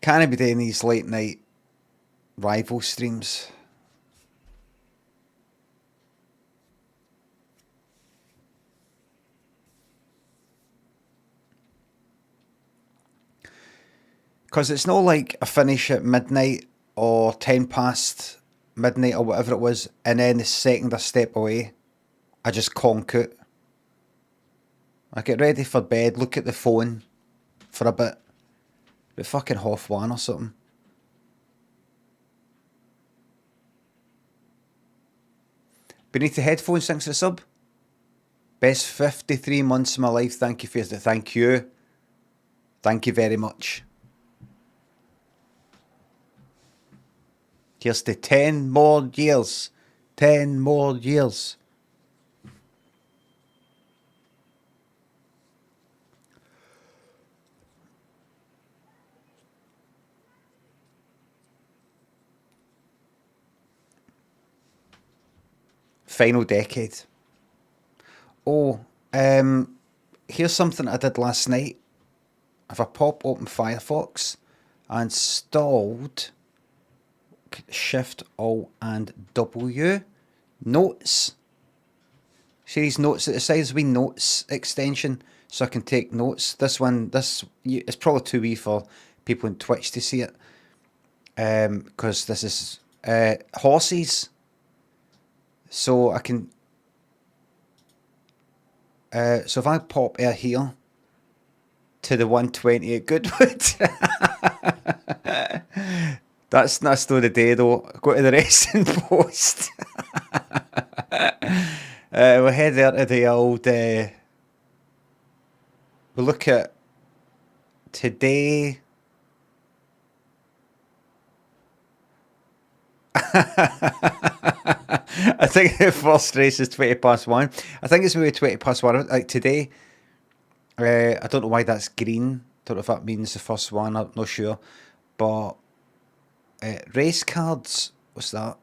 Can't be doing these late night rival streams. Because it's not like I finish at midnight or 10 past midnight or whatever it was, and then the second I step away, I just conk it. I get ready for bed, look at the phone for a bit. But fucking half one or something. Beneath the headphones, thanks for the sub. Best 53 months of my life. Thank you for it. Thank you. Thank you very much. Here's to 10 more years. 10 more years. Final decade. Oh, here's something I did last night. If I pop open Firefox, I installed Shift, Alt and W notes. See these notes at the side? There's a wee notes extension so I can take notes. This it's probably too wee for people on Twitch to see it. Because this is horses. So I can so if I pop out here to the 120 at Goodwood. That's not still the day though. Go to the resting post. We'll head there to the old. We'll look at today. I think the first race is 20 past 1. I think it's maybe 20 past 1. Like today, I don't know why that's green. Don't know if that means the first one. I'm not sure. But race cards, what's that?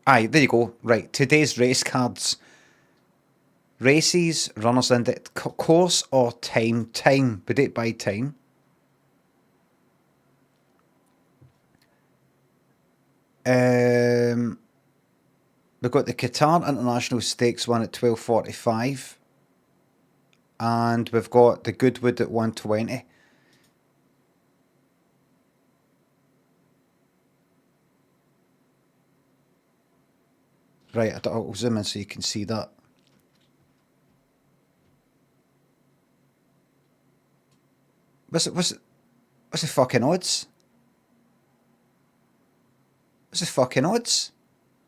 Aye, there you go. Right, today's race cards. Races, runners index, course or time? Time. We date by time. We've got the Qatar International Stakes one at 12:45, and we've got the Goodwood at 1:20. Right, I'll zoom in so you can see that. What's the fucking odds? What's the fucking odds?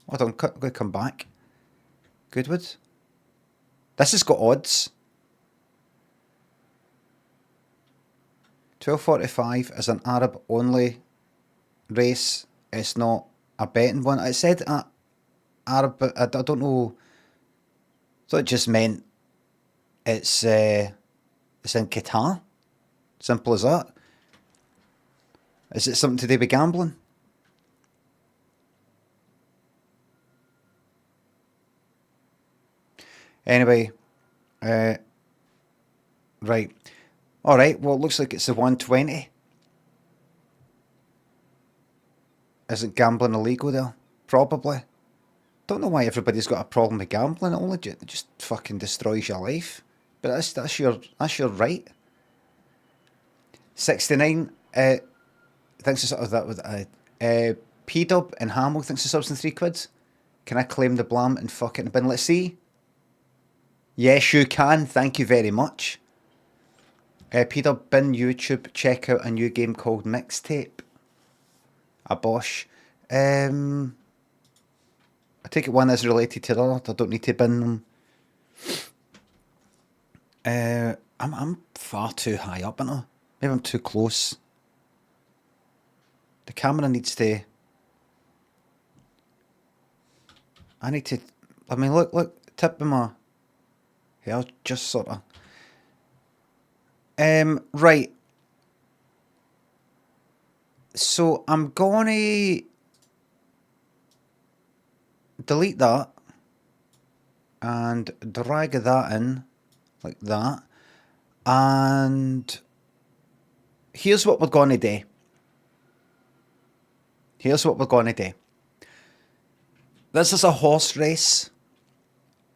Hold on, I'm going to come back. Goodwood. This has got odds. 12:45 is an Arab only race. It's not a betting one. It said Arab, but I don't know. I thought it just meant it's in Qatar. Simple as that. Is it something to do with gambling? Anyway, right. Alright, well, it looks like it's the 1:20. Isn't gambling illegal there? Probably. Don't know why everybody's got a problem with gambling. It only just fucking destroys your life. But that's your right. 69. Thanks for sort of that with P-Dub and Hamill thinks the subs in £3. Can I claim the blam and fuck it in the bin? Let's see. Yes, you can. Thank you very much. P-Dub, bin YouTube. Check out a new game called Mixtape. A Bosch. I take it one is related to the other. I don't need to bin them. I'm far too high up, aren't I? Maybe I'm too close. The camera needs to... I need to... I mean, look, tip of my... Yeah, I'll just sort of... Right. So, I'm gonna... delete that. And drag that in. Like that. And... here's what we're going to do. Here's what we're going to do. This is a horse race.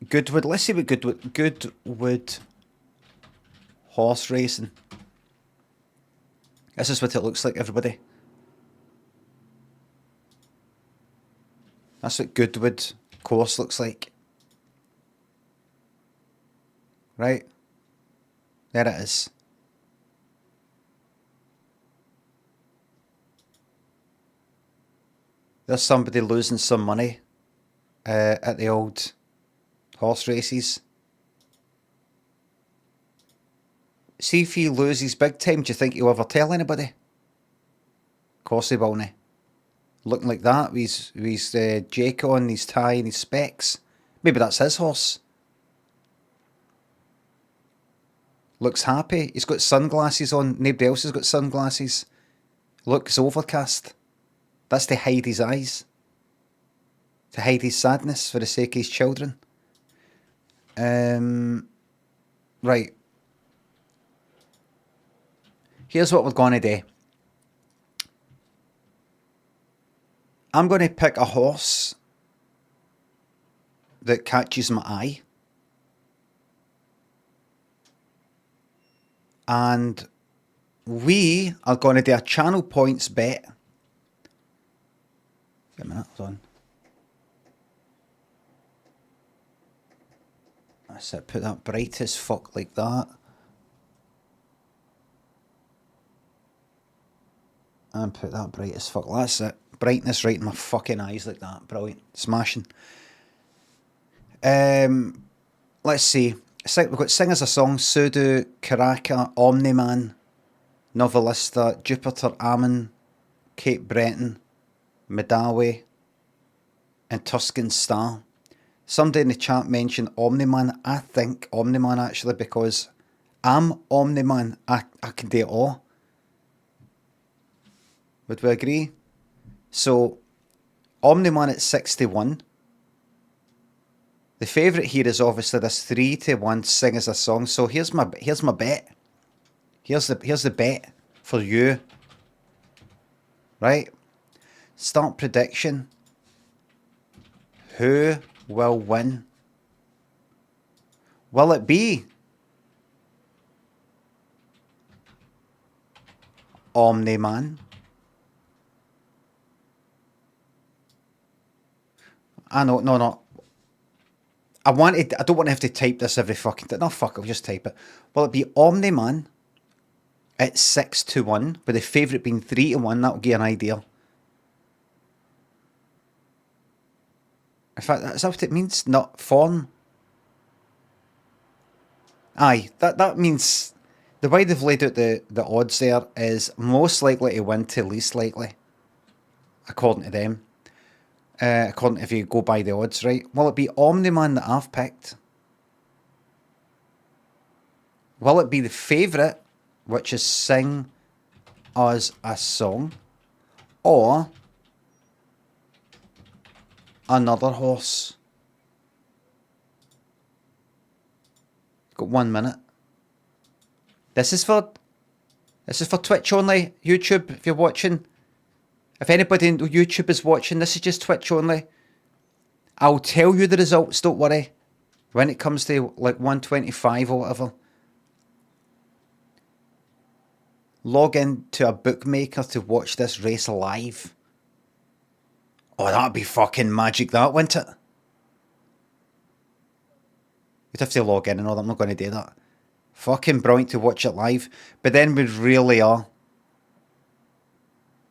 Goodwood. Let's see what Goodwood horse racing. This is what it looks like, everybody. That's what Goodwood course looks like. Right? There it is. There's somebody losing some money at the old horse races. See if he loses big time, do you think he'll ever tell anybody? Of course he won't. Looking like that, with his Jake on, his tie and his specs. Maybe that's his horse. Looks happy. He's got sunglasses on. Nobody else has got sunglasses. Looks overcast. That's to hide his eyes. To hide his sadness for the sake of his children. Right. Here's what we're going to do. I'm going to pick a horse that catches my eye. And we are going to do a channel points bet. Wait a minute, hold on. That's it, put that bright as fuck like that. And put that bright as fuck. That's it. Brightness right in my fucking eyes like that. Brilliant. Smashing. Let's see. We've got Singers a Song, Sudo, Karaka, Omni-Man, Novelista, Jupiter Ammon, Cape Breton, Medawe, and Tuscan Star. Somebody in the chat mentioned Omni-Man. I think Omni-Man actually, because I'm Omni-Man. I can do it all. Would we agree? So, Omni-Man at 61. The favourite here is obviously this 3-1 Singers a Song. So here's my bet. Here's the bet for you. Right? Start prediction. Who will win? Will it be Omni-Man? I know, no. I don't want to have to type this every fucking time. No, fuck, I'll just type it. Will it be Omni-Man at 6-1, with the favourite being 3-1? That'll give you an idea. In fact, is that what it means? Not form? Aye, that means the way they've laid out the odds there is most likely to win to least likely, according to them. According if you go by the odds, right? Will it be Omni-Man that I've picked? Will it be the favourite, which is Sing Us a Song? Or another horse? Got 1 minute. This is for Twitch only. YouTube, if you're watching. If anybody on YouTube is watching, this is just Twitch only. I'll tell you the results, don't worry. When it comes to like 125 or whatever. Log in to a bookmaker to watch this race live. Oh, that'd be fucking magic, that, wouldn't it? You'd have to log in and all that. I'm not going to do that. Fucking brilliant to watch it live. But then we really are.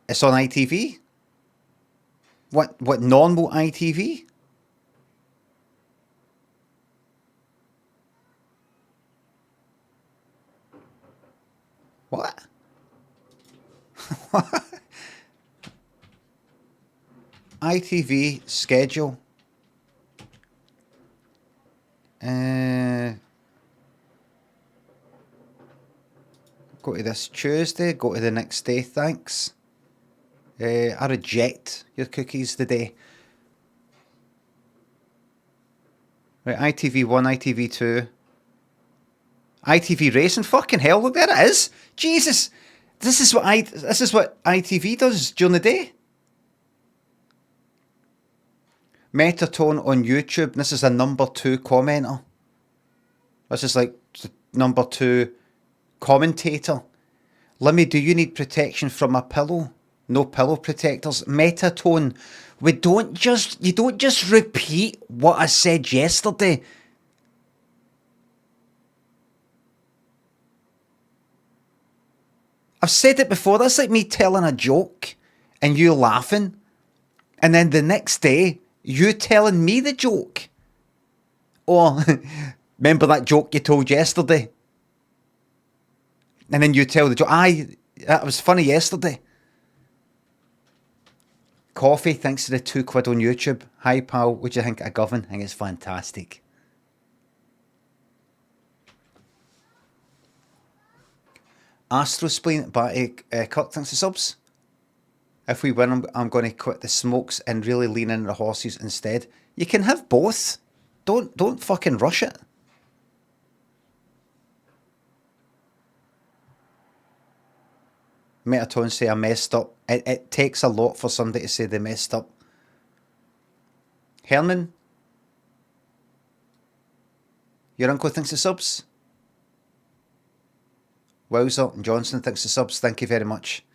It's on ITV? What normal ITV? What? ITV schedule. Go to this Tuesday, go to the next day, thanks. I reject your cookies today. Right, ITV1, ITV2. ITV Racing, fucking hell, look, there it is. Jesus. This is what ITV does during the day. Metatone on YouTube. This is a #2 commenter. This is like the #2 commentator. Limmy, do you need protection from a pillow? No pillow protectors. Metatone. You don't just repeat what I said yesterday. I've said it before. That's like me telling a joke and you laughing, and then the next day you telling me the joke. Or remember that joke you told yesterday? And then you tell the joke. Aye, that was funny yesterday. Coffee, thanks to the £2 on YouTube. Hi pal, what do you think of Govan? I think it's fantastic. Astrospleen, but Kirk, thanks to subs. If we win, I'm going to quit the smokes and really lean into the horses instead. You can have both. Don't fucking rush it. Metatone say I messed up. It takes a lot for somebody to say they messed up. Herman, your uncle thinks the subs. Wowzer and Johnson thinks the subs. Thank you very much.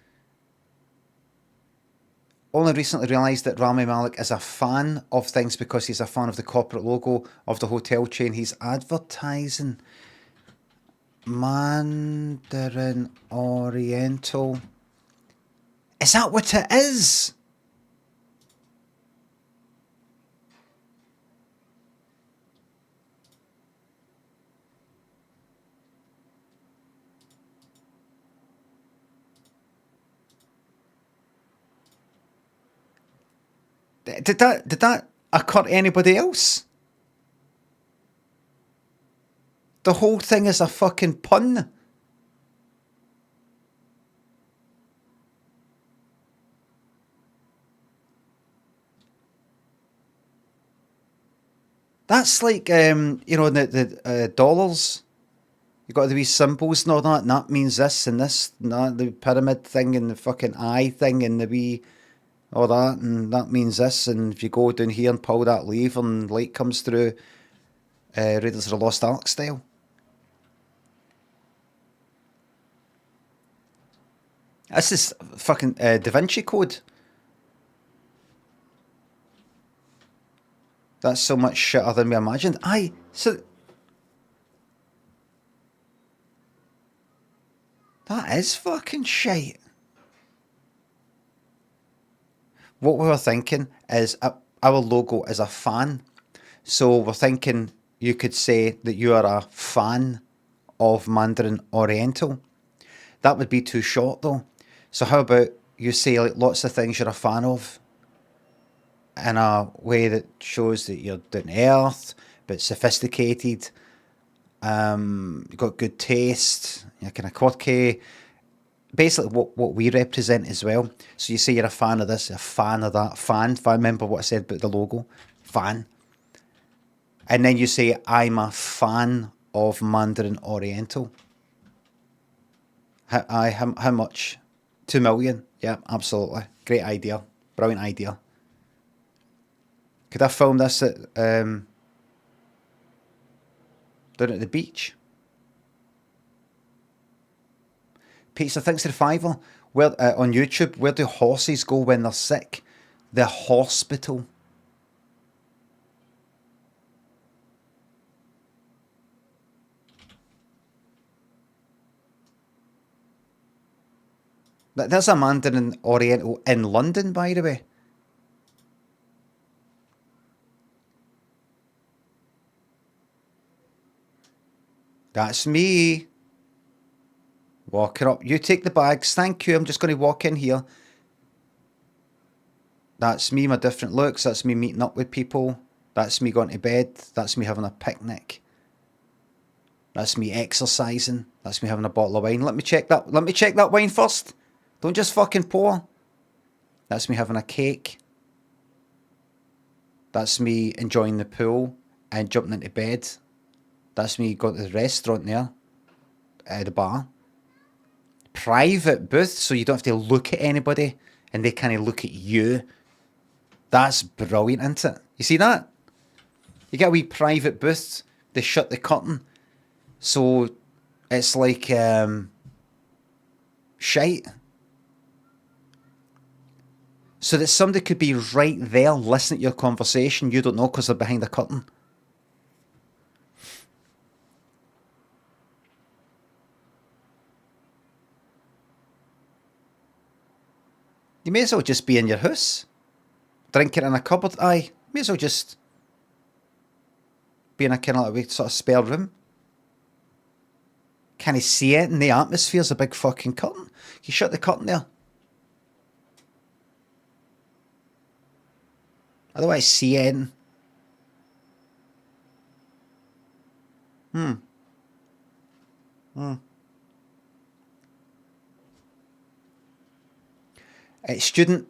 Only recently realised that Rami Malek is a fan of things because he's a fan of the corporate logo of the hotel chain he's advertising. Mandarin Oriental. Is that what it is? Did that occur to anybody else? The whole thing is a fucking pun. That's like, the dollars. You got the wee symbols and all that, and that means this and this, and that, the pyramid thing and the fucking eye thing and the wee, all that, and that means this, and if you go down here and pull that lever and light comes through, Raiders of the Lost Ark style. This is fucking Da Vinci Code. That's so much shitter than we imagined. Aye, so that is fucking shite. What we were thinking is our logo is a fan. So we're thinking you could say that you are a fan of Mandarin Oriental. That would be too short though. So how about you say like lots of things you're a fan of in a way that shows that you're down to earth, but sophisticated. You've got good taste. You're kind of quirky. Basically, what we represent as well. So you say you're a fan of this, a fan of that, fan. If I remember what I said about the logo, fan. And then you say I'm a fan of Mandarin Oriental. How much? 2 million. Yeah, absolutely. Great idea. Brilliant idea. Could I film this at down at the beach? Pizza, thanks to the fiver. Where on YouTube, where do horses go when they're sick? The hospital. There's a Mandarin Oriental in London, by the way. That's me. Walking up. You take the bags. Thank you. I'm just going to walk in here. That's me, my different looks. That's me meeting up with people. That's me going to bed. That's me having a picnic. That's me exercising. That's me having a bottle of wine. Let me check that wine first. Don't just fucking pour. That's me having a cake. That's me enjoying the pool and jumping into bed. That's me going to the restaurant there. The bar. private booth, so you don't have to look at anybody and they kind of look at you. That's brilliant, isn't it? You see that? You get a wee private booth, they shut the curtain, so it's like shite. So that somebody could be right there listening to your conversation, you don't know because they're behind the curtain. You may as well just be in your house, drinking in a cupboard. Aye, may as well just be in a kind of like sort of spare room. Can you see it in the atmosphere's a big fucking curtain? You shut the curtain there. I don't want to see anything. Student,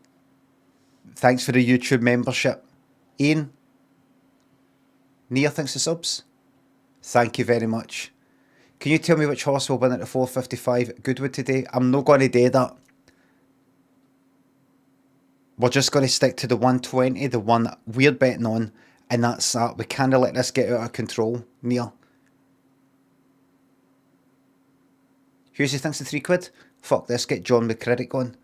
thanks for the YouTube membership. Ian, Nia, thanks for subs. Thank you very much. Can you tell me which horse will win at the 4:55 at Goodwood today? I'm not going to do that. We're just going to stick to the 120, the one that we're betting on, and that's that. We can't let this get out of control, Nia. Husey thinks the £3. Fuck this, get John McCredit going.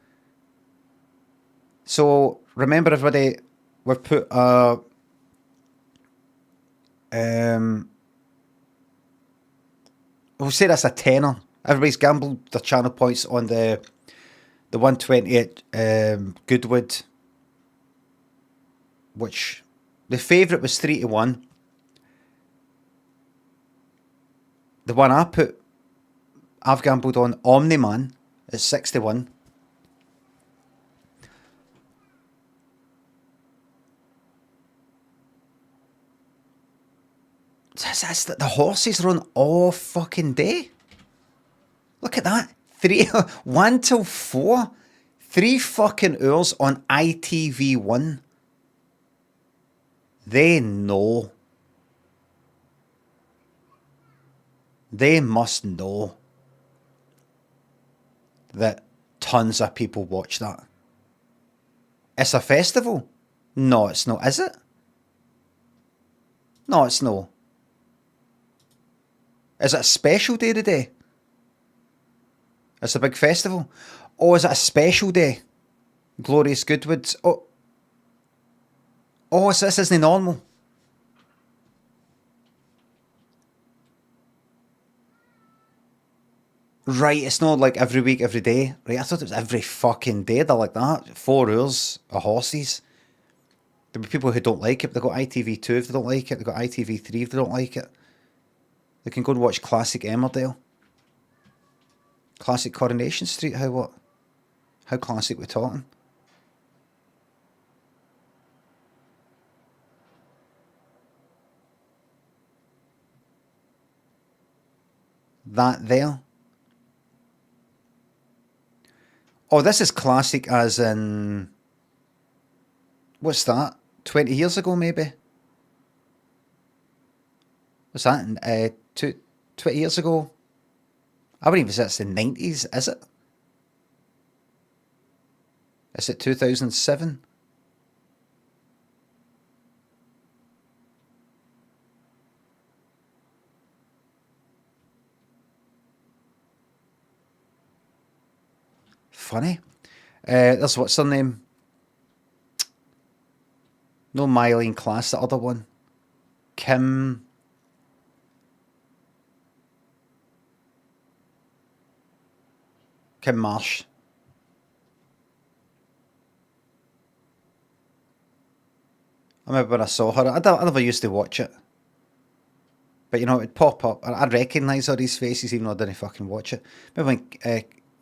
So, remember everybody, we've put a... we'll say that's a tenner. Everybody's gambled their channel points on the 120 at Goodwood, which the favourite was 3-1. The one I've gambled on Omni-Man at 6-1. The horses run all fucking day. Look at that. 1 till 4. 3 fucking hours on ITV1. They know. They must know that tons of people watch that. It's a festival. No, it's not, is it? No, it's not. Is it a special day today? It's a big festival. Oh, is it a special day? Glorious Goodwood. Oh, so this isn't normal. Right, it's not like every week, every day. Right, I thought it was every fucking day. They're like that. 4 hours of horses. There'll be people who don't like it. They've got ITV2 if they don't like it. They've got ITV3 if they don't like it. They can go and watch Classic Emmerdale. Classic Coronation Street. How classic we're talking? That there. Oh, this is classic as in... What's that? 20 years ago, maybe? What's that? 20 years ago? I wouldn't even say it's the 90s, is it? Is it 2007? Funny. There's what's her name? No, Mylene Class, the other one. Kim Marsh. I remember when I saw her. I never used to watch it. But, you know, it'd pop up. I'd recognise all these faces even though I didn't fucking watch it. Remember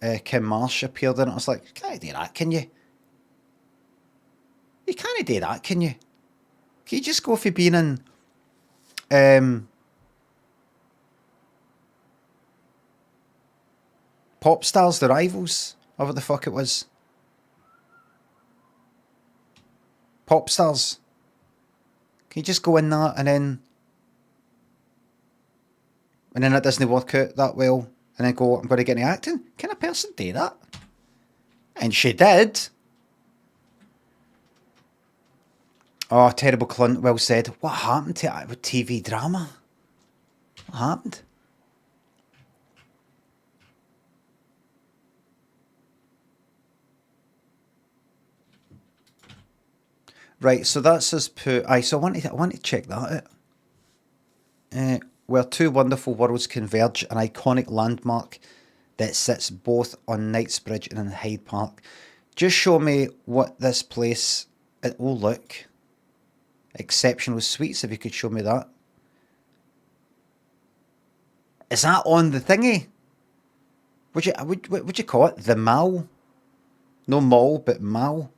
when Kim Marsh appeared in it? I was like, you can't do that, can you? You can't do that, can you? Can you just go for being in... Pop Stars, The Rivals, or what the fuck it was. Pop Stars. Can you just go in that and then it doesn't work out that well and then go, I'm going to get into acting. Can a person do that? And she did. Oh, terrible cunt. Well said. What happened to TV drama? What happened? Right, so that's us put. So I want to check that out. Where two wonderful worlds converge, an iconic landmark that sits both on Knightsbridge and in Hyde Park. Just show me what this place. Oh, look. Exceptional Sweets, if you could show me that. Is that on the thingy? Would you call it? The Mall? No mall, but Mall.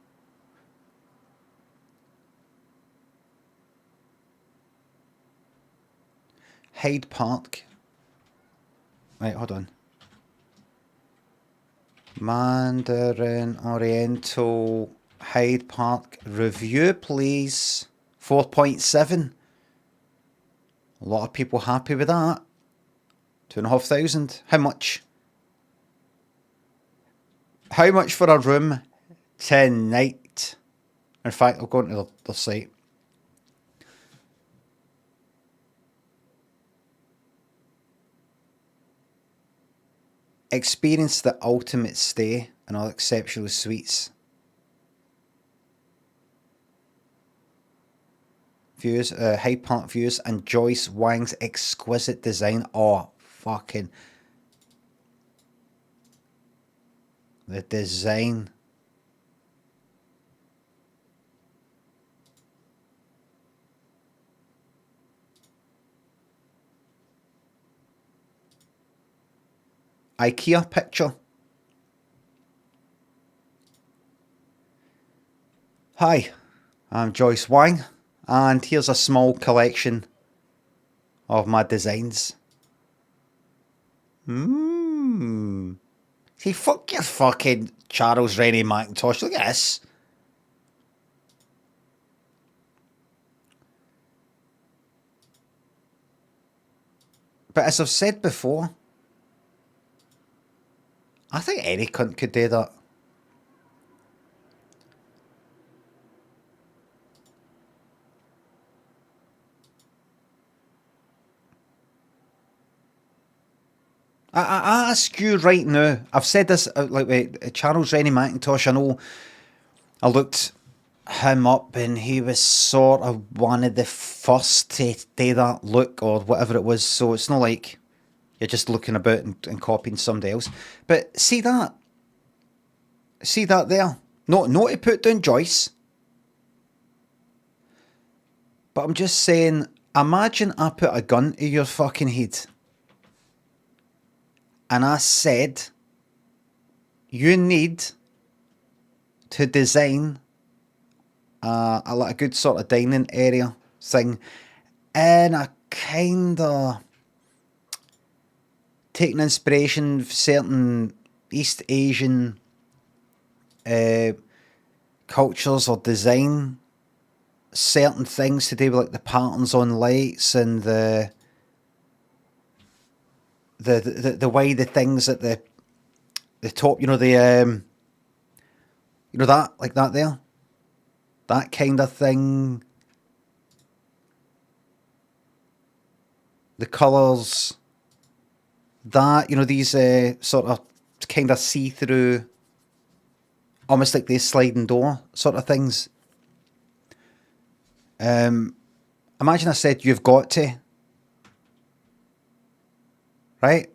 Hyde Park. Right, hold on. Mandarin, Oriental, Hyde Park. Review, please. 4.7. A lot of people happy with that. 2,500. How much? How much for a room tonight? In fact, I'll go into the site. Experience the ultimate stay in all exceptional suites. Views, Hyde Park views, and Joyce Wang's exquisite design. Oh, fucking. The design. IKEA picture. Hi, I'm Joyce Wang, and here's a small collection of my designs. See, fuck your fucking Charles Rennie Mackintosh. Look at this. But as I've said before, I think any cunt could do that. I ask you right now, I've said this, like Charles Rennie Mackintosh, I know I looked him up and he was sort of one of the first to do that look or whatever it was, so it's not like you're just looking about and copying somebody else. But see that there? Not to put down Joyce, but I'm just saying, imagine I put a gun to your fucking head and I said, you need to design a good sort of dining area thing in a kind of taking inspiration from certain East Asian cultures or design, certain things to do with like the patterns on lights and the way the things at the top, that like that there, that kind of thing, the colours, that, these sort of kind of see-through, almost like these sliding door sort of things. Imagine I said you've got to, right?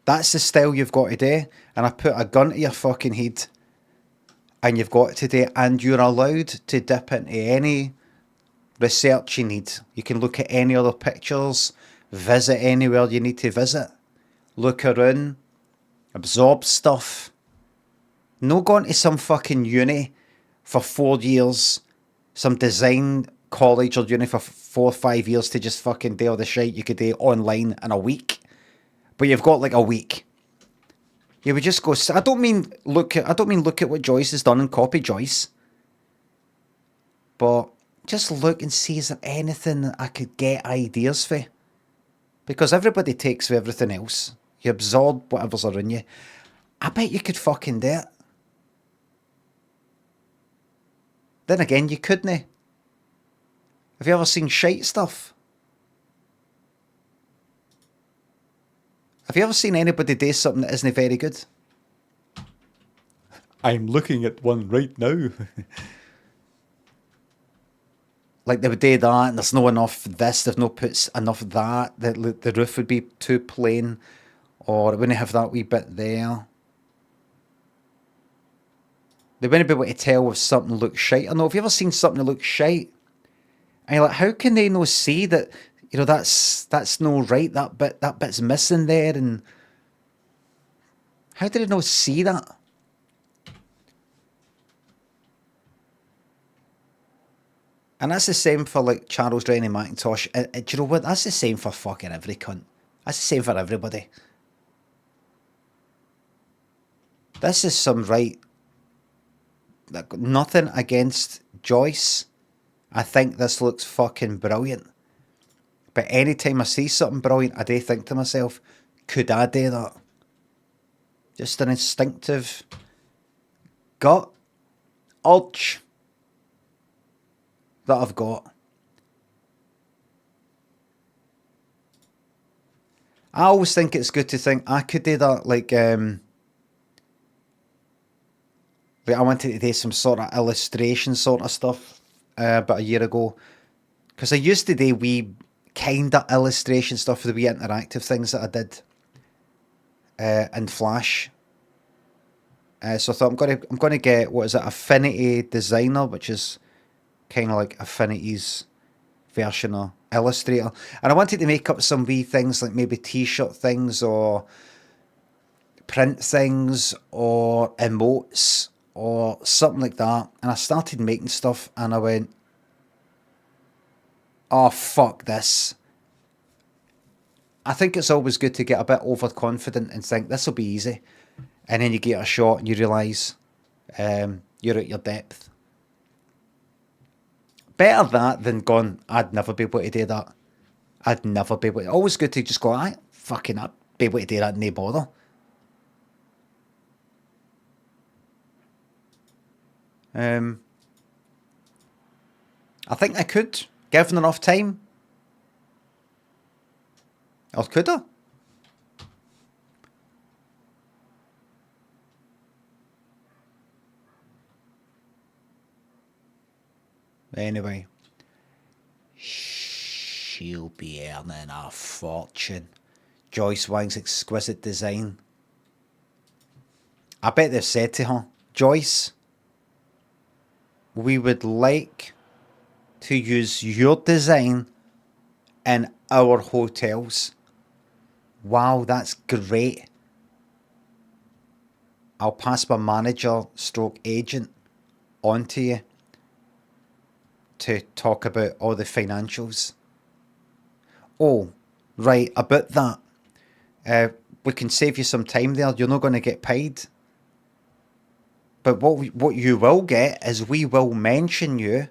That's the style you've got to do, and I put a gun to your fucking head, and you've got to do it, and you're allowed to dip into any research you need. You can look at any other pictures, visit anywhere you need to visit, look around, absorb stuff. No going to some fucking uni for 4 years, some design college or uni for 4 or 5 years to just fucking do all the shit you could do online in a week. But you've got like a week. You would just go. I don't mean look at what Joyce has done and copy Joyce. But just look and see, is there anything that I could get ideas for? Because everybody takes with everything else. You absorb whatever's around you. I bet you could fucking do it. Then again, you couldn't. Have you ever seen shite stuff? Have you ever seen anybody do something that isn't very good? I'm looking at one right now. Like they would do that, and there's no enough this, they've no put enough of that, the roof would be too plain, or it wouldn't have that wee bit there. They wouldn't be able to tell if something looks shite or no. Have you ever seen something that looks shite? And you're like, how can they not see that, you know, that's no right, that bit's missing there, and how did they not see that? And that's the same for like Charles Rennie Mackintosh. Do you know what? That's the same for fucking every cunt. That's the same for everybody. This is some right. Like, nothing against Joyce. I think this looks fucking brilliant. But anytime I see something brilliant, I do think to myself, could I do that? Just an instinctive gut urge that I've got. I always think it's good to think I could do that. Like I wanted to do some sort of illustration sort of stuff about a year ago, because I used to do wee kind of illustration stuff for the wee interactive things that I did in Flash. So I thought I'm gonna get, what is it, Affinity Designer, which is kind of like Affinity's version of Illustrator, and I wanted to make up some wee things like maybe t-shirt things or print things or emotes or something like that. And I started making stuff and I went, oh fuck this. I think it's always good to get a bit overconfident and think this will be easy, and then you get a shot and you realise you're at your depth. Better that than gone, I'd never be able to do that. I'd never be able to. Always good to just go, I'd be able to do that and no bother. I think I could, given enough time. Or could I? Anyway, she'll be earning a fortune. Joyce Wang's exquisite design. I bet they've said to her, Joyce, we would like to use your design in our hotels. Wow, that's great. I'll pass my manager / agent on to you to talk about all the financials. Oh, right, about that. We can save you some time there. You're not going to get paid. But what you will get is we will mention you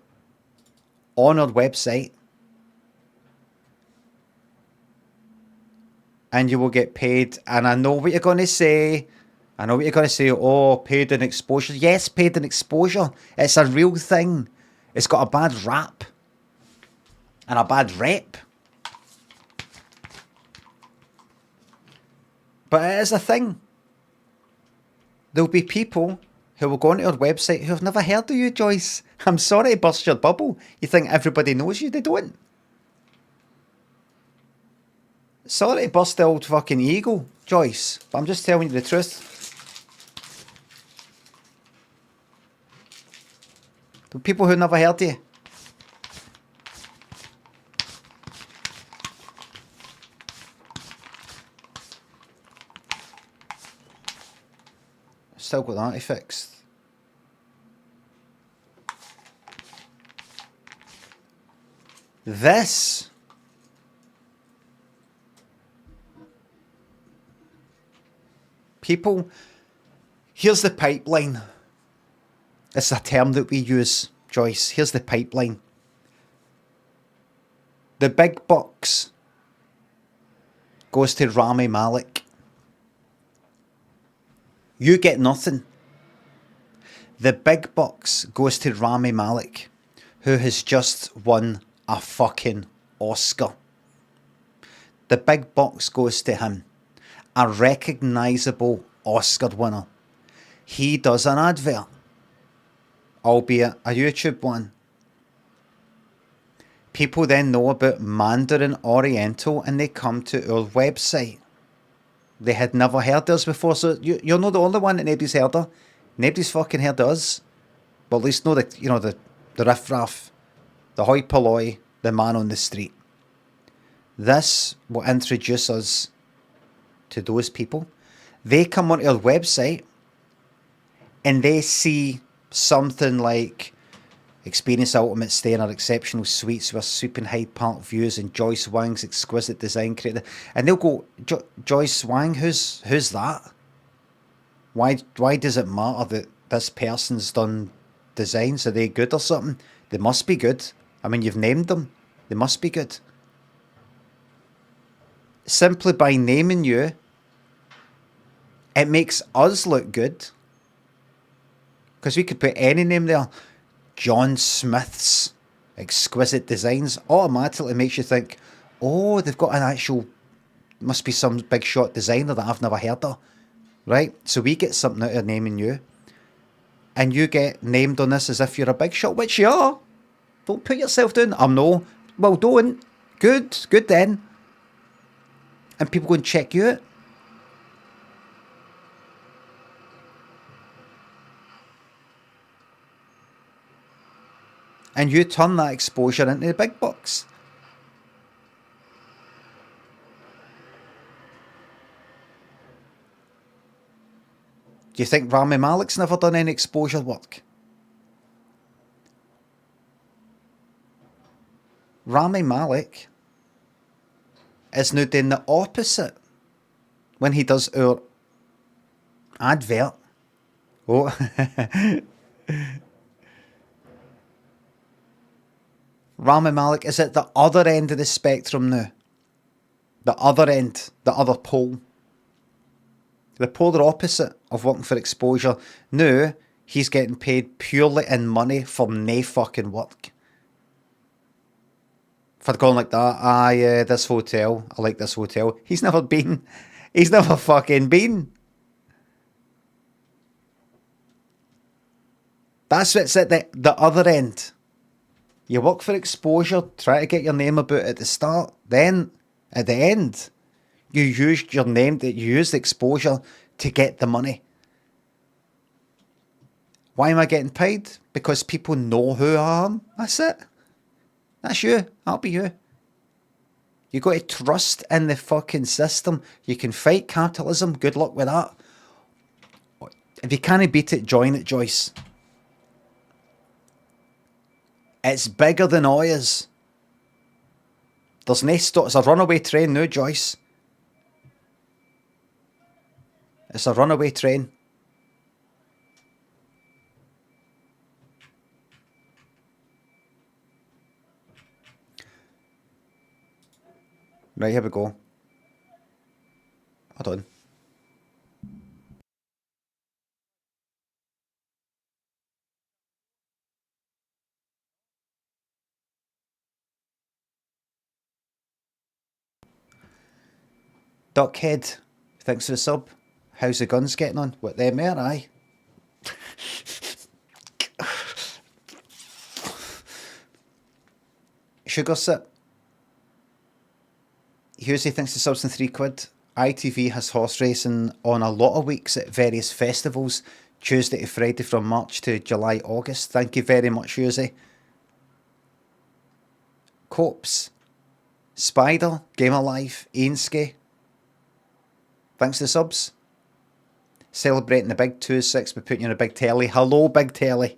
on our website, and you will get paid. And I know what you're going to say. Oh, paid in exposure. Yes, paid in exposure. It's a real thing. It's got a bad rap and a bad rep, but it is a thing. There'll be people who will go onto our website who have never heard of you, Joyce. I'm sorry to burst your bubble. You think everybody knows you? They don't. Sorry to burst the old fucking ego, Joyce, but I'm just telling you the truth. The people who never heard of you. Still got that fixed. This people, here's the pipeline. It's a term that we use, Joyce. Here's the pipeline. The big bucks goes to Rami Malek. You get nothing. The big bucks goes to Rami Malek, who has just won a fucking Oscar. The big bucks goes to him. A recognisable Oscar winner. He does an advert, albeit a YouTube one. People then know about Mandarin Oriental and they come to our website. They had never heard of us before, so you're not the only one that nobody's heard of. Nobody's fucking heard of us. Well, at least know the riffraff, the hoi polloi, the man on the street. This will introduce us to those people. They come onto our website and they see something like experience ultimate stay in our exceptional suites with sweeping Hyde Park views and Joyce Wang's exquisite design created. And they'll go, Joyce Wang, who's that? Why does it matter that this person's done designs? Are they good or something? They must be good. I mean, you've named them. They must be good. Simply by naming you, it makes us look good. Because we could put any name there. John Smith's exquisite designs automatically makes you think, oh, they've got an actual, must be some big shot designer that I've never heard of. Right? So we get something out of naming you. And you get named on this as if you're a big shot, which you are. Don't put yourself down. I'm no. Well, don't. Good then. And people go and check you out. And you turn that exposure into the big bucks. Do you think Rami Malek's never done any exposure work? Rami Malek is now doing the opposite when he does our advert. Oh. Rami Malek is at the other end of the spectrum now. The other end, the other pole. The polar opposite of working for exposure. Now, he's getting paid purely in money for nae fucking work. For going like that, yeah, this hotel, I like this hotel. He's never been. He's never fucking been. That's what's at the other end. You work for exposure, try to get your name about at the start. Then, at the end, you used your name, that you used the exposure to get the money. Why am I getting paid? Because people know who I am. That's it. That's you. I'll be you. You got to trust in the fucking system. You can fight capitalism. Good luck with that. If you can't beat it, join it, Joyce. It's bigger than ours. There's no stop. It's a runaway train now, Joyce. It's a runaway train. Right, here we go. Hold on. Duckhead, thanks for the sub. How's the guns getting on? What, them there, aye? Sugar Sip. Husey thinks the subs in £3. ITV has horse racing on a lot of weeks at various festivals, Tuesday to Friday from March to July, August. Thank you very much, Husey. Copes. Spider, Gamer Life, Ainske. Thanks to the subs. Celebrating the big 2-6 by putting you on a big telly. Hello, big telly.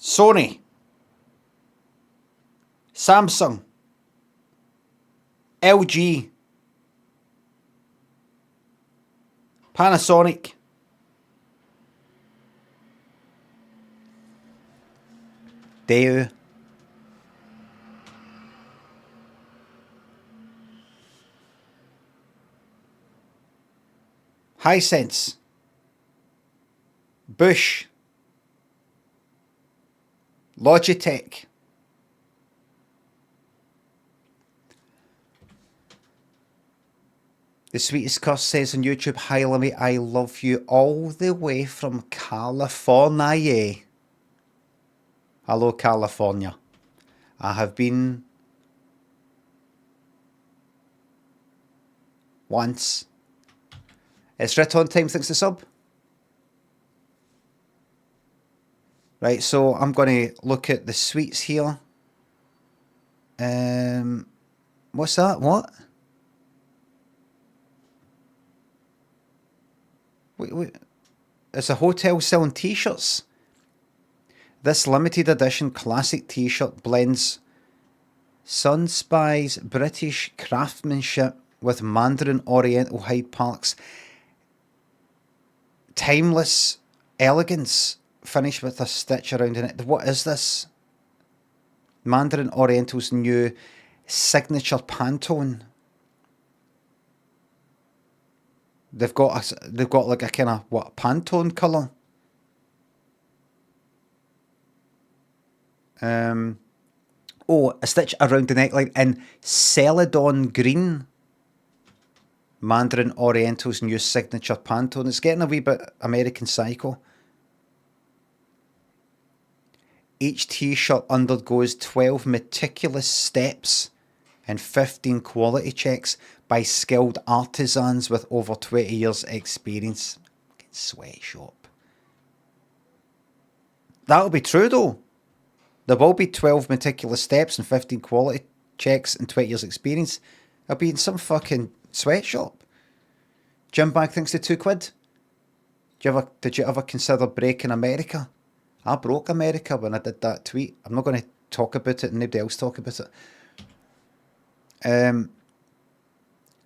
Sony, Samsung, LG, Panasonic, Daewoo, Hisense, Bush, Logitech, The Sweetest Cuss says on YouTube, "Hi Limmy, I love you all the way from California." Hello California. I have been once. It's Rit on Time, thanks to sub. Right, so I'm going to look at the sweets here. What's that? What? Wait. It's a hotel selling t-shirts. This limited edition classic t-shirt blends Sunspy's British craftsmanship with Mandarin Oriental Hyde Park's timeless elegance, finished with a stitch around the neck. What is this? Mandarin Oriental's new signature Pantone. They've got like a kind of Pantone colour. A stitch around the neckline in Celadon Green. Mandarin Oriental's new signature Pantone. It's getting a wee bit American Psycho. Each t-shirt undergoes 12 meticulous steps and 15 quality checks by skilled artisans with over 20 years experience. Sweatshop. That'll be true though. There will be 12 meticulous steps and 15 quality checks and 20 years experience. I'll be in some fucking sweatshop. Gym bag thinks to £2. Did you ever consider breaking America? I broke America when I did that tweet. I'm not going to talk about it and nobody else talk about it.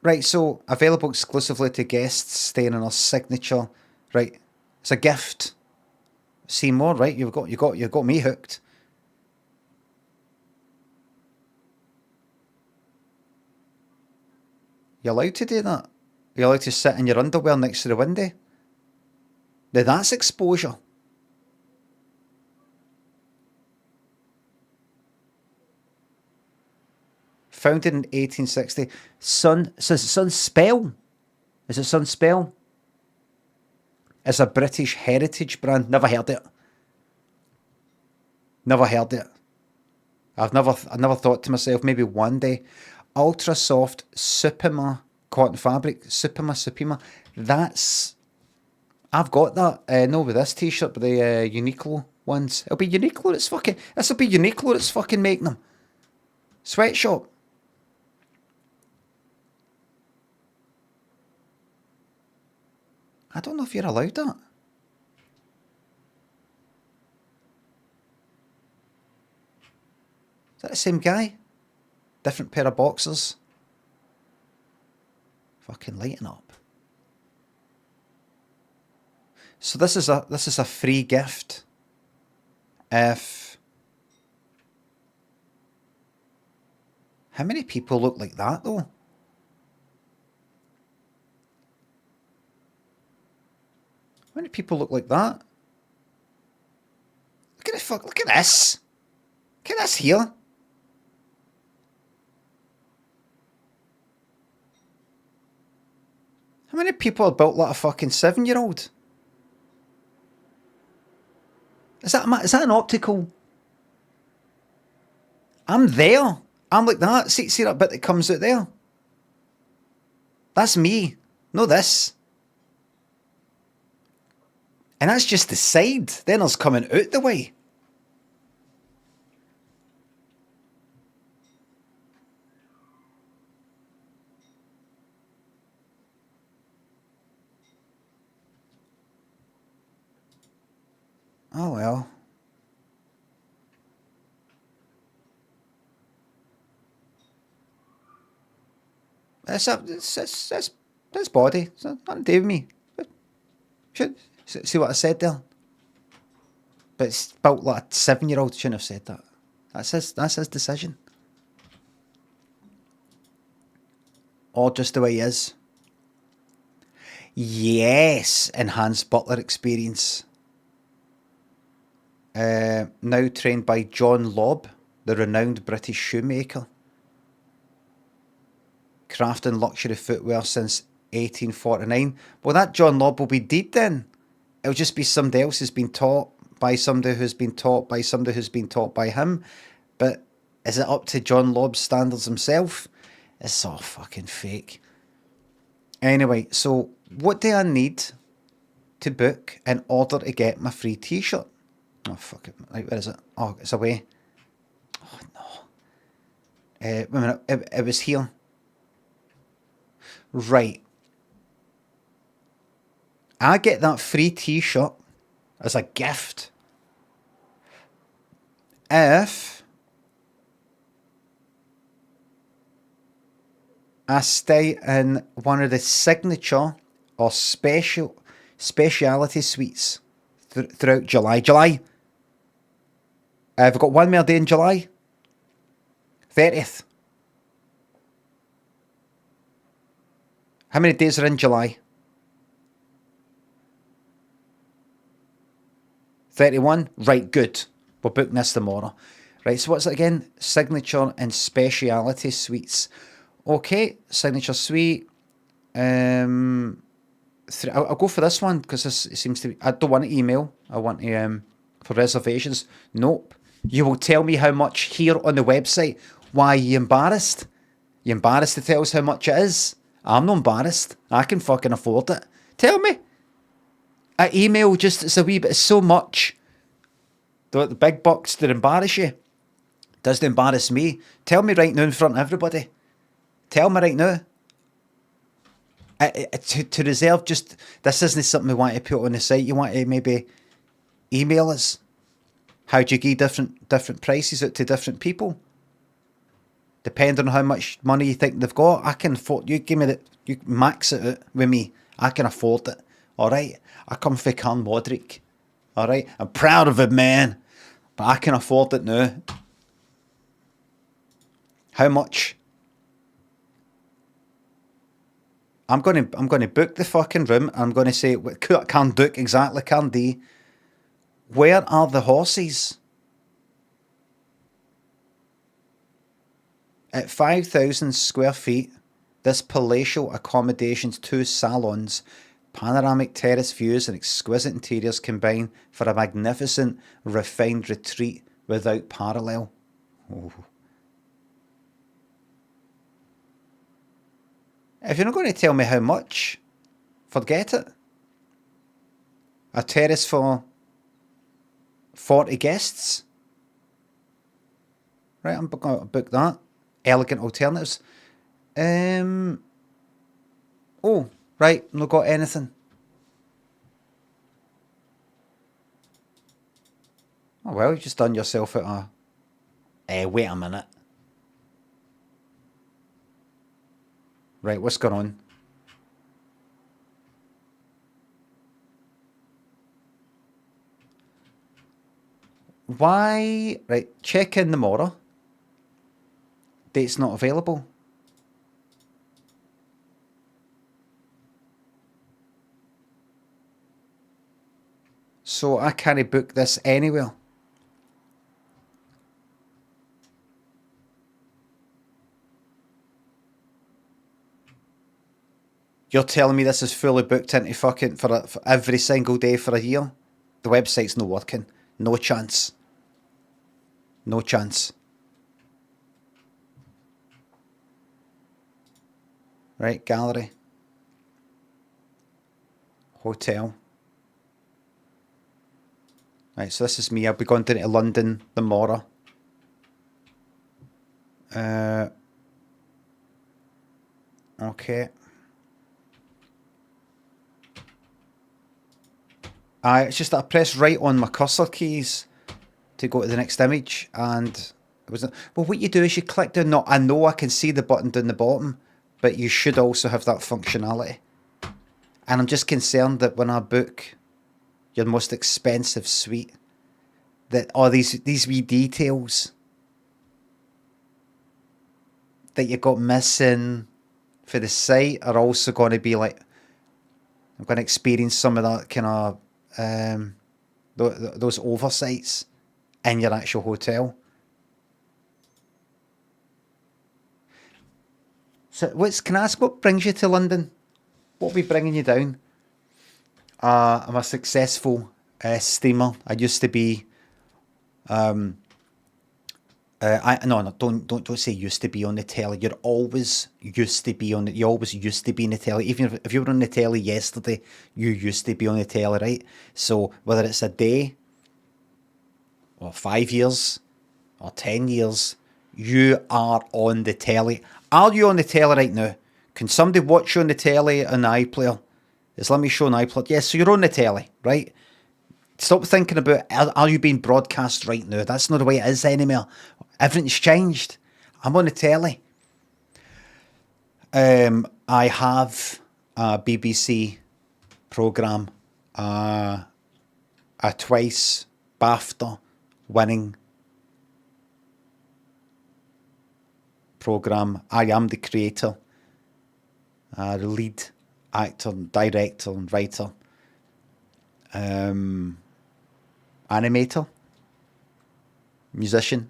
Right, so available exclusively to guests staying in our signature. Right, it's a gift. See more, right? You've got me hooked. You're allowed to do that. You're allowed to sit in your underwear next to the window. Now that's exposure. Founded in 1860. Sunspell? Is it Sunspell? It's a British heritage brand. Never heard it. I've never thought to myself, maybe one day. Ultra soft Supima cotton fabric. Supima. I've got that. No, with this t-shirt, but the Uniqlo ones. It'll be Uniqlo this'll be Uniqlo that's fucking making them. Sweatshop. I don't know if you're allowed that. Is that the same guy? Different pair of boxers? Fucking lighten up. So this is a free gift. If how many people look like that though? How many people look like that? Look at this. Look at this here. How many people are built like a fucking 7-year-old? Is that an optical? I'm there. I'm like that. See that bit that comes out there? That's me. No this. And that's just the side. Then there's coming out the way. Oh well. It's body. It's nothing to do with me. Should see what I said there? But it's built like a 7-year-old. Shouldn't have said that. That's his decision. Or just the way he is. Yes, enhanced butler experience. Now trained by John Lobb, the renowned British shoemaker. Crafting luxury footwear since 1849. Well, that John Lobb will be dead then. It'll just be somebody else who's been taught by somebody who's been taught by somebody who's been taught by him. But is it up to John Lobb's standards himself? It's all fucking fake. Anyway, so what do I need to book in order to get my free t-shirt? Oh, fuck it. Right, where is it? Oh, it's away. Oh, no. Wait a minute. It was here. Right. I get that free t-shirt as a gift if I stay in one of the signature or speciality suites throughout July. I've got one more day in July. 30th. How many days are in July? 31? Right, good. We're booking this tomorrow. Right, so what's it again? Signature and speciality suites. Okay, signature suite. I'll go for this one because this seems to be... I don't want to email. I want to... for reservations. Nope. You will tell me how much here on the website. Why are you embarrassed? You embarrassed to tell us how much it is? I'm not embarrassed. I can fucking afford it. Tell me. I email just it's a wee bit, so much. The big bucks to embarrass you. Doesn't embarrass me. Tell me right now in front of everybody. Tell me right now. To reserve just, this isn't something we want to put on the site. You want to maybe email us. How do you give different prices out to different people? Depending on how much money you think they've got, I can afford. You give me you max it out with me. I can afford it. All right. I come from Carnmodrick. All right. I'm proud of it, man. But I can afford it now. How much? I'm gonna book the fucking room. I'm gonna say can Duke exactly can D. Where are the horses? At 5,000 square feet, this palatial accommodations 2 salons, panoramic terrace views and exquisite interiors combine for a magnificent, refined retreat without parallel. Oh. If you're not going to tell me how much, forget it. A terrace for 40 guests. Right, I'm going to book that. Elegant alternatives. Oh, right, not got anything. Oh well, you've just done yourself out of... wait a minute. Right, what's going on? Why? Right, check in tomorrow. Date's not available. So I can't book this anywhere. You're telling me this is fully booked into fucking for every single day for a year? The website's not working. No chance. No chance. Right, gallery. Hotel. Right, so this is me. I'll be going down to London tomorrow. Okay. It's just that I pressed right on my cursor keys to go to the next image, and it wasn't. Well, what you do is you click down. No, I know I can see the button down the bottom, but you should also have that functionality. And I'm just concerned that when I book your most expensive suite, that all these wee details that you got missing for the site are also going to be like, I'm going to experience some of that kind of those oversights in your actual hotel. So can I ask what brings you to London? What will be bringing you down? I'm a successful streamer. I used to be. Don't say used to be on the telly. You're always used to be on. You always used to be in the telly. Even if you were on the telly yesterday, you used to be on the telly, right? So whether it's a day, or 5 years, or 10 years, you are on the telly. Are you on the telly right now? Can somebody watch you on the telly on the iPlayer? Let me show an iPlayer. Yes, so you're on the telly, right? Stop thinking about, are you being broadcast right now? That's not the way it is anymore. Everything's changed. I'm on the telly. I have a BBC programme, a twice BAFTA winning programme. I am the creator, the lead actor, director and writer, animator, musician,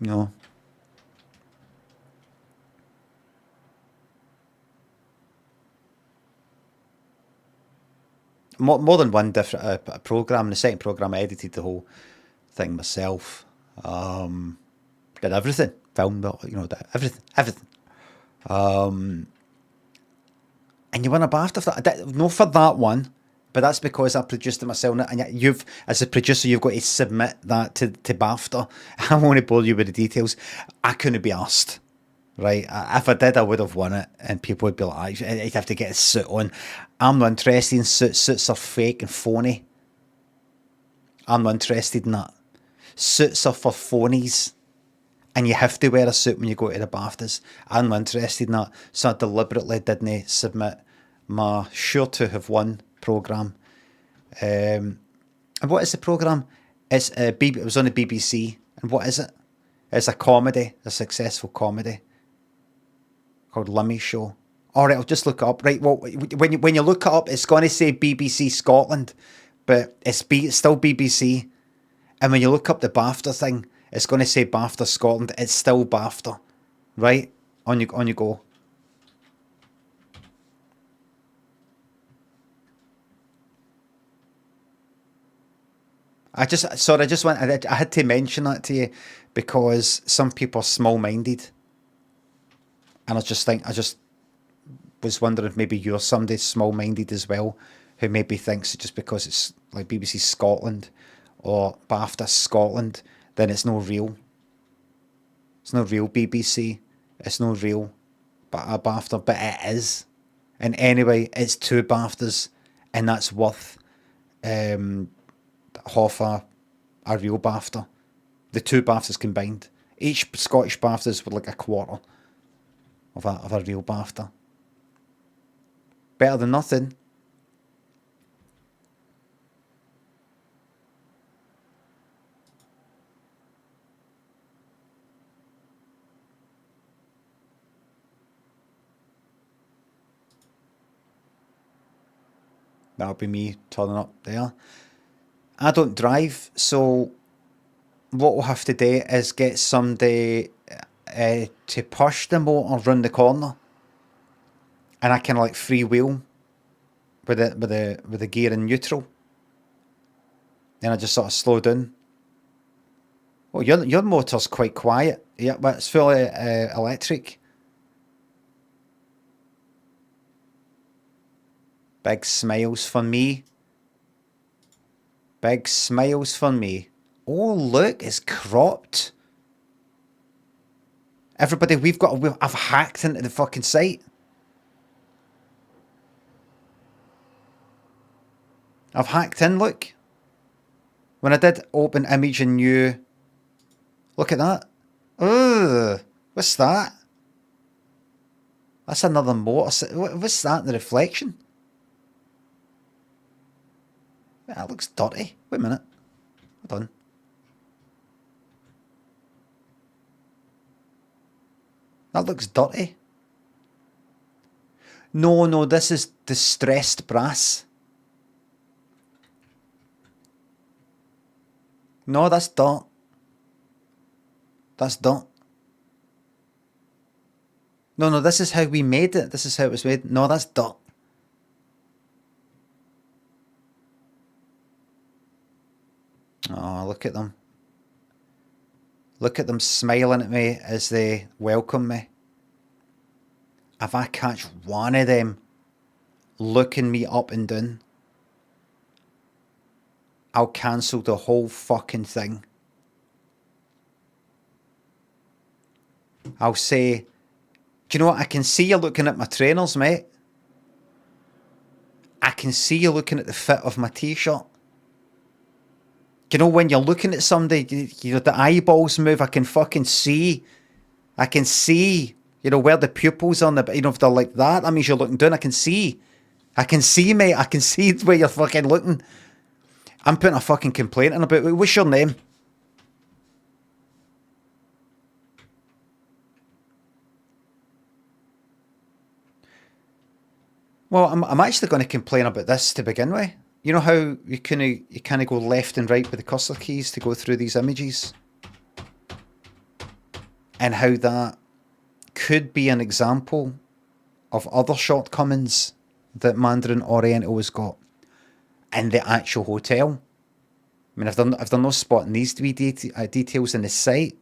you know. More than one different program. The second program, I edited the whole thing myself. Did everything, filmed, did everything. And you win a BAFTA for that. No, for that one, but that's because I produced it myself. And as a producer, you've got to submit that to BAFTA. I won't bore you with the details. I couldn't be asked, right? If I did, I would have won it, and people would be like, I'd have to get a suit on. I'm not interested in suits. Suits are fake and phony. I'm not interested in that. Suits are for phonies. And you have to wear a suit when you go to the BAFTAs. I'm not interested in that. So I deliberately didn't submit my sure to have won programme. And what is the programme? It was on the BBC. And what is it? It's a comedy, a successful comedy called Limmy Show. All right, I'll just look it up. Right, well, when you look it up, it's going to say BBC Scotland, but it's still BBC. And when you look up the BAFTA thing, it's going to say BAFTA Scotland. It's still BAFTA, right? On you go. I had to mention that to you because some people are small-minded, and I just was wondering if maybe you're somebody small-minded as well, who maybe thinks just because it's like BBC Scotland or BAFTA Scotland, then it's no real. It's no real BBC. It's no real BAFTA, but it is. And anyway, it's 2 BAFTAs, and that's worth half a real BAFTA. The 2 BAFTAs combined. Each Scottish BAFTA's with like a quarter of a real BAFTA. Better than nothing. That'll be me turning up there. I don't drive, so what we'll have to do is get somebody to push the motor round the corner, and I can like freewheel with the gear in neutral. Then I just sort of slow down. Well, your motor's quite quiet. Yeah, but it's fully electric. Big smiles for me. Big smiles for me. Oh, look, it's cropped. Everybody, I've hacked into the fucking site. I've hacked in, look. When I did open image and new, look at that. Ugh, what's that? That's another motor. What's that in the reflection? That looks dirty. Wait a minute. Hold on. That looks dirty. No, this is distressed brass. No, that's dirt. That's dirt. No, this is how we made it. This is how it was made. No, that's dirt. Oh, look at them. Look at them smiling at me as they welcome me. If I catch one of them looking me up and down, I'll cancel the whole fucking thing. I'll say, do you know what? I can see you looking at my trainers, mate. I can see you looking at the fit of my t-shirt. Do you know when you're looking at somebody, you know, the eyeballs move, I can fucking see. I can see, you know, where the pupils on the, you know, if they're like that, that means you're looking down. I can see. I can see, mate. I can see where you're fucking looking. I'm putting a fucking complaint in about it. What's your name? Well, I'm actually going to complain about this to begin with. You know how you kind of go left and right with the cursor keys to go through these images? And how that could be an example of other shortcomings that Mandarin Oriental has got in the actual hotel. I mean, if they're not spotting these three details in the site,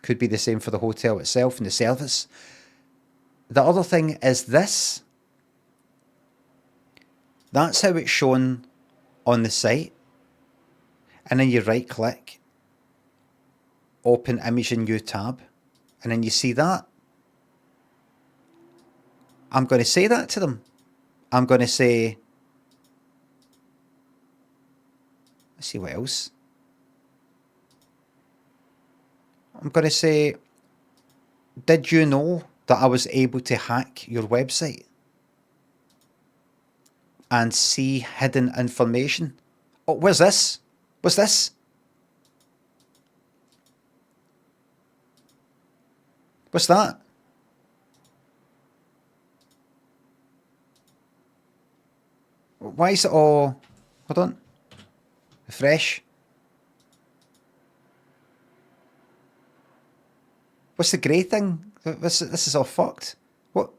could be the same for the hotel itself and the service. The other thing is this. That's how it's shown on the site. And then you right click, open image in new tab, and then you see that. I'm going to say that to them. I'm going to say, let's see what else. I'm going to say, did you know that I was able to hack your website and see hidden information? Oh, where's this? What's this? What's that? Why is it all... Hold on. Refresh. What's the grey thing? This is all fucked. What?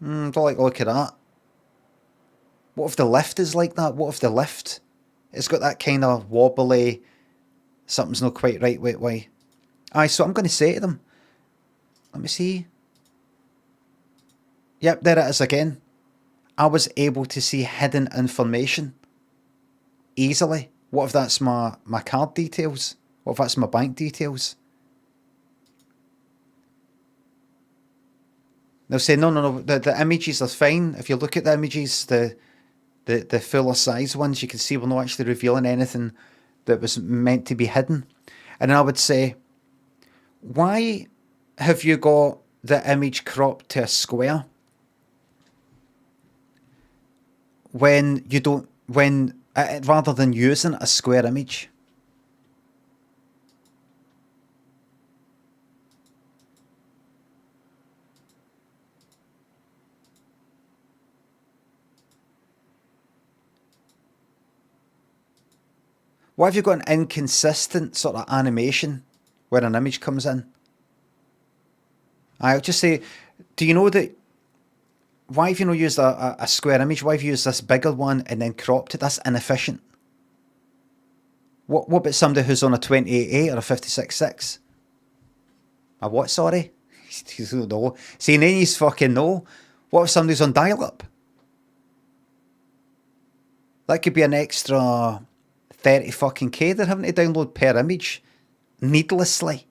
Don't like the look at that. What if the lift is like that? What if the lift... It's got that kind of wobbly... Something's not quite right with why. Aye, so I'm going to say to them... Let me see. Yep, there it is again. I was able to see hidden information easily. What if that's my card details? What if that's my bank details? They'll say, no, the images are fine. If you look at the images, the fuller size ones, you can see we're not actually revealing anything that was meant to be hidden. And then I would say, why have you got the image cropped to a square when you don't, rather than using a square image? Why have you got an inconsistent sort of animation where an image comes in? I'll just say, do you know that, why have you not used a square image? Why have you used this bigger one and then cropped it? That's inefficient. What about somebody who's on a 28.8 or a 56.6? A what, sorry? You don't know. See, none of you fucking know. What if somebody's on dial-up? That could be an extra 30 fucking K they're having to download per image. Needlessly.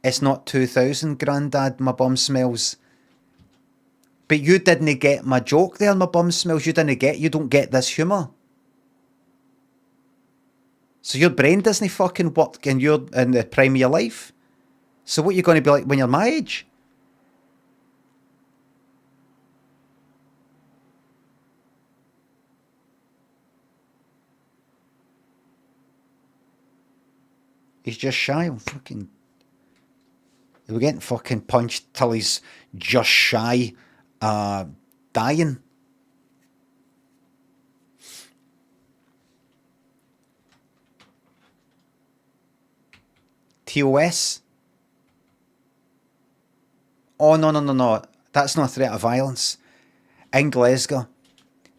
It's not 2,000, Grandad, my bum smells. But you didn't get my joke there, my bum smells. You don't get this humour. So your brain doesn't fucking work and you're in the prime of your life. So what are you going to be like when you're my age? He's just shy of fucking... We're getting fucking punched till he's just shy dying. TOS? Oh, no. That's not a threat of violence. In Glasgow,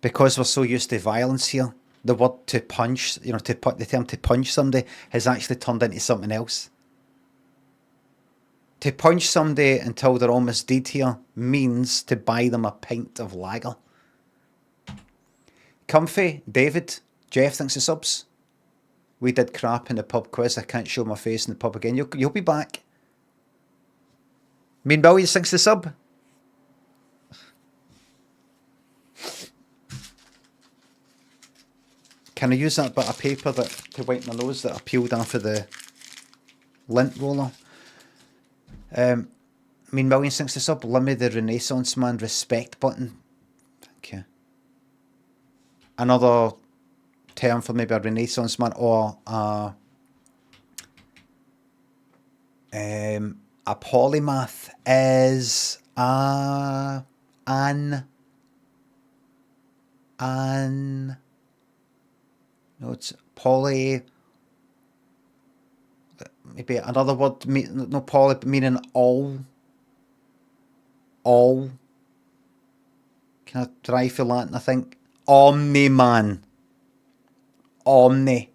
because we're so used to violence here, the word to punch, you know, to put the term to punch somebody has actually turned into something else. To punch somebody until they're almost dead here means to buy them a pint of lager. Comfy, David, Jeff thinks the subs. We did crap in the pub quiz. I can't show my face in the pub again. You'll be back. Mean Billions thinks the sub. Can I use that bit of paper to wipe my nose that I peeled off of the lint roller? Mean Millions thinks the sub. Limmy the Renaissance Man, respect button. Thank you. Another term for maybe a Renaissance man or a polymath is no, it's poly. Maybe another word, no poly, meaning all. All. Can I try for Latin, I think? Omni-man. Omni.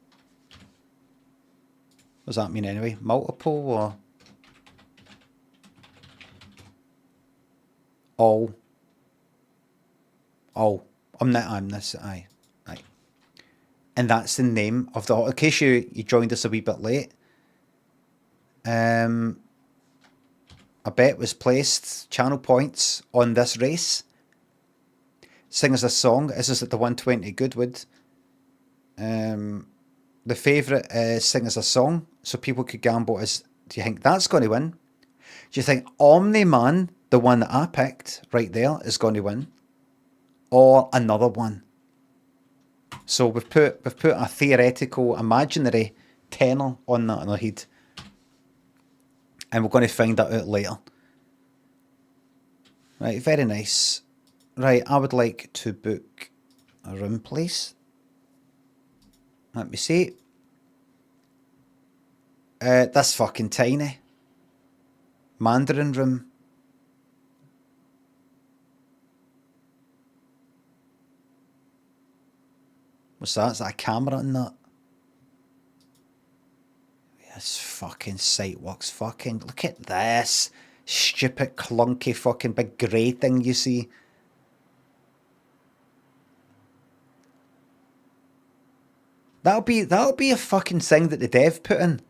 What does that mean anyway? Multiple or? All. All. Omniscience, aye. And that's the name of the... In case you joined us a wee bit late, a bet was placed, channel points, on this race. Sing us a song. This is at the 120 Goodwood. The favourite is Sing us a Song. So people could gamble as, do you think that's going to win? Do you think Omni-Man, the one that I picked right there, is going to win? Or another one? So we've put a theoretical, imaginary tenor on that in our head. And we're going to find that out later. Right, very nice. Right, I would like to book a room, please. Let me see. That's fucking tiny. Mandarin room. What's that? Is that a camera in that? This fucking site works fucking... Look at this. Stupid, clunky, fucking big grey thing you see. That'll be a fucking thing that the dev put in.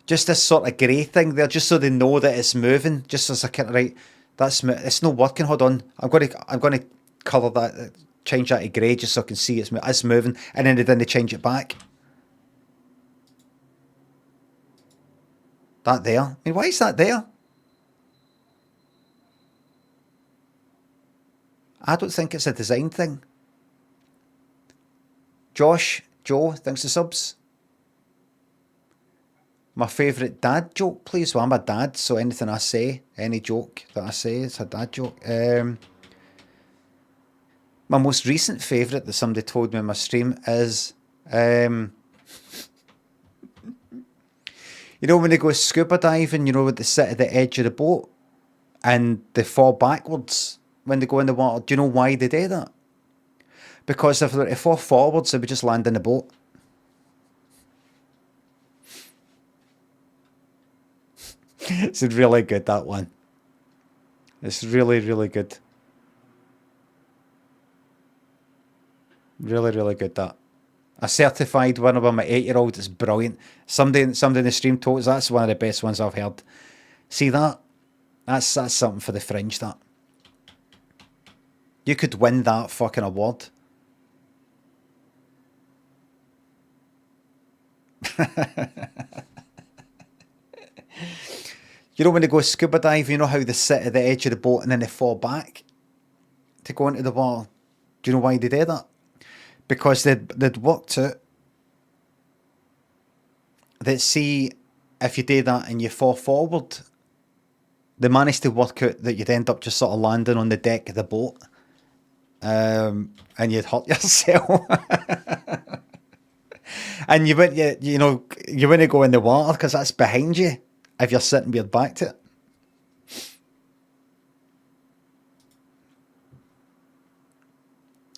Just this sort of grey thing there, just so they know that it's moving. Just as a kind of, right, it's not working. Hold on, I'm gonna colour that, change that to grey, just so I can see it's moving, and then they change it back. That there. I mean, why is that there? I don't think it's a design thing. Joe, thanks for subs. My favourite dad joke, please. Well, I'm a dad, so anything I say, any joke that I say, it's a dad joke. My most recent favourite that somebody told me in my stream is, you know when they go scuba diving, you know, when they sit at the edge of the boat and they fall backwards when they go in the water. Do you know why they do that? Because if they were to fall forwards, they would just land in the boat. It's really good, that one. It's really, really good. Really, really good, that. A certified winner by my 8-year-old is brilliant. Somebody in the stream told us that's one of the best ones I've heard. See that? That's something for the fringe, that. You could win that fucking award. You know when they go scuba dive, you know how they sit at the edge of the boat and then they fall back to go into the water? Do you know why they do that? Because they'd worked out that, see, if you do that and you fall forward, they managed to work out that you'd end up just sort of landing on the deck of the boat, and you'd hurt yourself. And you wouldn't, you wouldn't go in the water because that's behind you if you're sitting with your back to it.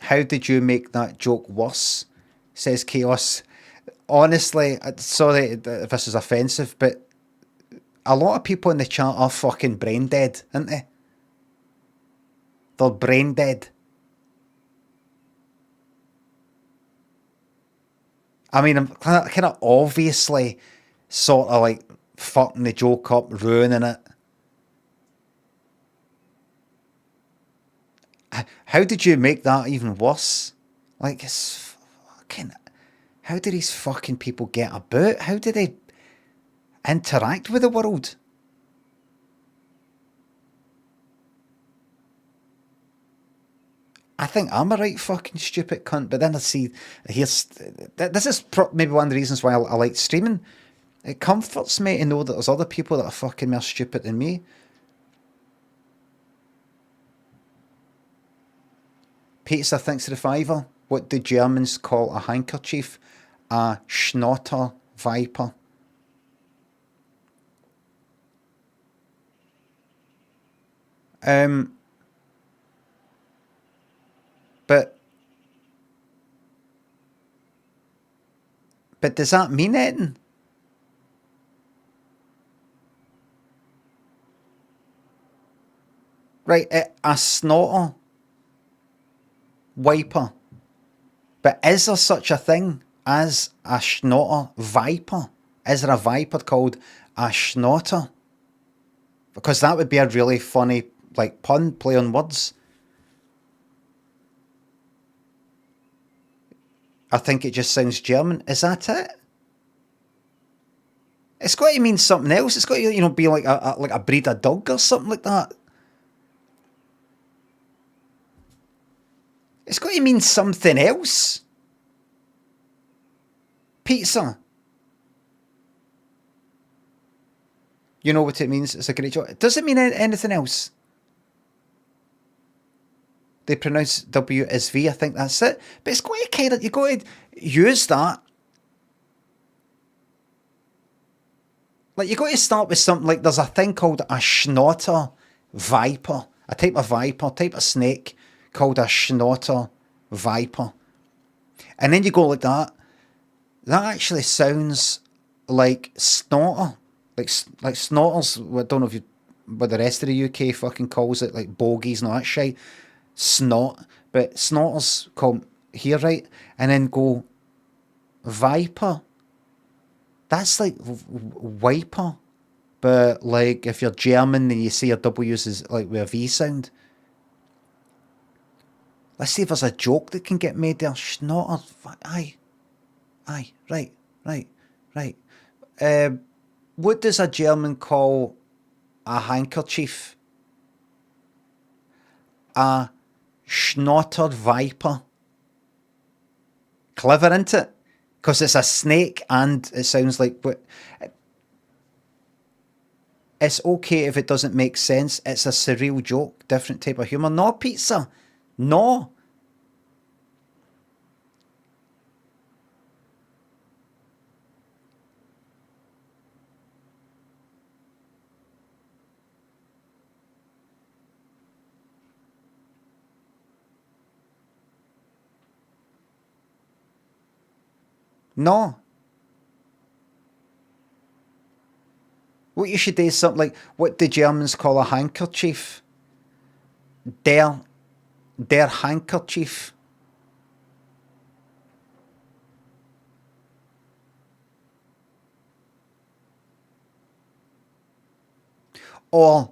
How did you make that joke worse? Says Chaos. Honestly, sorry if this is offensive, but a lot of people in the chat are fucking brain dead, aren't they? They're brain dead. I mean, I'm kind of obviously sort of like fucking the joke up, ruining it. How did you make that even worse? Like, it's fucking... How do these fucking people get about? How do they interact with the world? I think I'm a right fucking stupid cunt, but then I see... This is maybe one of the reasons why I like streaming. It comforts me to know that there's other people that are fucking more stupid than me. Pizza thinks to the fiver. What do Germans call a handkerchief? A schnotter viper. But does that mean anything? Right, a snotter wiper. But is there such a thing as a schnotter viper? Is there a viper called a schnotter? Because that would be a really funny, like, pun, play on words. I think it just sounds German. Is that it? It's got to mean something else. It's got to, be like a breed of dog or something like that. It's got to mean something else. Pizza. You know what it means? It's a great joke. Does it mean anything else? They pronounce W as V. I think that's it. But it's got to kind of... You've got to use that. Like, you've got to start with something like... There's a thing called a schnotter viper. A type of viper, type of snake called a schnotter viper. And then you go like that. That actually sounds like snorter. Like snorters. I don't know if what the rest of the UK fucking calls it, like bogies and all that shit. Snot. But snorters call here, right? And then go viper. That's like wiper. But like if you're German and you see your W's is like with a V sound. Let's see if there's a joke that can get made there. Schnotter. Aye. Right. What does a German call a handkerchief? A schnottered viper. Clever, isn't it? Because it's a snake and it sounds like... It's okay if it doesn't make sense. It's a surreal joke. Different type of humour. No, pizza. No. No. What you should do is something like what the Germans call a handkerchief. Der handkerchief. Or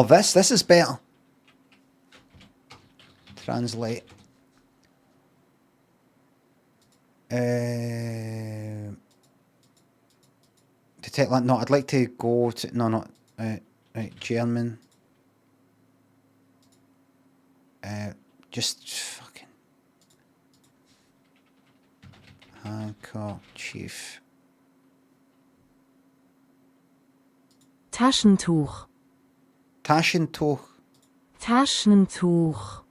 this is better. Translate. No, I'd like to go to... No, not... right, German. Just fucking... Handkerchief. Taschentuch. Taschentuch. Taschentuch.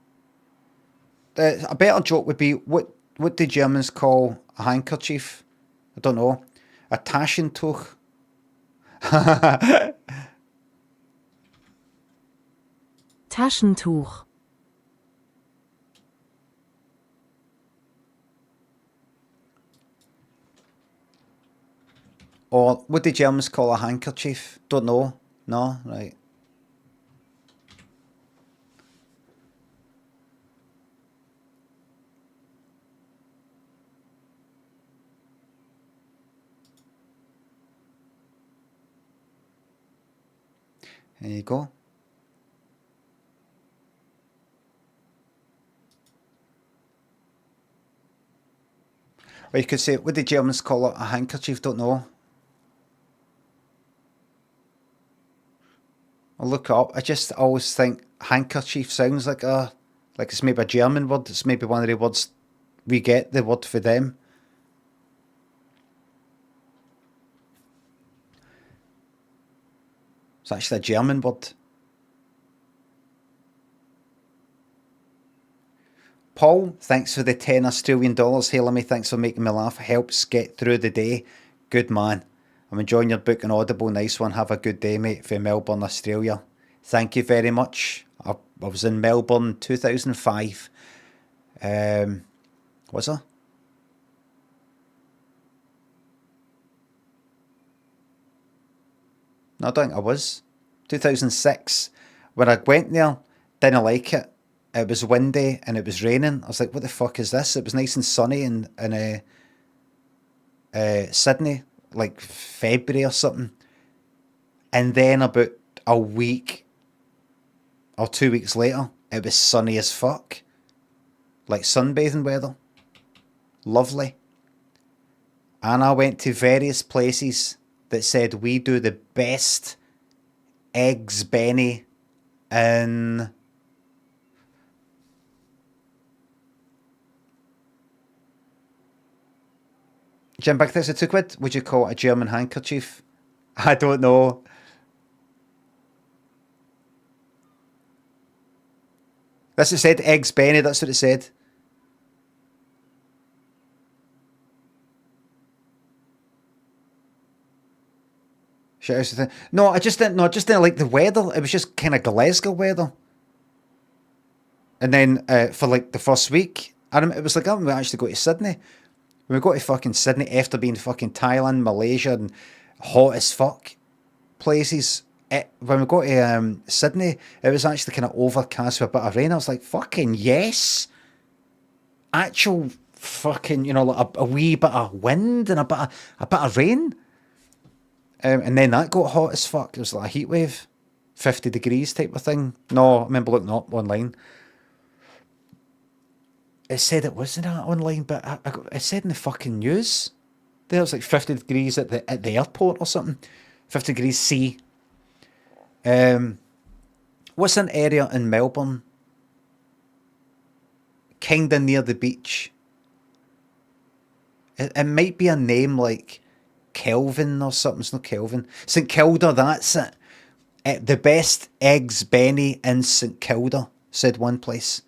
A better joke would be, what do Germans call a handkerchief? I don't know. A Taschentuch. Taschentuch. Or what do Germans call a handkerchief? Don't know. No? Right. There you go. Or you could say, what do Germans call it? A handkerchief? Don't know. I'll look it up. I just always think handkerchief sounds like it's maybe a German word. It's maybe one of the words we get the word for them. It's actually a German word. Paul, thanks for the $10 Hey, Limmy, thanks for making me laugh. Helps get through the day. Good man. I'm enjoying your book on Audible. Nice one. Have a good day, mate, from Melbourne, Australia. Thank you very much. I was in Melbourne 2005. Was I? No, I don't think I was. 2006. When I went there, didn't like it. It was windy and it was raining. I was like, what the fuck is this? It was nice and sunny in Sydney, like February or something. And then about a week or 2 weeks later, it was sunny as fuck. Like sunbathing weather. Lovely. And I went to various places that said we do the best eggs Benny in... Jim Big Thanks for £2. Would you call it a German handkerchief? I don't know. That's what it said. Eggs Benny, that's what it said. No, I just didn't like the weather. It was just kind of Glasgow weather. And then for like the first week, it was like, we actually go to Sydney. When we got to fucking Sydney, after being fucking Thailand, Malaysia, and hot as fuck places, when we got to Sydney, it was actually kind of overcast with a bit of rain. I was like, fucking yes! Actual fucking, like a wee bit of wind and a bit of rain. And then that got hot as fuck. It was like a heat wave. 50 degrees type of thing. No, I remember looking up online. It said it wasn't that online, but it said in the fucking news. There was like 50 degrees at the airport or something. 50 degrees C. What's an area in Melbourne? Kinda near the beach. It might be a name like Kelvin or something. It's not Kelvin. St Kilda, that's it. The best eggs Benny in St Kilda, said one place.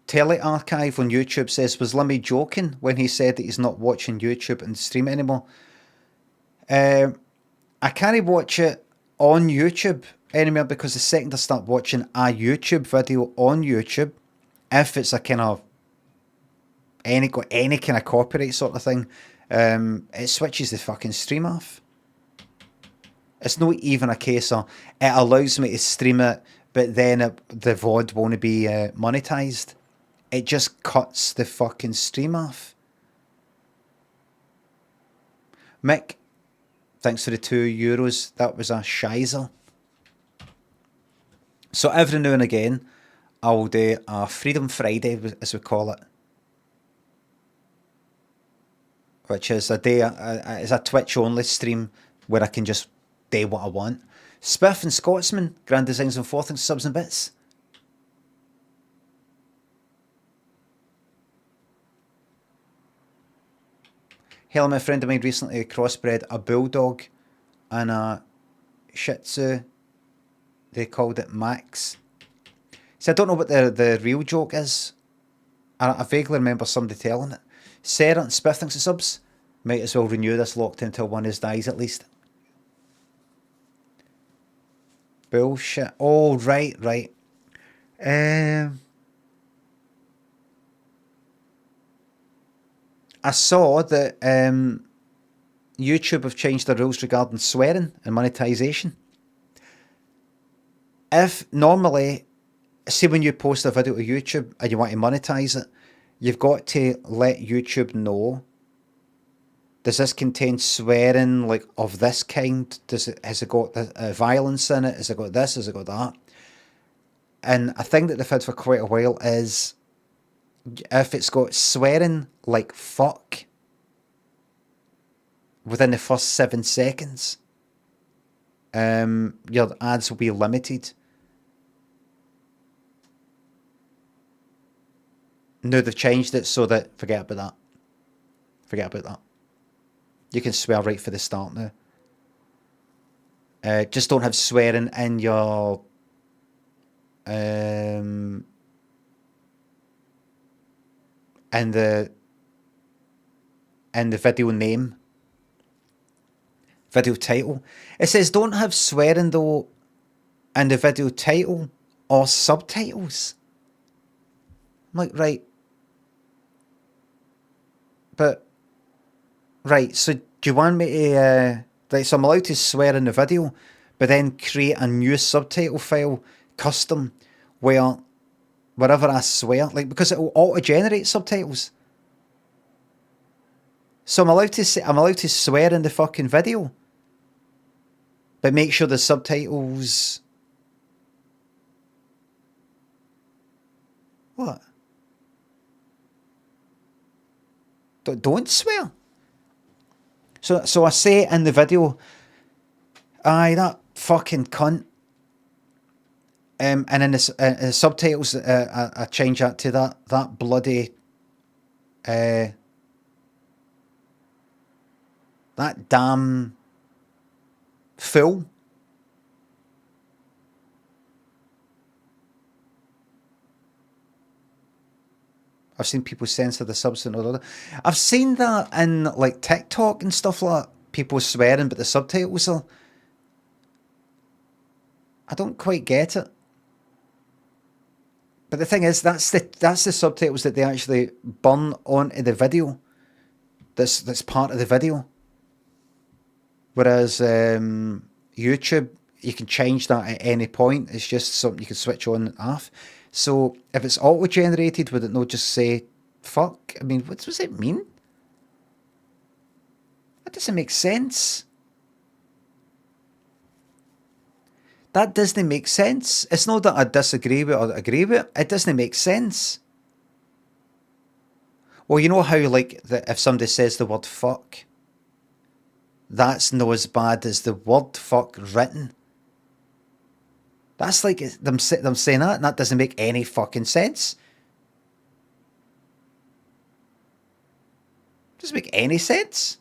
Telly Archive on YouTube says, was Limmy joking when he said that he's not watching YouTube and stream it anymore? I can't watch it on YouTube anymore because the second I start watching a YouTube video on YouTube, if it's a kind of any kind of copyright sort of thing, it switches the fucking stream off. It's not even a case of it allows me to stream it, but then the VOD won't be monetized. It just cuts the fucking stream off. Mick, thanks for the €2. That was a shizer. So every now and again, I'll do a Freedom Friday, as we call it, which is a day, is a Twitch only stream where I can just do what I want. Spiff and Scotsman, Grand Designs and Forthings, subs and bits. Hell, my friend of mine recently crossbred a bulldog and a Shih Tzu. They called it Max. See, I don't know what the real joke is. I vaguely remember somebody telling it. Sarah and Spiff thinks it's subs. Might as well renew this locked until one of us dies at least. Bullshit. Oh, right. I saw that YouTube have changed the rules regarding swearing and monetization. If normally, see when you post a video to YouTube and you want to monetize it, you've got to let YouTube know, does this contain swearing like of this kind? Has it got violence in it? Has it got this? Has it got that? And a thing that they've had for quite a while is if it's got swearing like fuck within the first 7 seconds, your ads will be limited. No, they've changed it so that forget about that. You can swear right for the start now. Just don't have swearing in your in the video name, video title. It says don't have swearing though in the video title or subtitles. I'm like, right. But right, so do you want me to so I'm allowed to swear in the video, but then create a new subtitle file, custom, where wherever I swear, like, because it will auto-generate subtitles. So I'm allowed to swear in the fucking video, but make sure the subtitles. What? Don't swear. So I say in the video, aye, that fucking cunt. And in the subtitles, I change that to that bloody, that damn fool. I've seen people censor the subs and all that. I've seen that in like TikTok and stuff like that. People swearing, but the subtitles are. I don't quite get it. But the thing is, that's the subtitles that they actually burn onto the video. That's part of the video. Whereas YouTube, you can change that at any point. It's just something you can switch on and off. So if it's auto-generated, would it not just say fuck? I mean, what does it mean? That doesn't make sense. That doesn't make sense. It's not that I disagree with or agree with it. It doesn't make sense. Well, you know how, like, if somebody says the word fuck, that's not as bad as the word fuck written. That's like them saying that, and that doesn't make any fucking sense. Doesn't make any sense.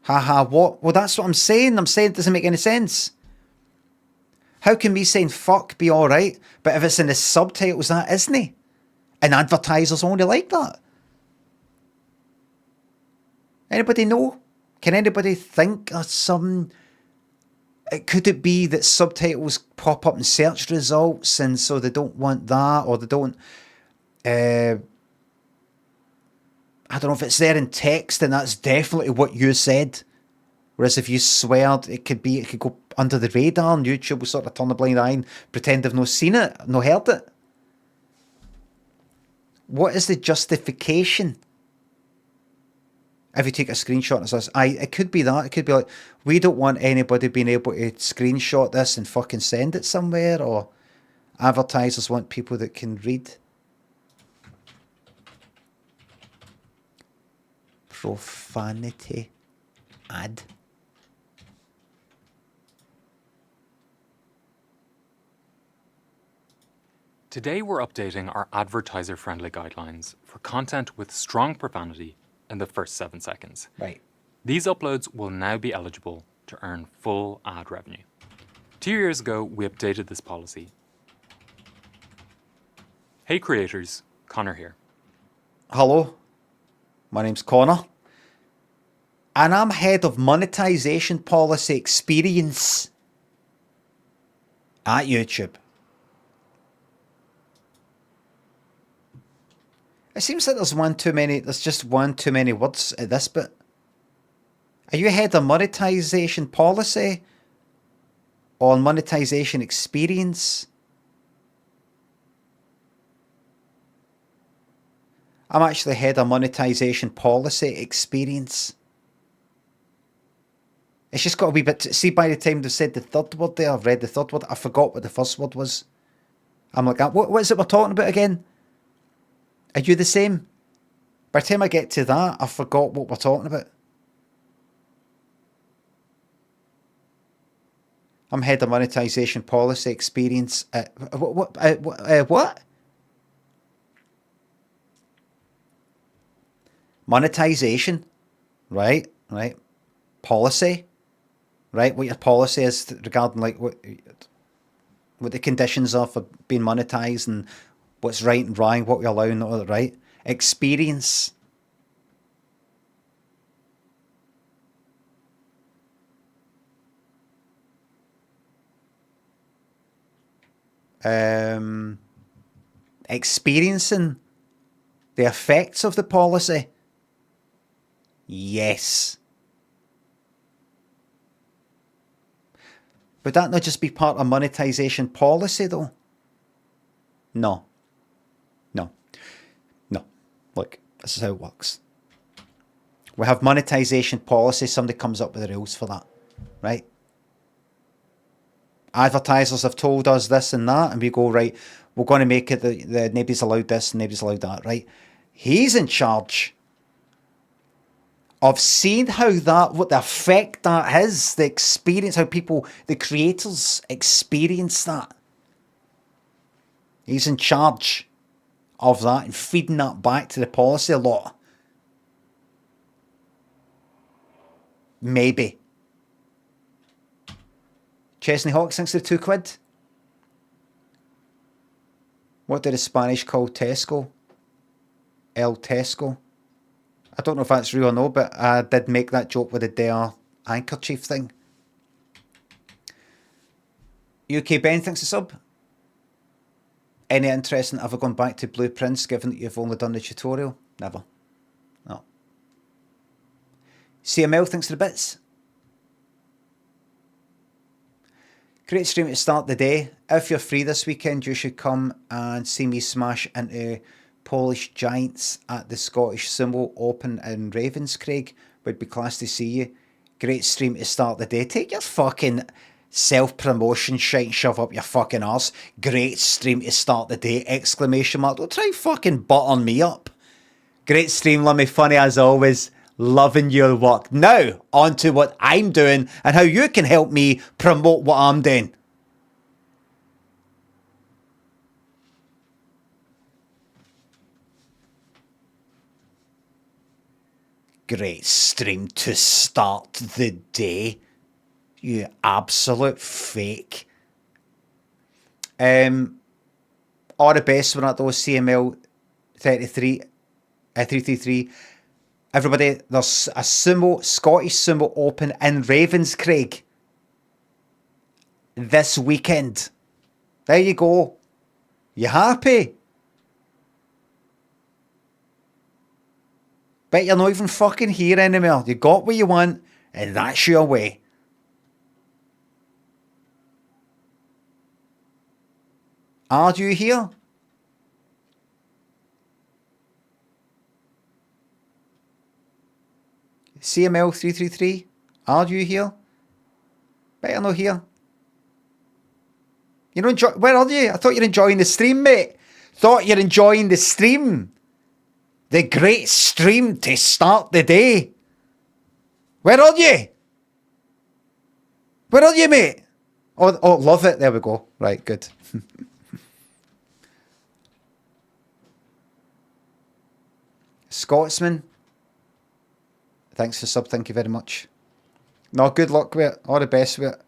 Haha, what? Well, that's what I'm saying. I'm saying it doesn't make any sense. How can me saying fuck be alright, but if it's in the subtitles, that isn't? And advertisers only like that. Anybody know? Can anybody think of some... Could it be that subtitles pop up in search results and so they don't want that, or they don't... I don't know if it's there in text and that's definitely what you said. Whereas if you sweared, it could go under the radar and YouTube will sort of turn a blind eye and pretend they've not seen it, not heard it. What is the justification? If you take a screenshot and says, it could be that. It could be like, we don't want anybody being able to screenshot this and fucking send it somewhere, or Advertisers want people that can read. Profanity ad. Today we're updating our advertiser-friendly guidelines for content with strong profanity in the first 7 seconds. Right. These uploads will now be eligible to earn full ad revenue. 2 years ago, we updated this policy. Hey creators, Connor here. Hello, my name's Connor, and I'm head of monetization policy experience at YouTube. It seems like there's just one too many words at this bit. Are you head of monetization policy or monetization experience? I'm actually head of monetization policy experience. It's just got a wee bit. See, by the time they said the third word there, I've read the third word, I forgot what the first word was. I'm like, what is it we're talking about again? Are you the same? By the time I get to that, I forgot what we're talking about. I'm head of monetization policy experience. What? Monetization, right? Policy, right? What your policy is regarding like what the conditions are for being monetized and what's right and wrong, what we allow and not, right? Experience. Experiencing the effects of the policy. Yes. Would that not just be part of monetization policy though? No. Look, this is how it works. We have monetization policy, somebody comes up with the rules for that, right? Advertisers have told us this and that, and we go, right, we're going to make it the nobody's allowed this and nobody's allowed that, right? He's in charge of seeing what the effect that is, the experience, how people, the creators experience that. He's in charge of that and feeding that back to the policy a lot. Maybe. Chesney Hawks thinks they're £2. What did the Spanish call Tesco? El Tesco. I don't know if that's real or no, but I did make that joke with the Dare handkerchief thing. UK Ben thinks a sub. Any interest in ever going back to blueprints given that you've only done the tutorial? Never. No. CML thinks the bits. Great stream to start the day. If you're free this weekend, you should come and see me smash into Polish giants at the Scottish Sumo Open in Ravenscraig. Would be class to see you. Great stream to start the day. Take your fucking self-promotion shite and shove up your fucking arse. Great stream to start the day! Exclamation mark. Don't try fucking buttering me up. Great stream, Limmy. Funny as always. Loving your work. Now, on to what I'm doing and how you can help me promote what I'm doing. Great stream to start the day. You absolute fake. All the best one at those CML 333. Everybody, there's a Scottish Sumo Open in Ravenscraig this weekend. There you go. You happy? Bet you're not even fucking here anymore. You got what you want, and that's your way. Are you here? CML 333, are you here? Bet you're not here. You don't enjoy. Where are you? I thought you were enjoying the stream, mate. Thought you're enjoying the stream. The great stream to start the day. Where are you? Where are you, mate? Oh, love it. There we go. Right, good. Scotsman. Thanks for sub. Thank you very much. No, good luck with it. All the best with it.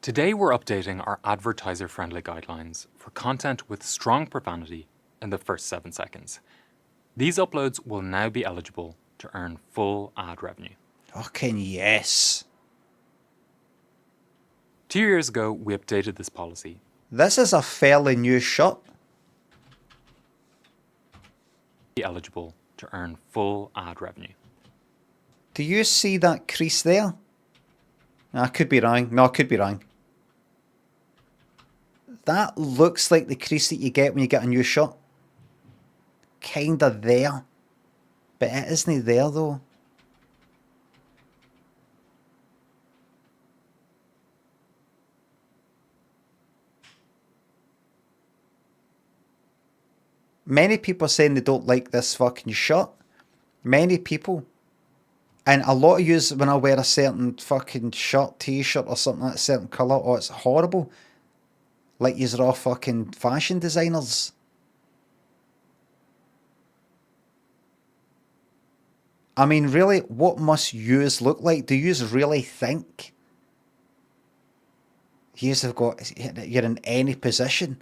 Today we're updating our advertiser-friendly guidelines for content with strong profanity in the first 7 seconds. These uploads will now be eligible to earn full ad revenue. Fucking yes. 2 years ago, we updated this policy. This is a fairly new shirt. Be eligible to earn full ad revenue. Do you see that crease there? I could be wrong. No, I could be wrong. That looks like the crease that you get when you get a new shirt. Kinda there. But it isn't there though. Many people are saying they don't like this fucking shirt. Many people. And a lot of yous, when I wear a certain fucking shirt, t-shirt or something like a certain colour, oh, it's horrible. Like yous are all fucking fashion designers. I mean, really, what must yous look like? Do yous really think yous have got, you're in any position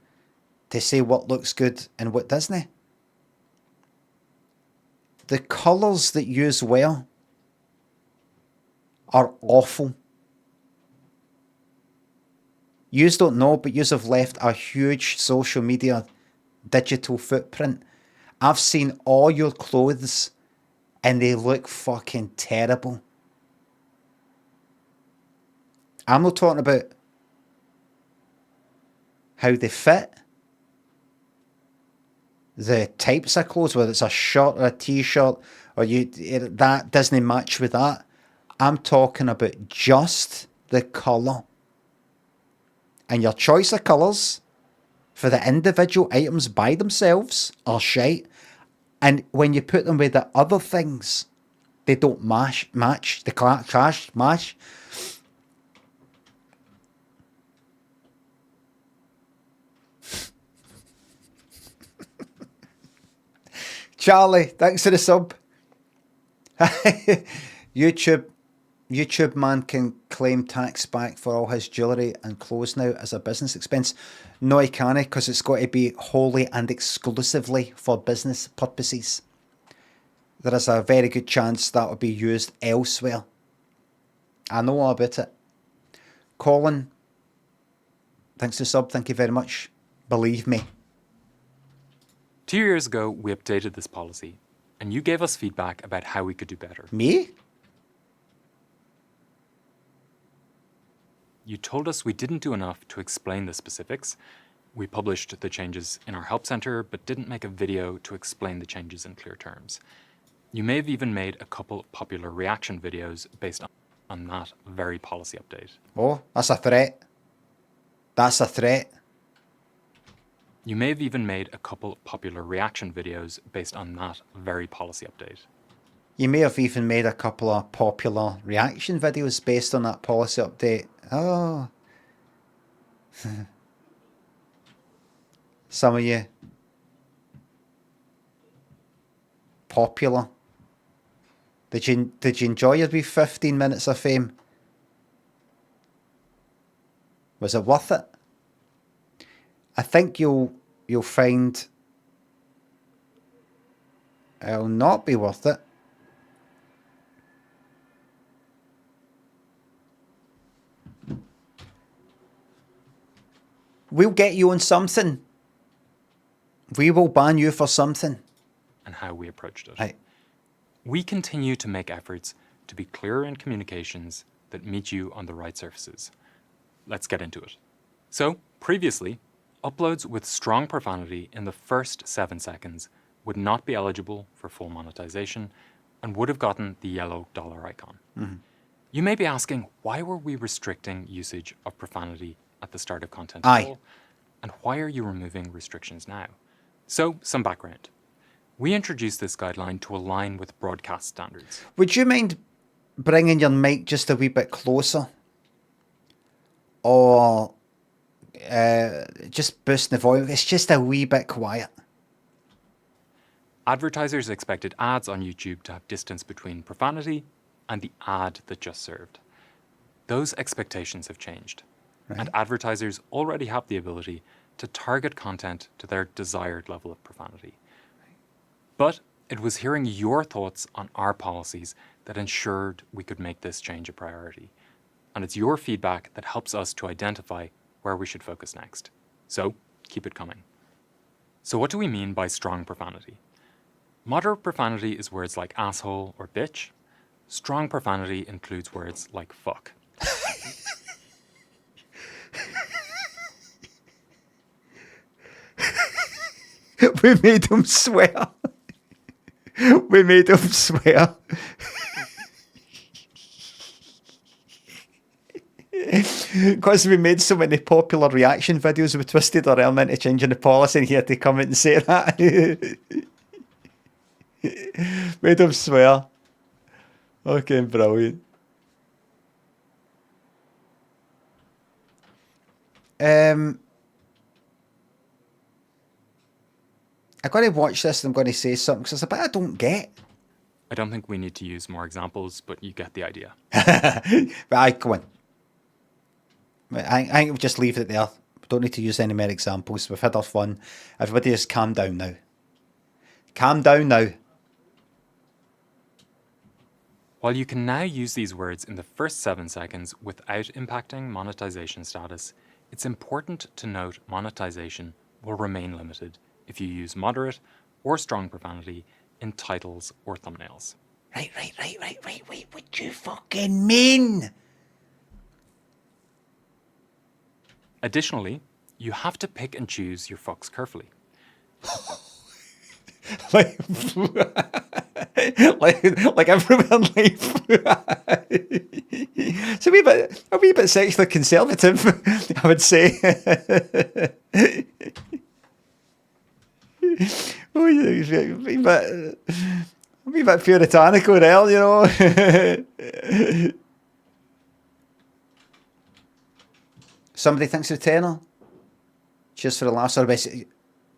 to say what looks good and what doesn't? The colours that yous wear are awful. Yous don't know, but yous have left a huge social media digital footprint. I've seen all your clothes and they look fucking terrible. I'm not talking about how they fit, the types of clothes, whether it's a shirt or a t-shirt, or that doesn't match with that. I'm talking about just the colour. And your choice of colours for the individual items by themselves are shite. And when you put them with the other things, they don't match. They clash, match. Charlie, thanks for the sub. YouTube man can claim tax back for all his jewellery and clothes now as a business expense. No, he can't, because it's got to be wholly and exclusively for business purposes. There is a very good chance that will be used elsewhere. I know all about it. Colin, thanks for the sub. Thank you very much. Believe me. 2 years ago, we updated this policy, and you gave us feedback about how we could do better. Me? You told us we didn't do enough to explain the specifics. We published the changes in our help center, but didn't make a video to explain the changes in clear terms. You may have even made a couple popular reaction videos based on that very policy update. Oh, that's a threat. That's a threat. You may have even made a couple popular reaction videos based on that very policy update. You may have even made a couple of popular reaction videos based on that policy update. Oh. Some of you. Popular. Did you enjoy your wee 15 minutes of fame? Was it worth it? I think you'll find it'll not be worth it. We'll get you on something. We will ban you for something. And how we approached it. Right. We continue to make efforts to be clearer in communications that meet you on the right surfaces. Let's get into it. So, previously, uploads with strong profanity in the first 7 seconds would not be eligible for full monetization and would have gotten the yellow dollar icon. Mm-hmm. You may be asking, why were we restricting usage of profanity at the start of content Aye. at all? And why are you removing restrictions now? So, some background. We introduced this guideline to align with broadcast standards. Would you mind bringing your mic just a wee bit closer? Or just boosting the volume? It's just a wee bit quiet. Advertisers expected ads on YouTube to have distance between profanity and the ad that just served. Those expectations have changed, and advertisers already have the ability to target content to their desired level of profanity. But it was hearing your thoughts on our policies that ensured we could make this change a priority. And it's your feedback that helps us to identify where we should focus next. So, keep it coming. So what do we mean by strong profanity? Moderate profanity is words like asshole or bitch. Strong profanity includes words like fuck. We made him swear. We made him swear. Because we made so many popular reaction videos, we twisted our arm into changing the policy and he had to come in and say that. Made him swear. Okay, brilliant. I've got to watch this and I'm going to say something because it's a bit I don't get. I don't think we need to use more examples, but you get the idea. But I go on. I think we'll just leave it there. We don't need to use any more examples. We've had our fun. Everybody just calm down now. Calm down now. While you can now use these words in the first 7 seconds without impacting monetization status, it's important to note monetization will remain limited if you use moderate or strong profanity in titles or thumbnails. Right. What do you fucking mean? Additionally, you have to pick and choose your fucks carefully. like everywhere in life. It's a wee bit sexually conservative, I would say. A wee bit puritanical there, you know. Somebody thinks of tenor. Cheers for the last service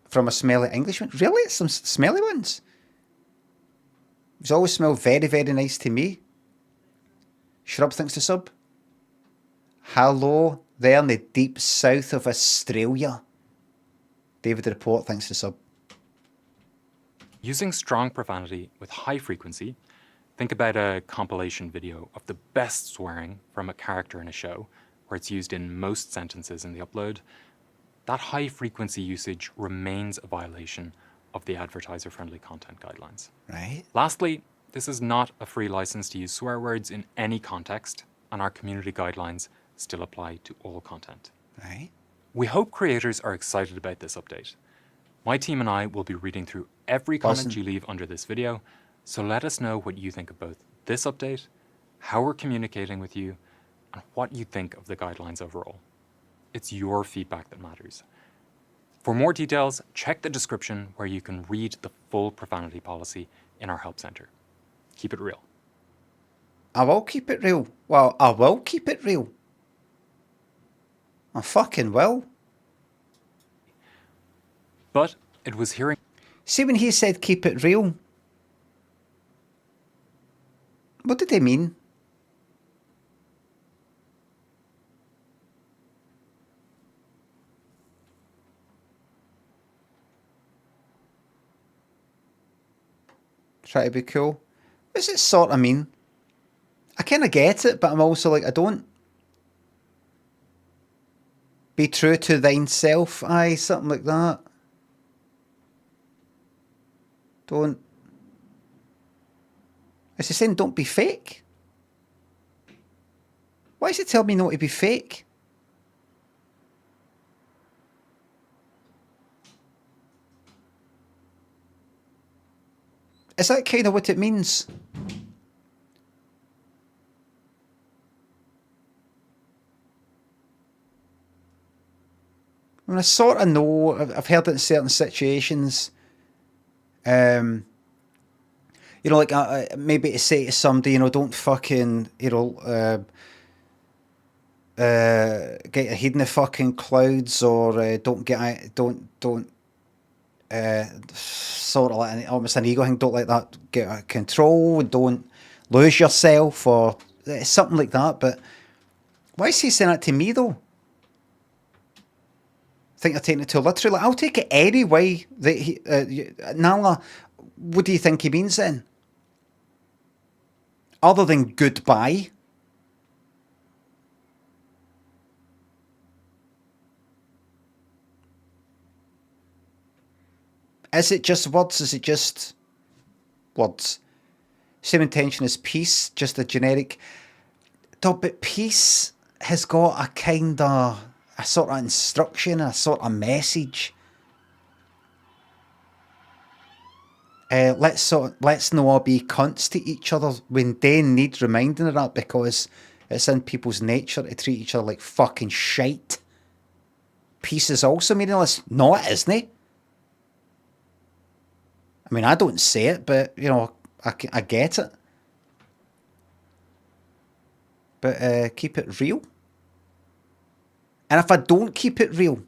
from a smelly Englishman. Really? Some smelly ones? He's always smelled very, very nice to me. Shrub thinks to sub. Hello there in the deep south of Australia. David Report thinks to sub. Using strong profanity with high frequency, think about a compilation video of the best swearing from a character in a show, where it's used in most sentences in the upload. That high frequency usage remains a violation of the advertiser-friendly content guidelines. Right. Lastly, this is not a free license to use swear words in any context, and our community guidelines still apply to all content. Right. We hope creators are excited about this update. My team and I will be reading through every comment you leave under this video, so let us know what you think of both this update, how we're communicating with you, and what you think of the guidelines overall. It's your feedback that matters. For more details, check the description where you can read the full profanity policy in our help center. Keep it real. I will keep it real. Well, I will keep it real. I fucking will. But it was hearing... See, when he said keep it real, what did he mean? Try to be cool. What does it sort of mean? I kind of get it, but I'm also like, I don't. Be true to thine self. Aye, something like that. Don't. Is he saying don't be fake? Why does it tell me not to be fake? Is that kind of what it means? I sort of know, I've heard it in certain situations. Like maybe to say to somebody, don't fucking, get your head in the fucking clouds, or don't sort of like almost an ego thing. Don't let that get out of control. Don't lose yourself, or something like that. But why is he saying that to me though? Think they're taking it too literally. I'll take it any way that he. Nala, what do you think he means then? Other than goodbye. Is it just words? Is it just words? Same intention as peace, just a generic. But peace has got a kind of a sort of instruction, a sort of message. Let's not all be cunts to each other when they need reminding of that, because it's in people's nature to treat each other like fucking shite. Peace is also meaningless. No, it isn't. I mean, I don't say it, but, I get it. But keep it real. And if I don't keep it real,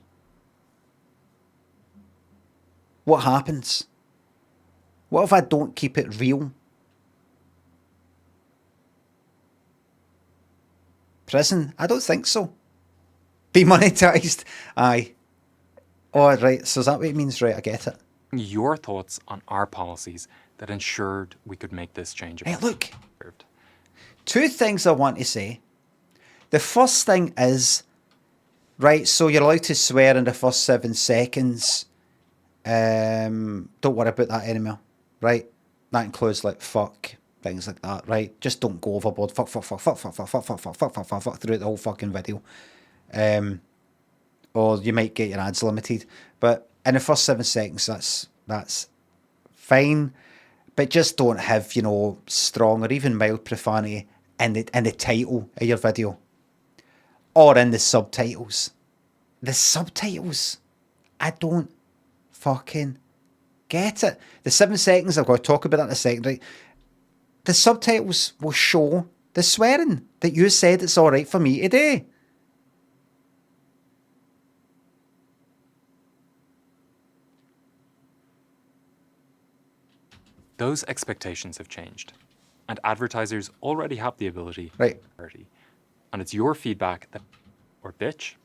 what happens? What if I don't keep it real? Prison? I don't think so. Demonetised? Aye. Oh, right. So is that what it means? Right, I get it. Your thoughts on our policies that ensured we could make this change. Hey, look. Two things I want to say. The first thing is, right, so you're allowed to swear in the first 7 seconds. Don't worry about that anymore, right? That includes like fuck, things like that, right? Just don't go overboard. Fuck throughout the whole fucking video. Or you might get your ads limited. But in the first 7 seconds, that's fine. But just don't have, strong or even mild profanity in the title of your video. Or in the subtitles. The subtitles. I don't fucking get it. The 7 seconds, I've got to talk about that in a second, right? The subtitles will show the swearing that you said it's alright for me today. Those expectations have changed, and advertisers already have the ability. Right. And it's your feedback that, or bitch,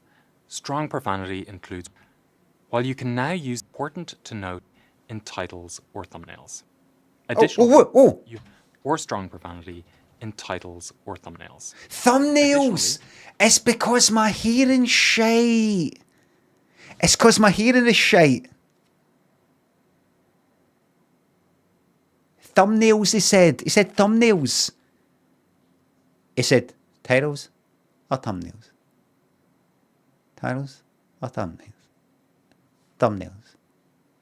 strong profanity includes, while you can now use important to note in titles or thumbnails. Additionally, or strong profanity in titles or thumbnails. Thumbnails! It's because my hearing's shite. It's because my hearing is shite. Thumbnails, he said. He said thumbnails. He said titles or thumbnails. Titles or thumbnails. Thumbnails.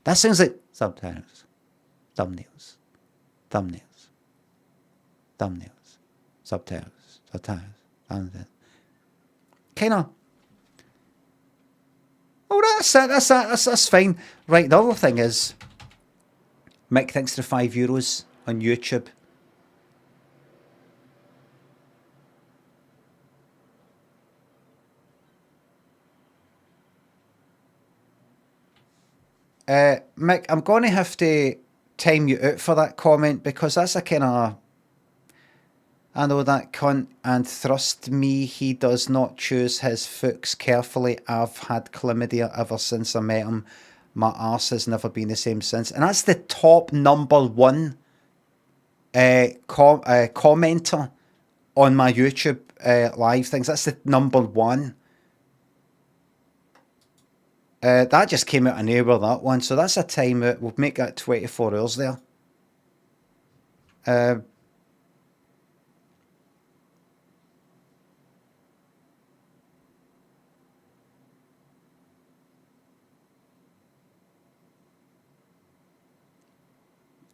That sounds like subtitles. Thumbnails. Thumbnails. Thumbnails. Subtitles. Subtitles. Thumbnails. Kind of. Oh, that's fine. Right, the other thing is, Mick, thanks for the €5 on YouTube. Mick, I'm going to have to time you out for that comment, because that's a kind of... I know that cunt, and trust me, he does not choose his fooks carefully. I've had chlamydia ever since I met him. My arse has never been the same since. And that's the top number one commenter on my YouTube live things. That's the number one. That just came out of nowhere, that one. So that's a timeout. We'll make that 24 hours there.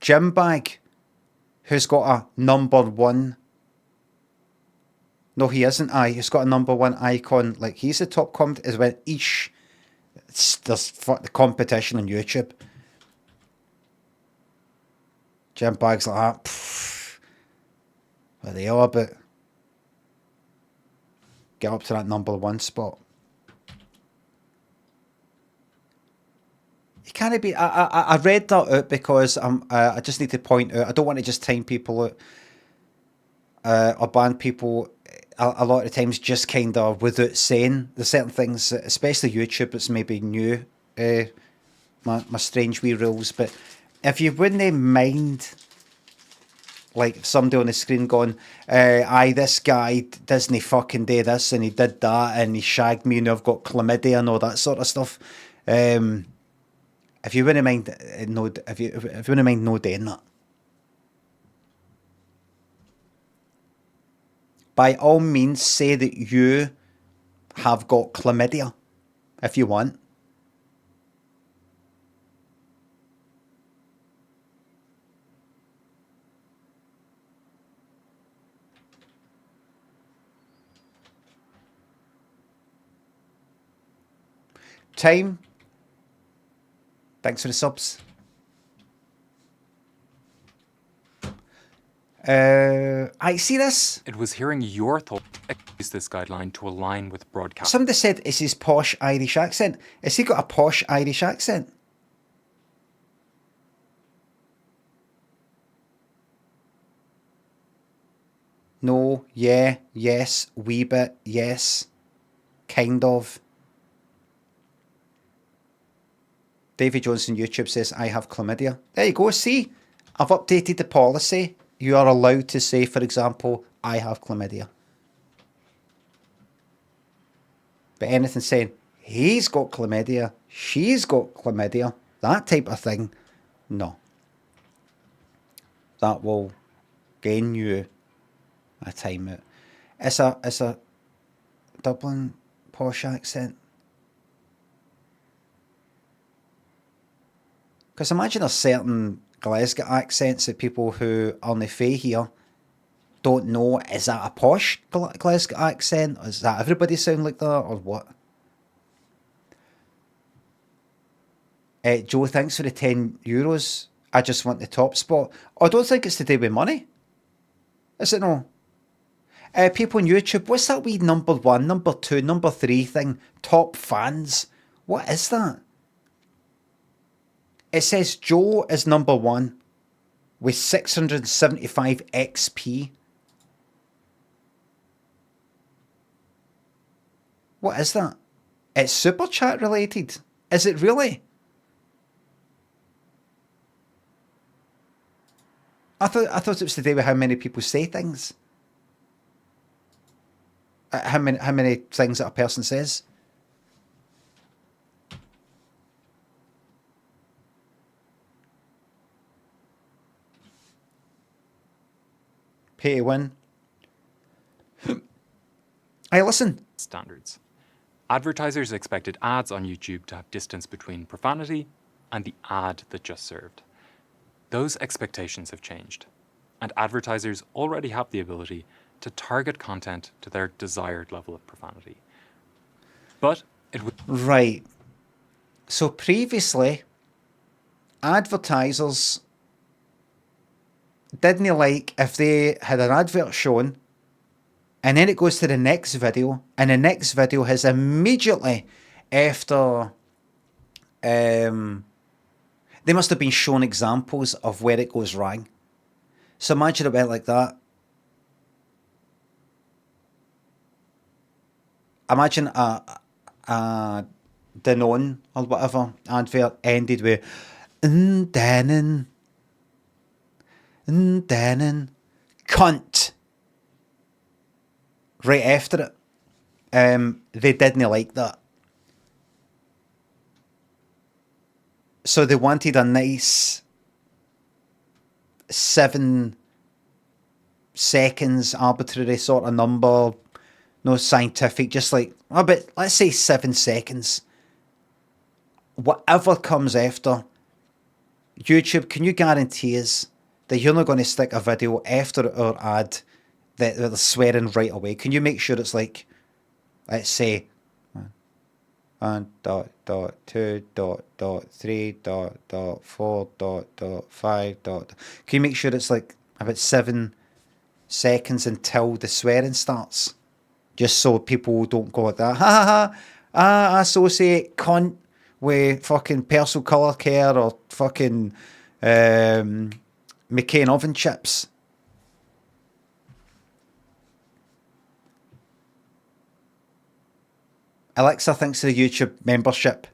Gym Bag, who's got a number one. No, he isn't. He's got a number one icon. Like, he's the top comment. Is when Ish There's the competition on YouTube. Gym bags like that. Pfft, where they are, but get up to that number one spot. You can't be. I read that out because I just need to point out. I don't want to just time people out or ban people. A lot of times, just kind of without saying there's certain things, especially YouTube, that's maybe new. My strange wee rules, but if you wouldn't mind, like somebody on the screen going, "Aye, this guy doesn't fucking do this and he did that and he shagged me and I've got chlamydia and all that sort of stuff." If you wouldn't mind, if you wouldn't mind no doing that, by all means, say that you have got chlamydia, if you want. Time. Thanks for the subs. I see this. It was hearing your thoughts use this guideline to align with broadcast. Somebody said it's his posh Irish accent. Has he got a posh Irish accent? No, yeah, yes, wee bit, yes, kind of. David Johnson YouTube says, I have chlamydia. There you go, see? I've updated the policy. You are allowed to say, for example, I have chlamydia. But anything saying, he's got chlamydia, she's got chlamydia, that type of thing, no. That will gain you a timeout. It's a Dublin posh accent. Because imagine there's certain Glasgow accents that people who aren't fae here don't know, is that a posh Glasgow accent? Or is that everybody sound like that, or what? Joe, thanks for the €10. I just want the top spot. Oh, I don't think it's to do with money. Is it no? People on YouTube, what's that wee number 1, number 2, number 3 thing? Top fans. What is that? It says Joe is number 1 with 675 XP. What is that? It's super chat related. Is it really? I thought it was to do with how many people say things. How many things that a person says. Pay to win. Hey, listen. Standards. Advertisers expected ads on YouTube to have distance between profanity and the ad that just served. Those expectations have changed, and advertisers already have the ability to target content to their desired level of profanity. But it would... Right. So previously, advertisers didn't like if they had an advert shown and then it goes to the next video and the next video has immediately after they must have been shown examples of where it goes wrong. So imagine it went like that. Imagine a Danone or whatever advert ended with Dannon, cunt. Right after it. They didn't like that. So they wanted a nice 7 seconds arbitrary sort of number, no scientific, just like, oh, but let's say 7 seconds. Whatever comes after, YouTube, can you guarantee us that you're not going to stick a video after our ad that they're swearing right away? Can you make sure it's like, let's say, 1.2.3.4.5. Can you make sure it's like about 7 seconds until the swearing starts? Just so people don't go like that. Ha ha ha. I associate cunt with fucking personal colour care or fucking McCain oven chips. Alexa, thanks to the YouTube membership.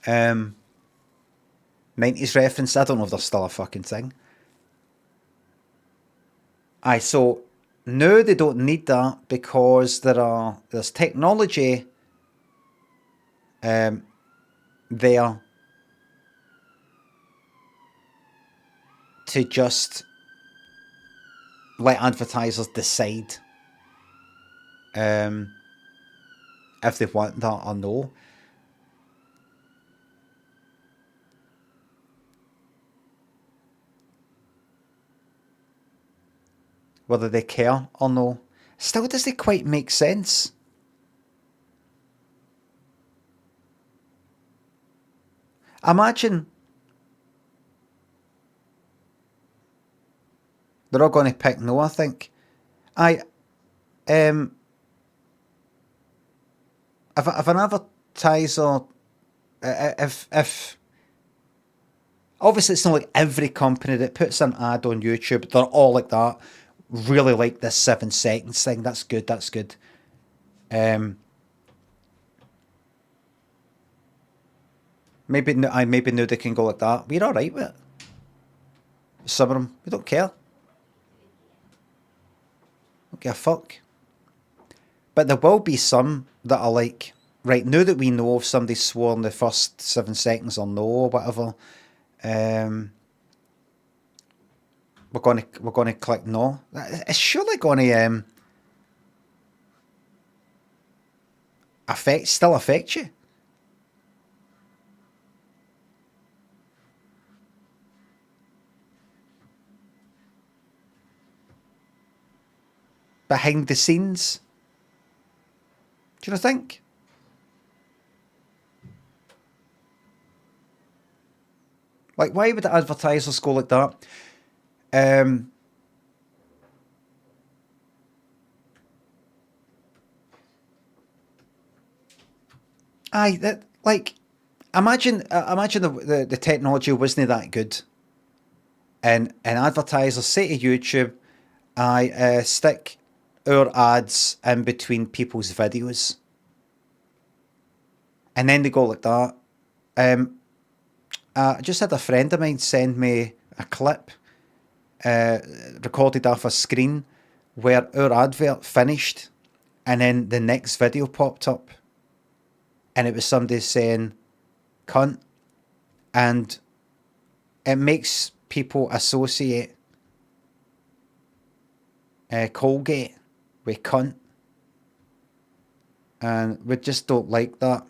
Um, 90s reference. I don't know if there's still a fucking thing. Aye, so now they don't need that because there's technology there to just let advertisers decide if they want that or no. Whether they care or no. Still doesn't quite make sense. Imagine they're all going to pick no, I think. If an advertiser, if obviously it's not like every company that puts an ad on YouTube, they're all like that. Really like this 7 seconds thing. That's good. That's good. Maybe now they can go like that. We're all right with it. Some of them, we don't care. Don't give a fuck. But there will be some that are like, right, now that we know if somebody swore in the first 7 seconds or no or whatever, we're going to click no. It's surely going to affect you. Behind the scenes, do you think? Like, why would the advertisers go like that? Imagine the technology wasn't that good, and advertisers say to YouTube, stick our ads in between people's videos, and then they go like that. I just had a friend of mine send me a clip recorded off a screen where our advert finished and then the next video popped up and it was somebody saying cunt, and it makes people associate Colgate with cunt, and we just don't like that.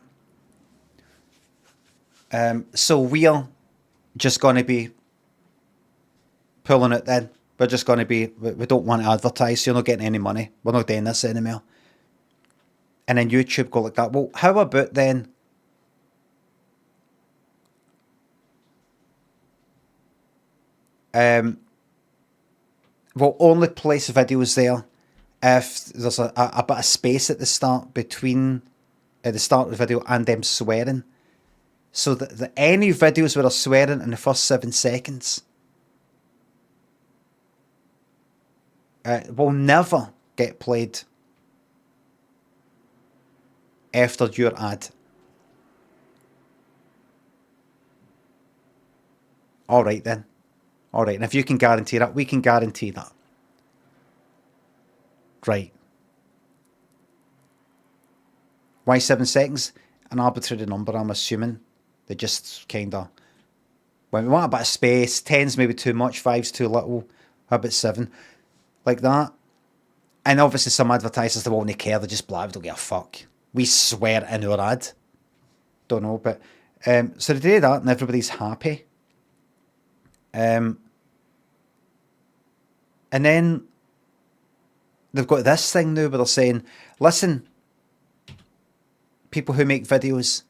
So we're just going to be pulling it then. We're just going to be, we don't want to advertise, so you're not getting any money. We're not doing this anymore. And then YouTube go like that. Well, how about then we'll only place videos there if there's a bit of space at the start between the start of the video and them swearing. So that any videos where they're swearing in the first 7 seconds will never get played after your ad. All right then. All right, and if you can guarantee that, we can guarantee that. Right. Why 7 seconds? An arbitrary number, I'm assuming. They just kind of, when we want a bit of space, 10's maybe too much, 5's too little, how about 7? Like that. And obviously some advertisers, they won't care, they just blab, don't give a fuck. We swear in our ad. Don't know, but so they do that and everybody's happy. And And then they've got this thing now where they're saying, listen, people who make videos,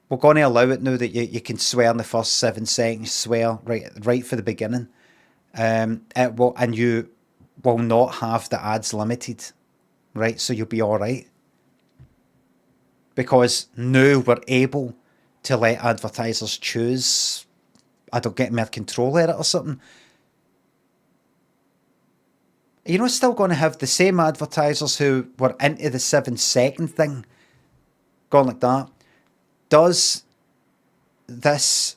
we're going to allow it now that you can swear in the first 7 seconds, swear right for the beginning. And you will not have the ads limited, right? So you'll be all right. Because now we're able to let advertisers choose. I don't get more control of it or something. You know, it's still going to have the same advertisers who were into the 7-second thing going like that. Does this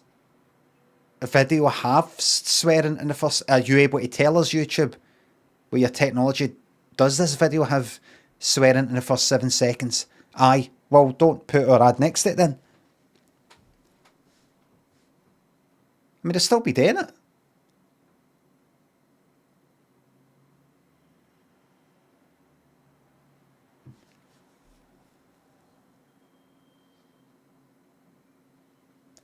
video have swearing in the first? Are you able to tell us, YouTube, with your technology, does this video have swearing in the first 7 seconds? Aye. Well, don't put our ad next to it then. I mean, they'll still be doing it.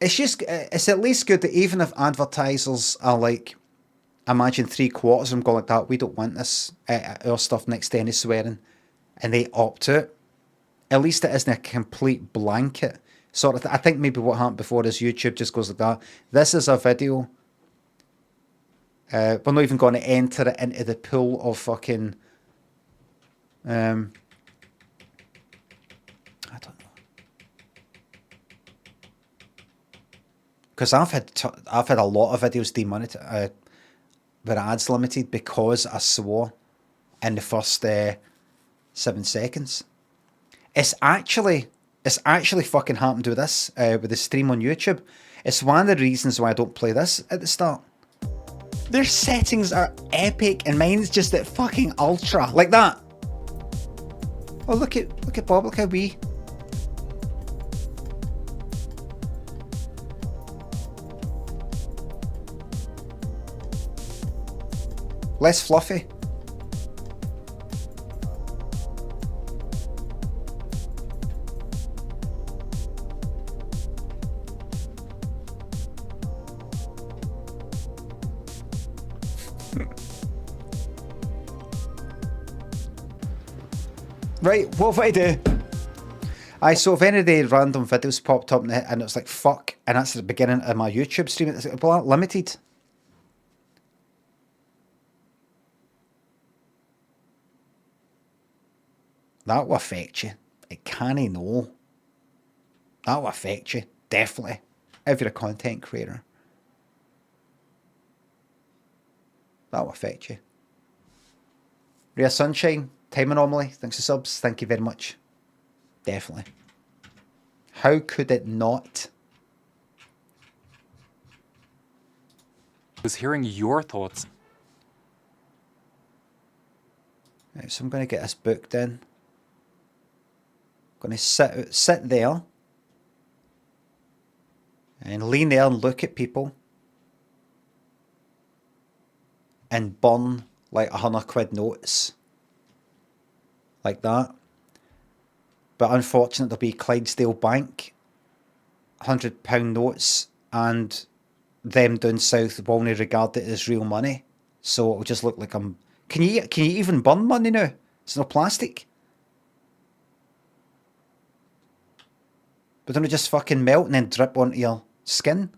It's at least good that even if advertisers are like, imagine 3/4 of them go like that, we don't want this, our stuff next to any swearing, and they opt out, at least it isn't a complete blanket sort of thing. I think maybe what happened before is YouTube just goes like that. This is a video. We're not even going to enter it into the pool of fucking... I don't know. Because I've had a lot of videos demonetized, with ads limited because I swore in the first 7 seconds. It's actually fucking happened with this, with the stream on YouTube. It's one of the reasons why I don't play this at the start. Their settings are epic and mine's just at fucking ultra, like that. Oh, look at Bob, look how wee. Less fluffy. Right, what have I do? So if any of the random videos popped up and it's like, fuck, and that's the beginning of my YouTube stream, it's like, well, limited. That will affect you. It can't know. That will affect you, definitely. If you're a content creator. That will affect you. Rare Sunshine, Time Anomaly, thanks for subs, thank you very much. Definitely. How could it not? I was hearing your thoughts. Right, so I'm going to get this booked in. Going to sit there and lean there and look at people and burn like £100 notes like that. But unfortunately, there'll be Clydesdale Bank £100 notes, and them down south won't regard it as real money, so it'll just look like I'm. Can you even burn money now? It's no plastic. But don't it just fucking melt and then drip onto your skin?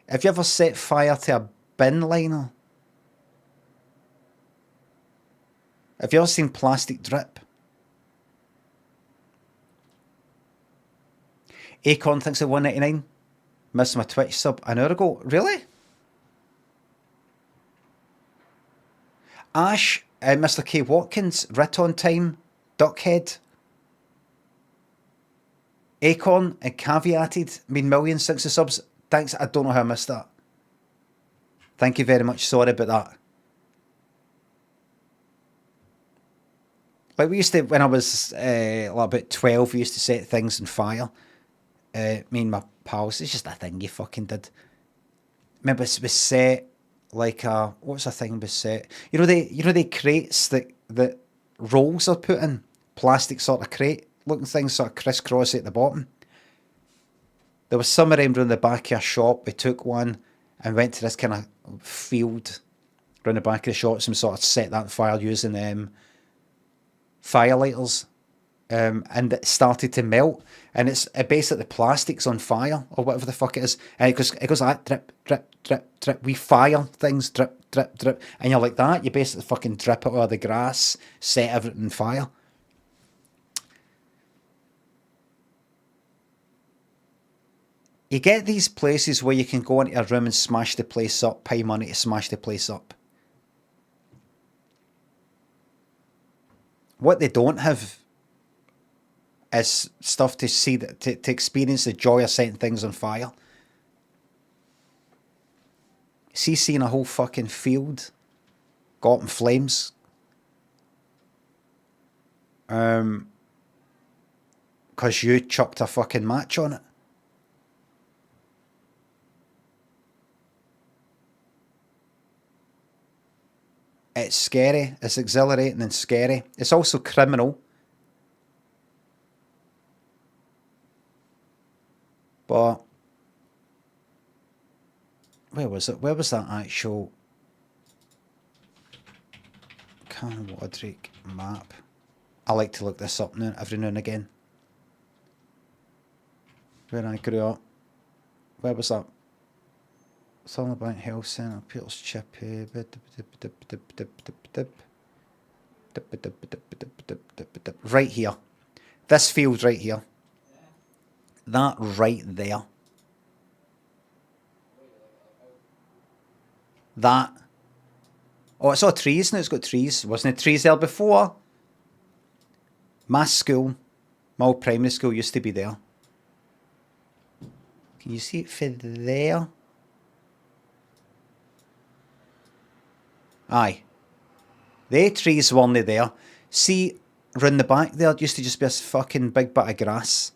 Have you ever set fire to a bin liner? Have you ever seen plastic drip? Acorn thinks at 199. Missed my Twitch sub an hour ago. Really? Ash, Mr. K. Watkins, Riton Time, Duckhead, Acorn and Caveated, millions, thanks for subs. Thanks, I don't know how I missed that. Thank you very much, sorry about that. Like we used to, when I was about 12, we used to set things on fire. Me and my pals, it's just a thing you fucking did. Remember, it was set like a, what's the thing was set? You know the crates that rolls are put in? Plastic sort of crate looking things, sort of crisscross at the bottom. There was some around the back of a shop. We took one and went to this kind of field around the back of the shops and sort of set that on fire using firelighters. And it started to melt, and it's basically the plastic's on fire or whatever the fuck it is, and it goes like that, drip, drip, drip, drip. We fire things, drip, drip, drip, and you're like that. You basically fucking drip it over the grass, set everything on fire. You get these places where you can go into a room and smash the place up, pay money to smash the place up. What they don't have is stuff to see, to experience the joy of setting things on fire. See, seeing a whole fucking field go up in flames. Because you chucked a fucking match on it. It's scary. It's exhilarating and scary. It's also criminal. But where was it? Where was that actual Canwodrick map? I like to look this up now, every now and again. Where I grew up. Where was that? Thornbank Health Centre, Peter's Chippy. Right here. This field right here. That right there. That. Oh, it's all trees now. It's got trees. Wasn't it trees there before? My school, my old primary school used to be there. Can you see it for there? Aye. The trees weren't there. See, round the back there, it used to just be a fucking big bit of grass.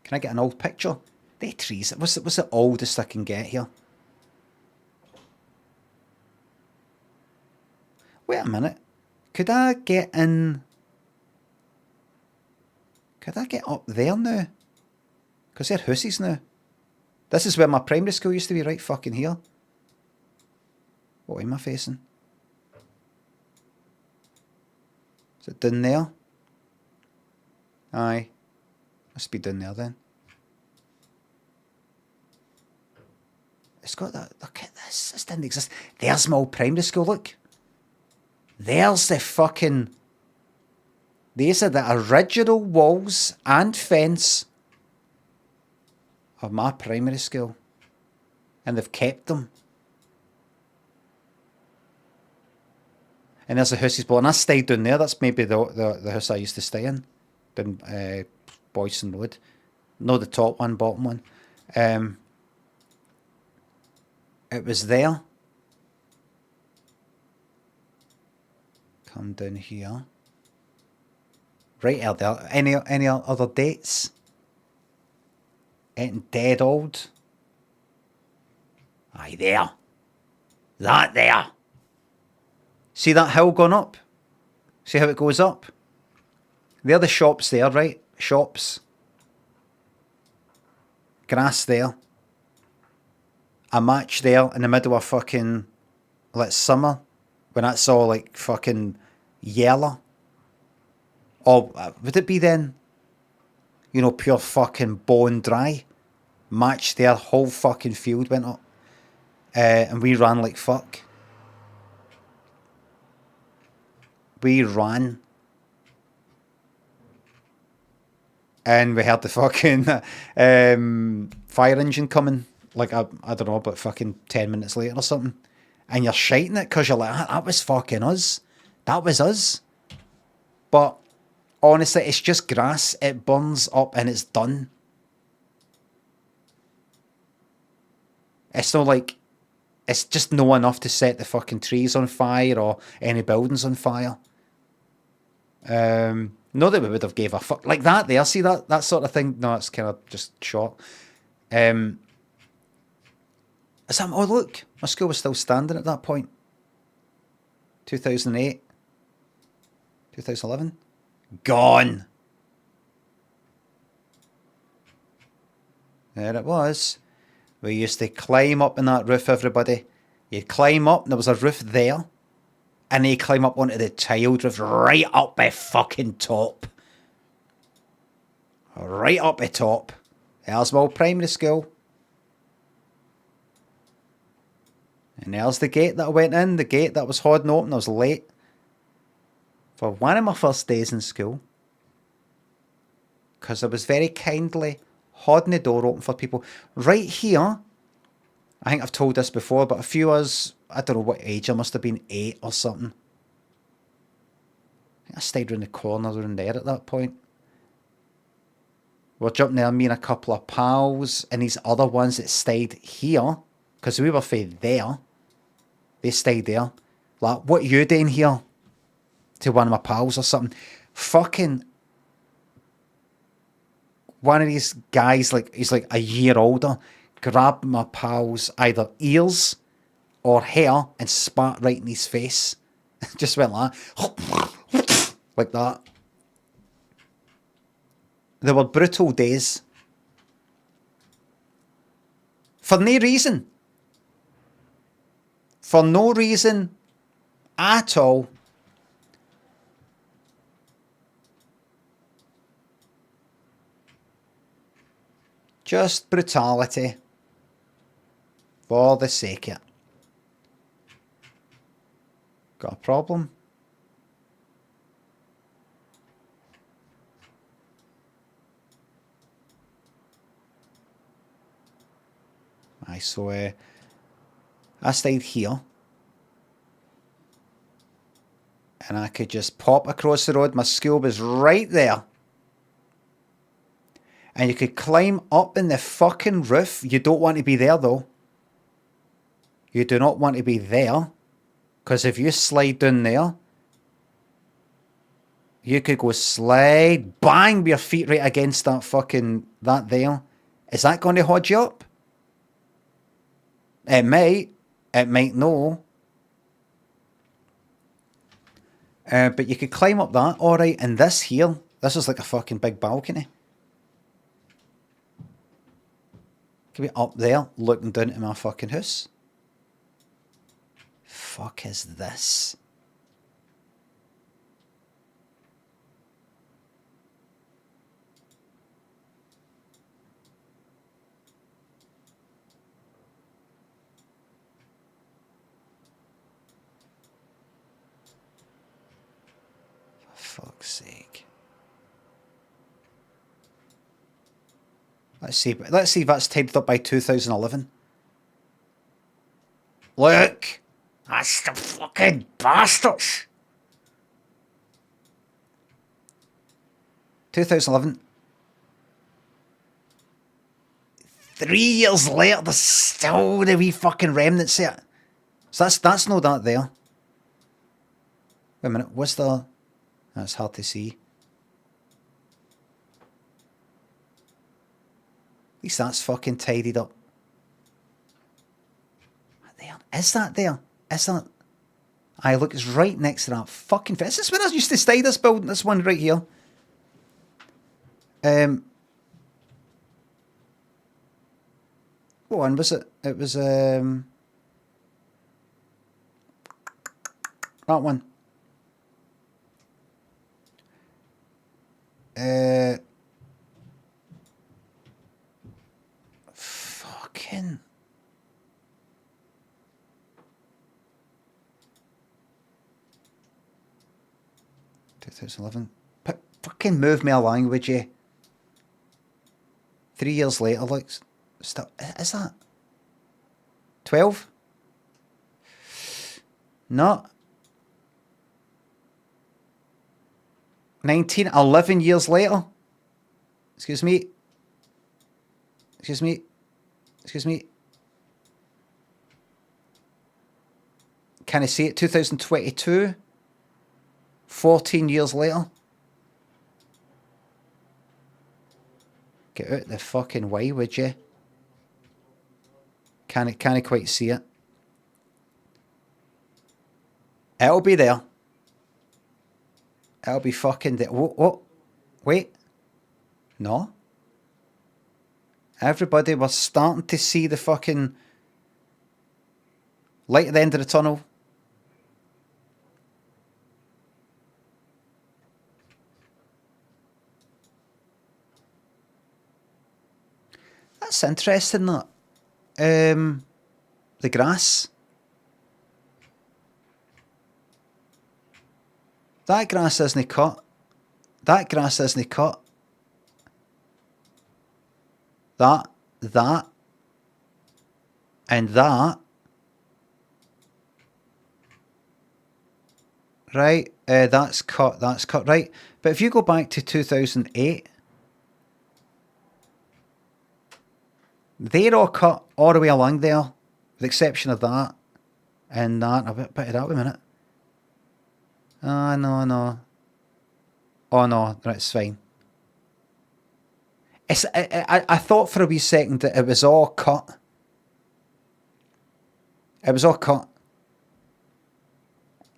Can I get an old picture? The trees. What's the oldest I can get here? Wait a minute. Could I get in? Could I get up there now? Because they're houses now. This is where my primary school used to be, right fucking here. What am I facing? Is it down there? Aye. Must be down there then. It's got that. Look at this. This didn't exist. There's my old primary school, look. There's the fucking. These are the original walls and fence of my primary school. And they've kept them. And there's the houses below. And I stayed down there. That's maybe the house I used to stay in. Down Boyson Road. No, the top one, bottom one. It was there. Come down here. Right out there. Any other dates? Ain't dead old. Aye, there. That there. See that hill going up? See how it goes up? They're the shops there, right? Shops. Grass there. A match there in the middle of fucking, like, summer. When that's all, like, fucking yellow. Or would it be then? You know, pure fucking bone dry. Match there, whole fucking field went up. And we ran like fuck. We ran. And we heard the fucking fire engine coming. Like, I don't know, but fucking 10 minutes later or something. And you're shiting it because you're like, that was fucking us. That was us. But honestly, it's just grass. It burns up and it's done. It's not like, it's just no enough to set the fucking trees on fire or any buildings on fire. Not that we would have gave a fuck. Like that there, see that sort of thing? No, it's kind of just short. Is that, oh look, my school was still standing at that point. 2008. 2011. Gone. There it was. We used to climb up in that roof, everybody. You'd climb up, and there was a roof there. And then you climb up onto the tiled roof, right up the fucking top. Right up the top. There's my old primary school. And there's the gate that I went in, the gate that was holding open. I was late for one of my first days in school. Because I was very kindly holding the door open for people. Right here, I think I've told this before, but a few of us, I don't know what age, I must have been 8 or something. I think I stayed around the corner around there at that point. We're jumping there, me and a couple of pals, and these other ones that stayed here, because we were from there. They stayed there. Like, what are you doing here? To one of my pals or something. Fucking one of these guys, like, he's like a year older, grabbed my pal's either ears or hair and spat right in his face. Just went like that. Like that. They were brutal days. For no reason. For no reason at all. Just brutality. For the sake of it. Got a problem? Aye, so I stayed here. And I could just pop across the road. My school was right there. And you could climb up in the fucking roof. You don't want to be there though. You do not want to be there. Because if you slide down there, you could go slide, bang, with your feet right against that fucking, that there. Is that going to hold you up? It might no. But you could climb up that, alright, and this here, this is like a fucking big balcony. Could be up there, looking down at my fucking house. Fuck is this? For fuck's sake. Let's see if that's tidied up by 2011. Look! That's the fucking bastards! 2011. 3 years later, there's still the wee fucking remnants there. So that's no that there. Wait a minute, what's the... That's hard to see. At least that's fucking tidied up. There. Is that there? Is that... Aye, look, it's right next to that fucking... Is this where I used to stay, this building? This one right here. What one was it? It was... that one. Fucking... 2011. Fucking move me along, would you? 3 years later, like, still, is that 12? No. 19, 11 years later. Excuse me. Excuse me. Excuse me. Can I see it? 2022. 14 years later. Get out the fucking way, would you? Can't quite see it. It'll be there. It'll be fucking there. Whoa. Wait. No. Everybody, we're starting to see the fucking light at the end of the tunnel. That's interesting, that. The grass. That grass isn't cut. That grass isn't cut. That, and that. Right, that's cut, right. But if you go back to 2008, they're all cut all the way along there, with the exception of that and that. A bit of that, wait a minute. No. Oh no, that's fine. I thought for a wee second that it was all cut. It was all cut.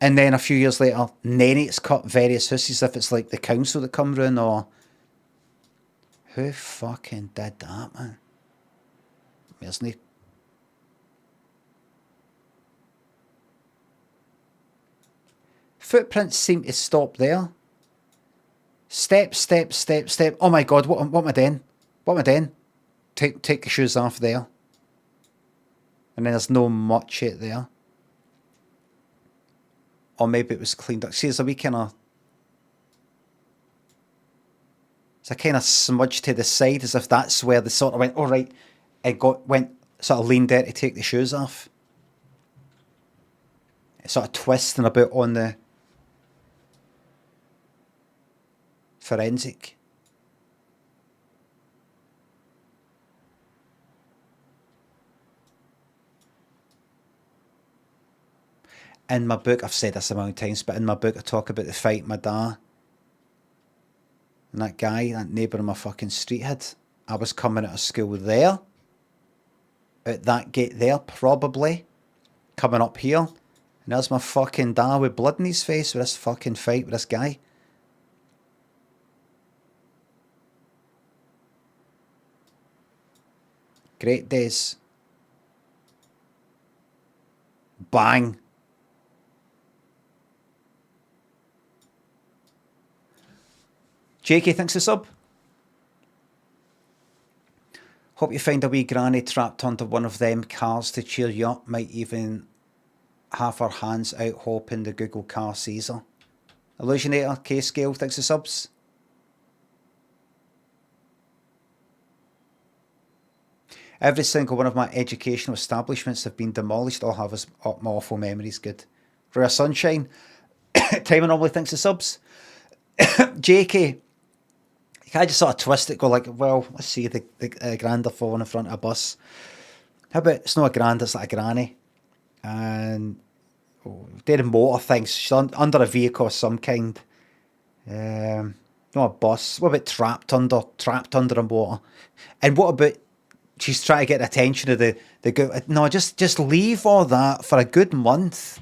And then a few years later, then it's cut various houses, if it's like the council that come round, or... Who fucking did that, man? Isn't he? Footprints seem to stop there. Step. Oh my god, what am I doing? What am I doing? Take the shoes off there. And then there's no much out there. Or maybe it was cleaned up. See, there's a wee kind of... It's a kind of smudge to the side, as if that's where they sort of went, all right, it went sort of leaned there to take the shoes off. It's sort of twisting about on the forensic. In my book, I've said this a million times, but in my book I talk about the fight my dad and that guy, that neighbour on my fucking street had. I was coming out of school there, at that gate there, probably, coming up here, and there's my fucking dad with blood in his face with this fucking fight with this guy. Great days. Bang. JK, thanks for sub. Hope you find a wee granny trapped under one of them cars to cheer you up. Might even have her hands out hoping the Google car sees her. Illusionator, K-Scale, thanks for subs. Every single one of my educational establishments have been demolished. All have my awful memories. Good. Rare Sunshine. Time normally thinks of subs. JK. I just sort of twist it, go like, well, let's see the grander falling in front of a bus. How about, it's not a grand, it's like a granny. And they're motor things. She's under a vehicle of some kind. Not a bus. What about trapped under a motor? And what about, she's trying to get the attention of the good. No, just leave all that for a good month.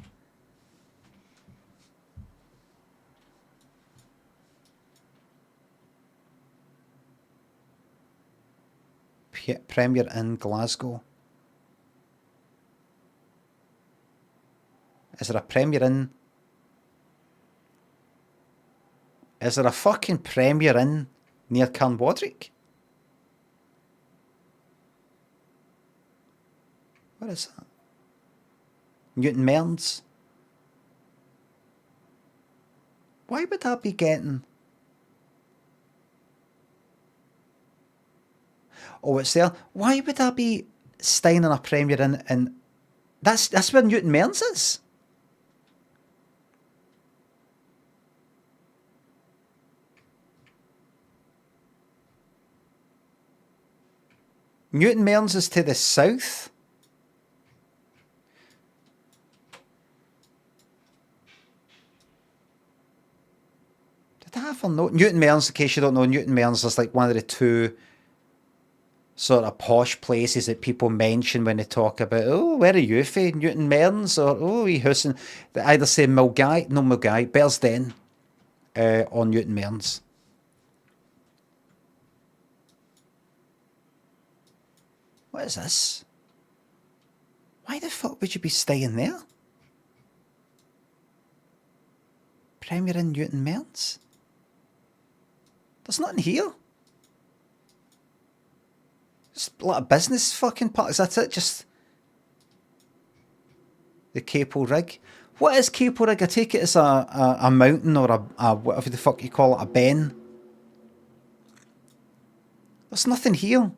Premier in Glasgow. Is there a Premier in? Is there a fucking Premier in near Carnwadrick? What is that? Newton Mearns? Why would I be getting... Oh, it's there. Why would I be staying in a Premier Inn? And that's where Newton Mearns is. Newton Mearns is to the south. Did I have a note? Newton Mearns, in case you don't know, Newton Mearns is like one of the two sort of posh places that people mention when they talk about, oh, where are you from? Newton Mearns, or oh, you housing. They either say Milgay, Bearsden, or Newton Mearns. What is this? Why the fuck would you be staying there? Premier in Newton Mearns? There's nothing here. Just a lot of business fucking part. Is that it? Just the Capelrig. What is Capelrig? I take it as a mountain or a whatever the fuck you call it, a ben. There's nothing here.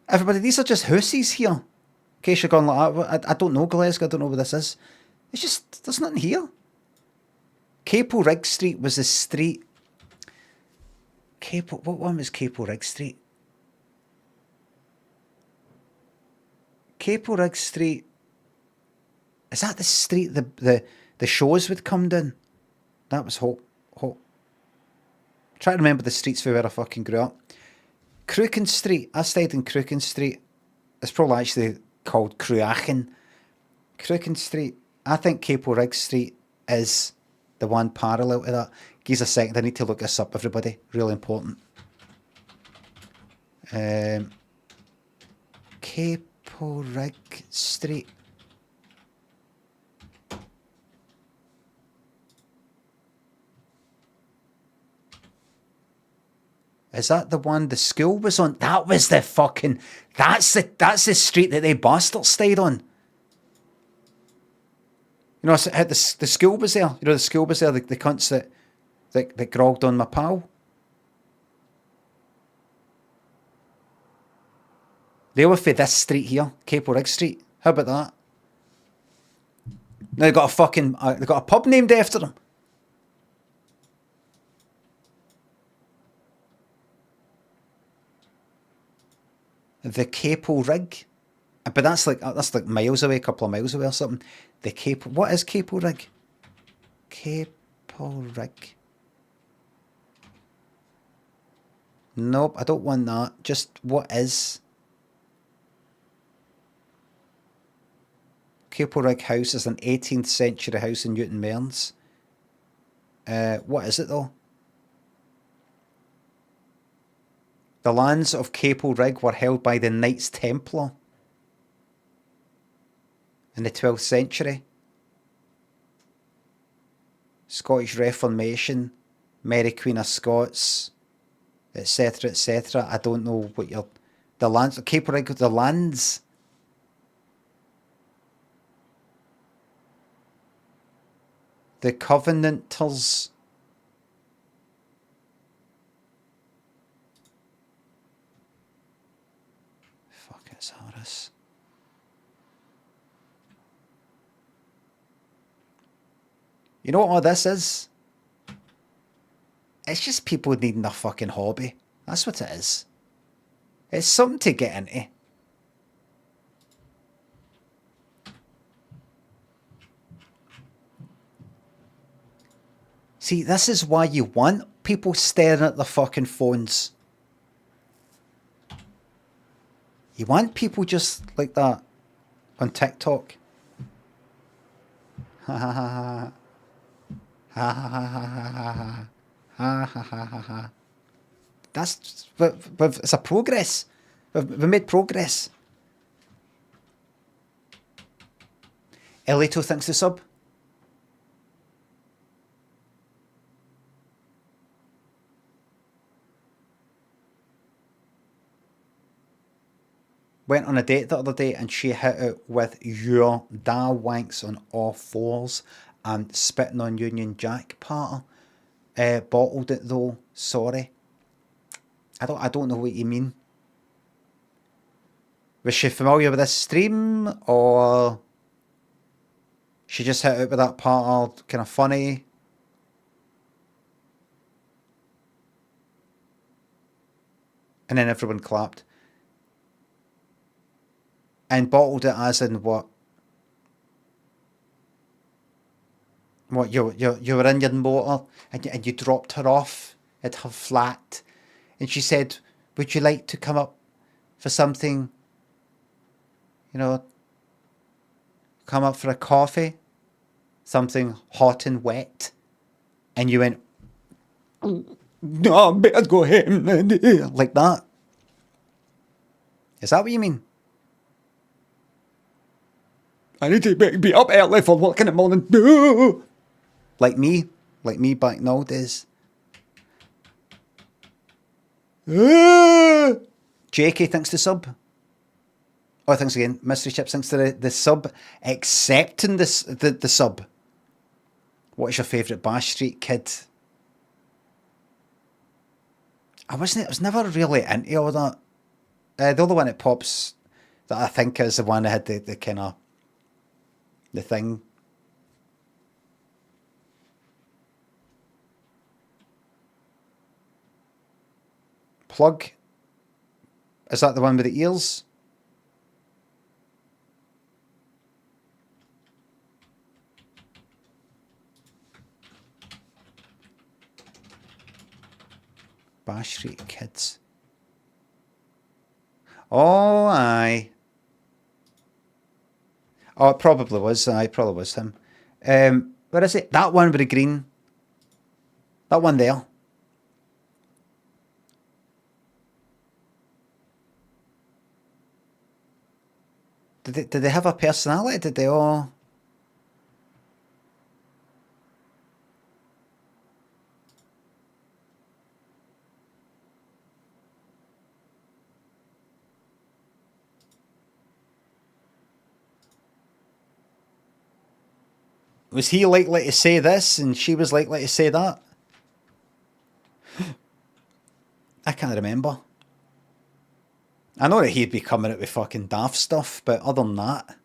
Everybody, these are just houses here. In case you're going like that, I don't know Glasgow, I don't know what this is. It's just, there's nothing here. Capelrig Street was the street. What one was Capelrig Street? Capelrig Street. Is that the street the shows would come down? That was hot. Try to remember the streets for where I fucking grew up. Crooken Street. I stayed in Crooken Street. It's probably actually called Cruachan. Crooken Street. I think Capelrig Street is the one parallel to that. Give us a second. I need to look this up, everybody. Really important. Capelrig Street. Is that the one the school was on? That was the fucking... That's the street that they bastards stayed on. You know, the school was there. You know, the school was there. The cunts that grogged on my pal. They were for this street here, Capelrig Street. How about that? Now they got a pub named after them. The Capelrig. But that's like miles away, a couple of miles away or something. What is Capelrig? Capelrig. Nope, I don't want that. Just what is? Capelrig House is an 18th century house in Newton Mearns. What is it though? The lands of Capelrig were held by the Knights Templar in the 12th century. Scottish Reformation, Mary Queen of Scots, etc., etc. I don't know what the lands of Capelrig, the lands. The Covenanters. Horace. You know what all this is? It's just people needing a fucking hobby. That's what it is. It's something to get into. See, this is why you want people staring at their fucking phones. You want people just like that on TikTok. Ha ha ha ha. Ha ha ha ha ha ha ha ha ha ha. That's it's a progress. We've made progress. Elito thinks the sub. Went on a date the other day and she hit it with your da wanks on all fours and spitting on Union Jack part. Bottled it though. Sorry. I don't know what you mean. Was she familiar with this stream or she just hit it with that part all kind of funny? And then everyone clapped. And bottled it as in what? What, you were in your motor and you dropped her off at her flat and she said, would you like to come up for something, you know, come up for a coffee, something hot and wet, and you went, no, I better go home, like that. Is that what you mean? I need to be up early for work in the morning. Like me back in the old days. JK thinks the sub. Oh, thanks again. Mystery Chips thinks the sub accepting the sub. What is your favourite Bash Street kid? I was never really into all that. The other one that pops that I think is the one that had the kind of the thing. Plug. Is that the one with the ears? Bash Street Kids. Oh, aye. Oh, it probably was. Aye, probably was him. Where is it? That one with the green. That one there. Did they have a personality? Did they all? Was he likely to say this and she was likely to say that? I can't remember. I know that he'd be coming out with fucking daft stuff, but other than that...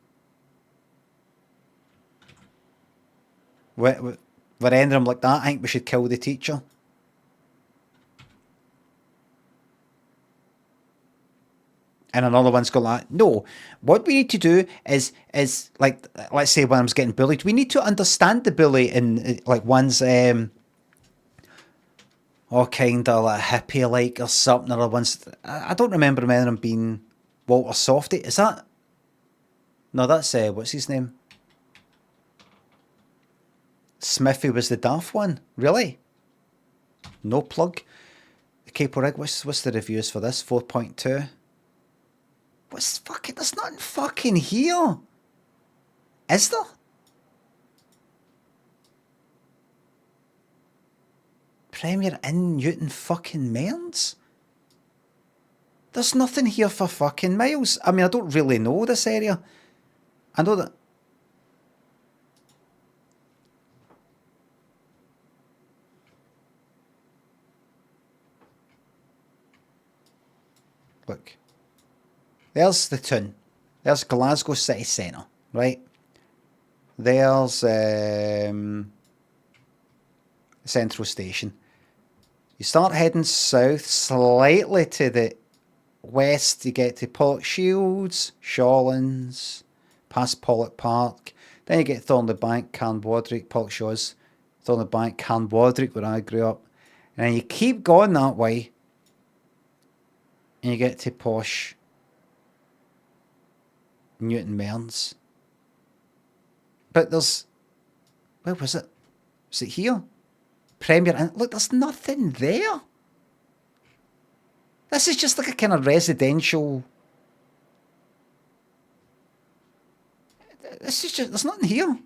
We're ending him like that. I think we should kill the teacher. And another one's going like, no, what we need to do is like, let's say when I was getting bullied, we need to understand the bully in like one's kind of like hippie like or something, or one's, I don't remember many of them being Walter Softy. Is that? No, that's what's his name? Smithy was the daft one. Really? No plug. Capelrig, what's the reviews for this? 4.2. What's fucking... There's nothing fucking here. Is there? Premier in Newton fucking Mearns? There's nothing here for fucking miles. I mean, I don't really know this area. I know that... Look. There's the town. There's Glasgow city centre, right? There's Central Station. You start heading south slightly to the west, you get to Pollock Shields, Shawlands, past Pollock Park. Then you get Thornley Bank, Carnwadrick, Pollock Shaws, Thornley Bank, Carnwadrick, where I grew up. And then you keep going that way, and you get to posh Newton Mearns. But there's... Where was it? Was it here? Premier Inn. Look, there's nothing there. This is just like a kind of residential... This is just... There's nothing here.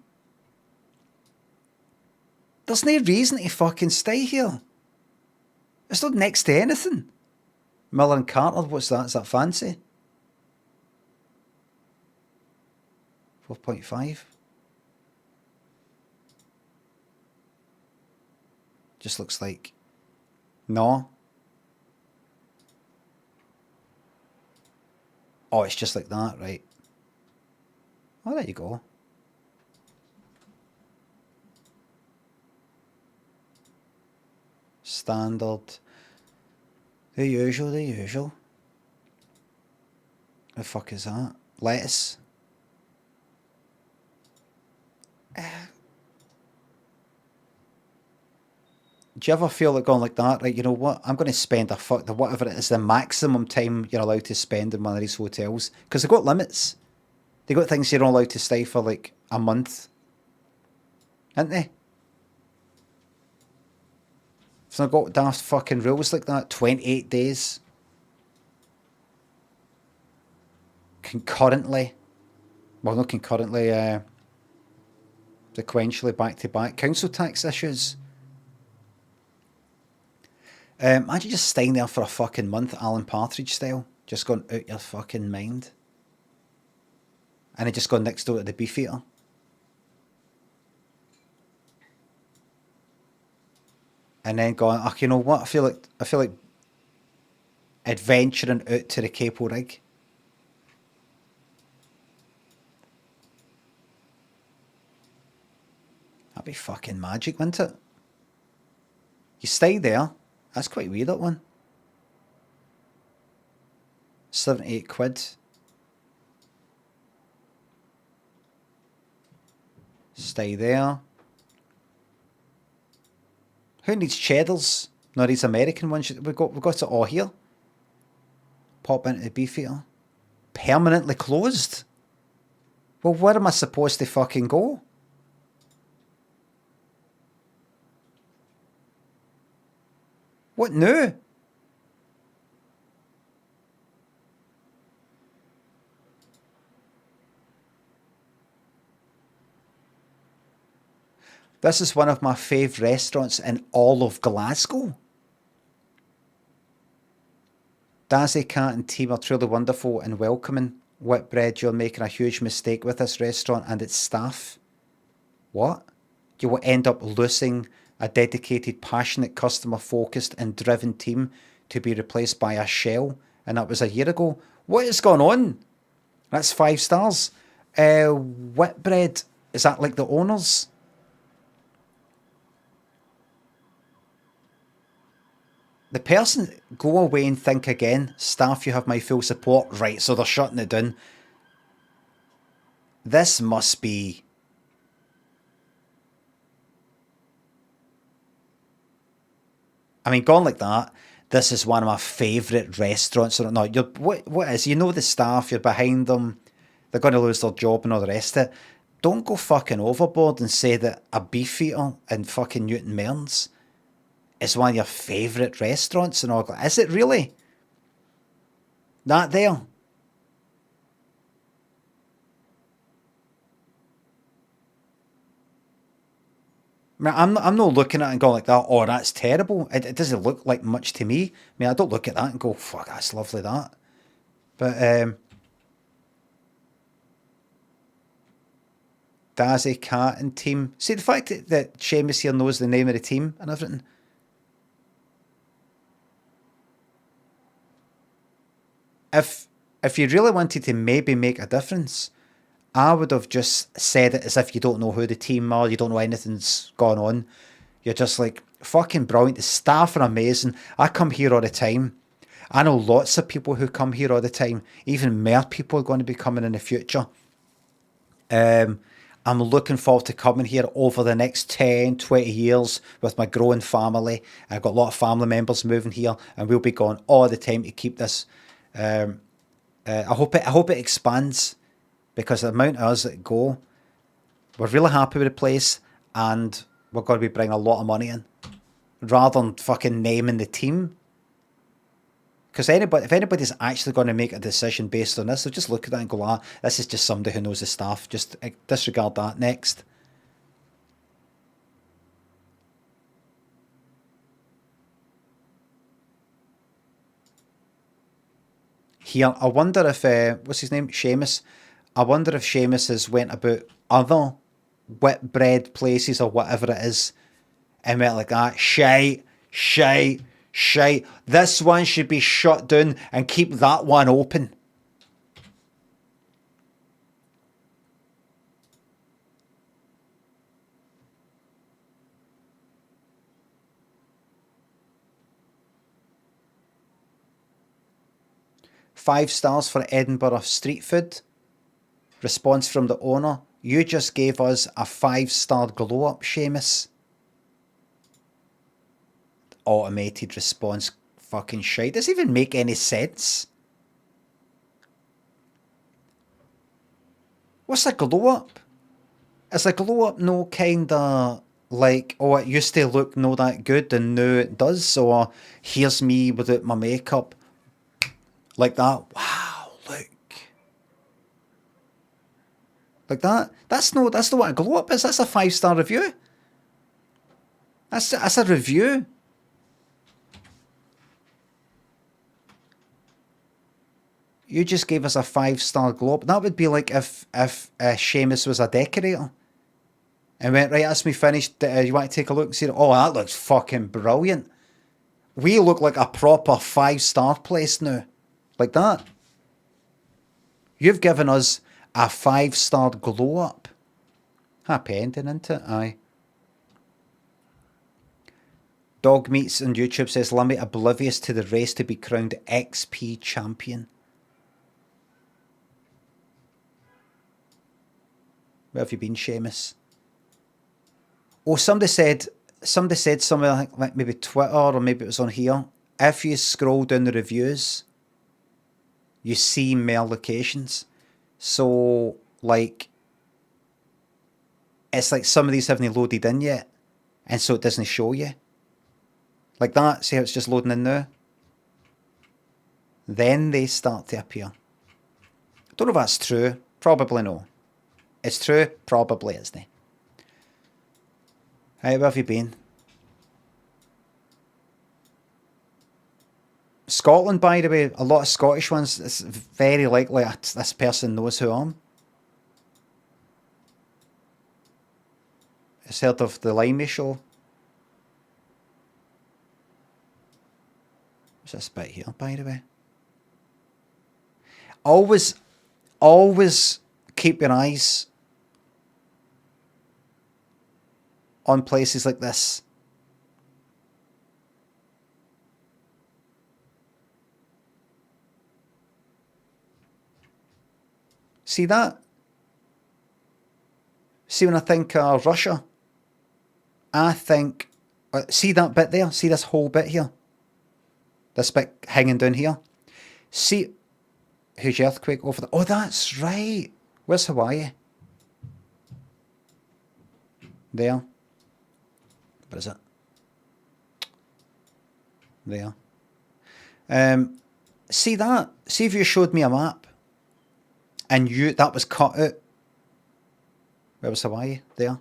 There's no reason to fucking stay here. It's not next to anything. Miller and Carter, what's that? Is that fancy? 4.5. Just looks like... No. Oh, it's just like that, right. Oh, there you go. Standard. The usual, the usual. The fuck is that? Lettuce. Do you ever feel like going like that? Right, you know what? I'm going to spend whatever it is, the maximum time you're allowed to spend in one of these hotels. Because they've got limits. They've got things you're not allowed to stay for like a month. Haven't they? So I've got daft fucking rules like that. 28 days. concurrently, well, not concurrently, sequentially back to back council tax issues. Imagine just staying there for a fucking month, Alan Partridge style, just going out your fucking mind. And then just going next door to the Beefeater. And then going, oh, you know what? I feel like adventuring out to the Capelrig. That'd be fucking magic, wouldn't it? You stay there. That's quite weird, that one. 78 quid. Stay there. Who needs cheddars? No, these American ones. We've got it all here. Pop into the Beefeater. Permanently closed? Well, where am I supposed to fucking go? What now? This is one of my favourite restaurants in all of Glasgow. Dazzy Cat and team are truly wonderful and welcoming. Whitbread, you're making a huge mistake with this restaurant and its staff. What? You will end up losing a dedicated, passionate, customer-focused and driven team to be replaced by a shell. And that was a year ago. What is going on? That's 5 stars. Whitbread, is that like the owners? The person, go away and think again. Staff, you have my full support. Right, so they're shutting it down. This must be... I mean, gone like that, this is one of my favourite restaurants. No, what is, you know the staff, you're behind them, they're going to lose their job and all the rest of it. Don't go fucking overboard and say that a Beefeater in fucking Newton Mearns is one of your favourite restaurants and all. Is it really? That there? I mean, I'm not looking at it and going like that, oh, that's terrible. It doesn't look like much to me. I mean, I don't look at that and go, fuck, that's lovely, that. But, Dazzy, Cat and team. See, the fact that Seamus here knows the name of the team and everything. If you really wanted to maybe make a difference, I would have just said it as if you don't know who the team are, you don't know anything's gone on. You're just like, fucking brilliant. The staff are amazing. I come here all the time. I know lots of people who come here all the time. Even more people are going to be coming in the future. I'm looking forward to coming here over the next 10, 20 years with my growing family. I've got a lot of family members moving here, and we'll be going all the time to keep this. I hope it expands, because the amount of us that go, we're really happy with the place, and we're going to be bringing a lot of money in, rather than fucking naming the team. Because if anybody's actually going to make a decision based on this, they'll just look at that and go, ah, this is just somebody who knows the staff. Just disregard that. Next. Here, I wonder if, what's his name? Seamus. I wonder if Seamus has went about other Whitbread places or whatever it is and went like that. Shite. This one should be shut down and keep that one open. Five stars for Edinburgh street food. Response from the owner. You just gave us a 5-star glow up, Seamus. Automated response, fucking shite. Doesn't even make any sense. What's a glow up? Is a glow up no kinda like, oh, it used to look no that good and now it does, or here's me without my makeup like that? Wow, look. Like that. That's not what a glow up is. That's a 5-star review. That's a review. You just gave us a 5-star glow up. That would be like if Seamus was a decorator and went, right, that's me finished. You want to take a look and see? Oh, that looks fucking brilliant. We look like a proper 5-star place now. Like that. You've given us a 5-star glow up. Happy ending, isn't it? Aye. Dog Meats on YouTube says, Limmy oblivious to the race to be crowned XP champion. Where have you been, Seamus? Oh, somebody said somewhere, like maybe Twitter or maybe it was on here. If you scroll down the reviews, you see more locations. So, like, it's like some of these haven't loaded in yet, and so it doesn't show you. Like that. See how it's just loading in now? Then they start to appear. I don't know if that's true. Probably no. It's true. Probably isn't. Hey, where have you been? Scotland, by the way, a lot of Scottish ones. It's very likely this person knows who I am. It's heard of the Limey show. What's this bit here, by the way? Always keep your eyes on places like this. See that? See when I think Russia, I think, see that bit there? See this whole bit here? This bit hanging down here? See, huge earthquake over there. Oh, that's right. Where's Hawaii? There. What is it? There. See that? See if you showed me a map and that was cut out. Where was Hawaii? There.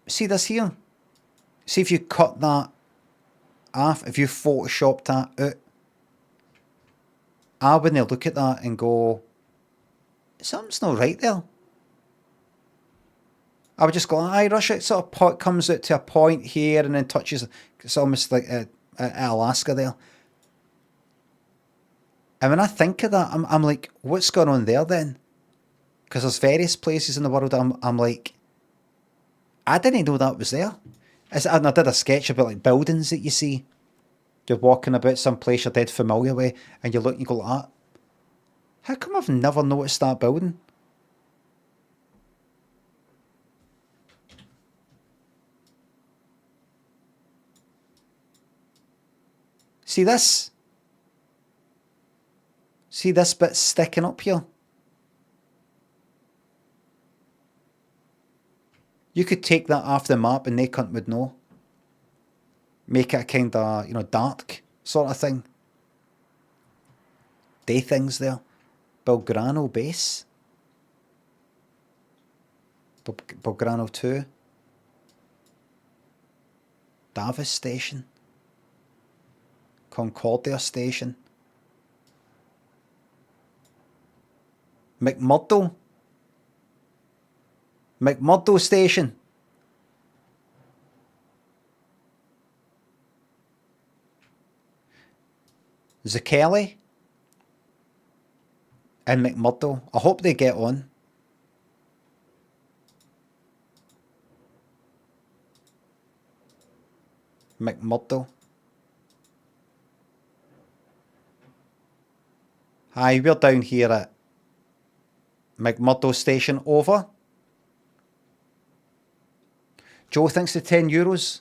See this here? See if you cut that off, if you photoshopped that out. I wouldn't look at that and go, something's not right there. I would just go, aye, Russia, it sort of comes out to a point here and then touches, it's almost like Alaska there. And when I think of that, I'm like, what's going on there then? Because there's various places in the world I'm like, I didn't know that was there. And I did a sketch about like buildings that you see. You're walking about some place you're dead familiar with, and you look and you go like that. How come I've never noticed that building? See this? See this bit sticking up here? You could take that off the map and they cunt would know. Make it a kind of, dark sort of thing. Day things there. Belgrano base. Belgrano 2. Davis station. Concordia station. McMurdo. McMurdo station. Zucchelli and McMurdo. I hope they get on. McMurdo. Hi, we're down here at McMurdo station. Over. Joe thinks the €10.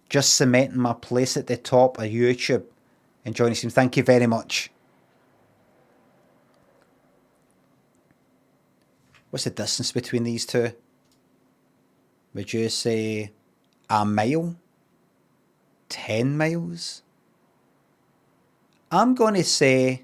Just cementing my place at the top of YouTube. Enjoying him. Thank you very much. What's the distance between these two? Would you say a mile? 10 miles? I'm going to say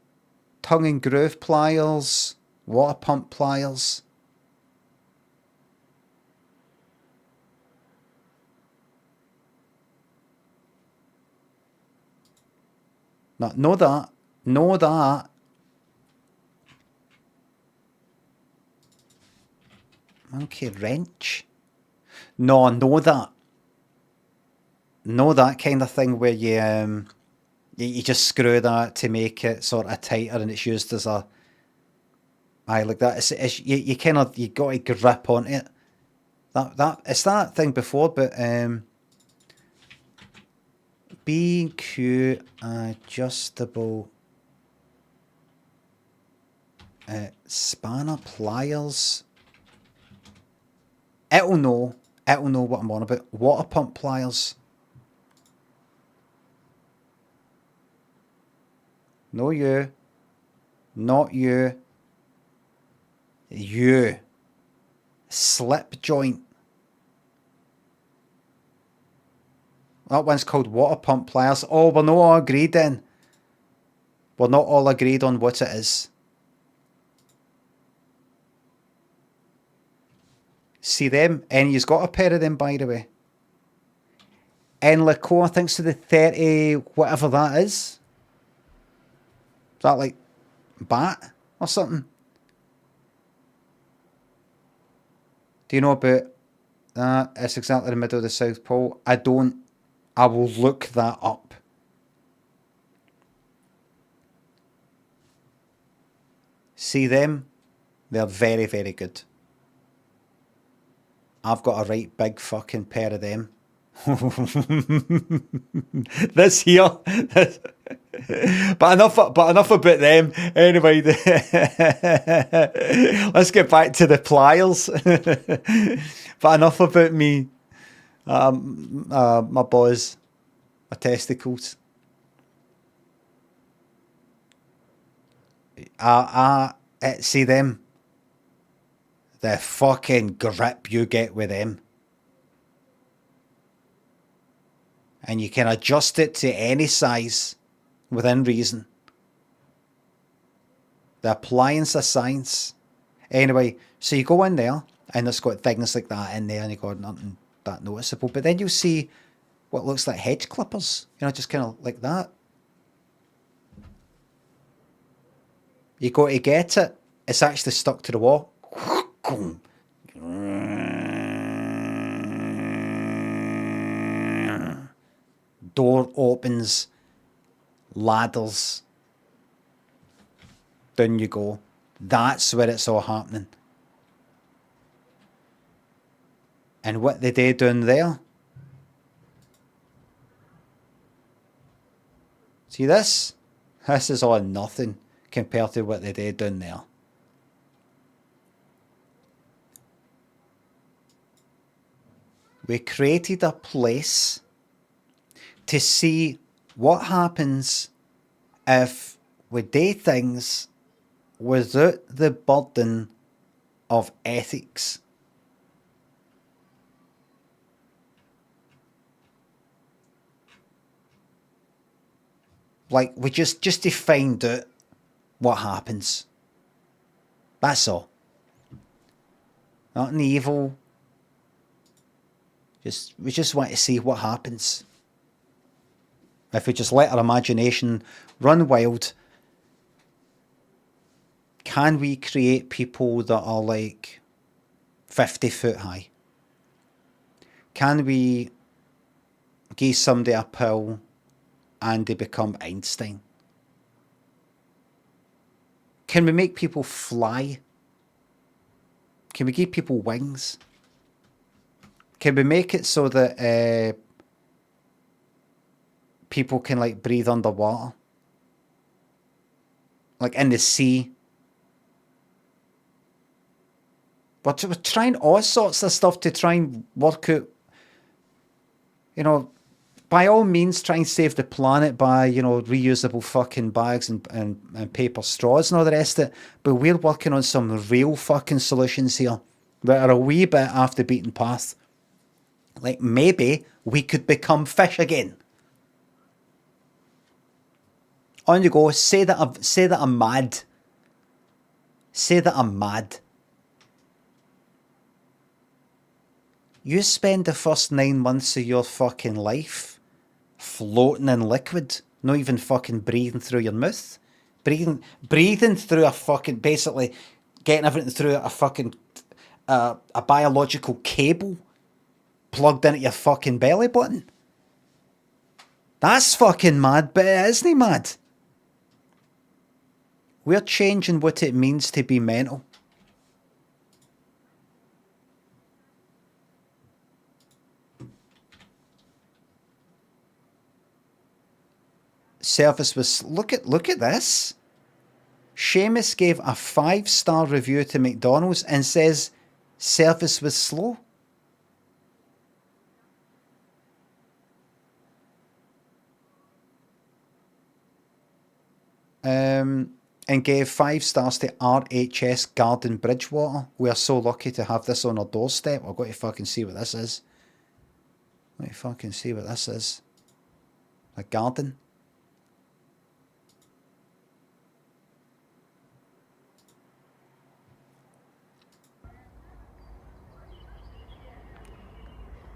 tongue and groove pliers, water pump pliers. No, know that. Know that. Monkey wrench. No, know that. Know that kind of thing where you just screw that to make it sort of tighter, and it's used as a like that. You kind of, you got to grip on it. That it's that thing before, but BQ adjustable spanner pliers. It'll know what I'm on about. Water pump pliers. No, you. Not you. You. Slip joint. That one's called water pump pliers. Oh, we're not all agreed then. We're not all agreed on what it is. See them? And you've got a pair of them, by the way. And Laco, I think, so the 30, whatever that is. Is that like bat or something? Do you know about that? It's exactly the middle of the South Pole. I don't. I will look that up. See them? They're very, very good. I've got a right big fucking pair of them. This here. But enough about them. Anyway, let's get back to the pliers. But enough about me. My balls, my testicles. See them? The fucking grip you get with them. And you can adjust it to any size within reason. The appliance of science. Anyway, so you go in there and it's got things like that in there and you got nothing that noticeable. But then you'll see what looks like hedge clippers. You know, just kind of like that. You go to get it. It's actually stuck to the wall. Door opens, ladders, down you go. That's where it's all happening. And what they do down there, see this? This is all nothing compared to what they do down there. We created a place to see what happens if we do things without the burden of ethics. Like, we just to find out what happens. That's all. Nothing evil. We just want to see what happens. If we just let our imagination run wild, can we create people that are like 50 foot high? Can we give somebody a pill and they become Einstein? Can we make people fly? Can we give people wings? Can we make it so that people can like breathe underwater? Like in the sea? We're trying all sorts of stuff to try and work out, you know, by all means try and save the planet by, you know, reusable fucking bags and paper straws and all the rest of it. But we're working on some real fucking solutions here that are a wee bit off the beaten path. Like maybe we could become fish again. On you go. Say that I'm mad. Say that I'm mad. You spend the first 9 months of your fucking life floating in liquid, not even fucking breathing through your mouth. Breathing through a fucking, basically getting everything through a fucking, a biological cable plugged into your fucking belly button. That's fucking mad, but it isn't mad. We're changing what it means to be mental. Service was, look at this. Seamus gave a 5-star review to McDonald's and says service was slow. And gave 5 stars to RHS Garden Bridgewater. We are so lucky to have this on our doorstep. I've got to fucking see what this is. Let me fucking see what this is. A garden.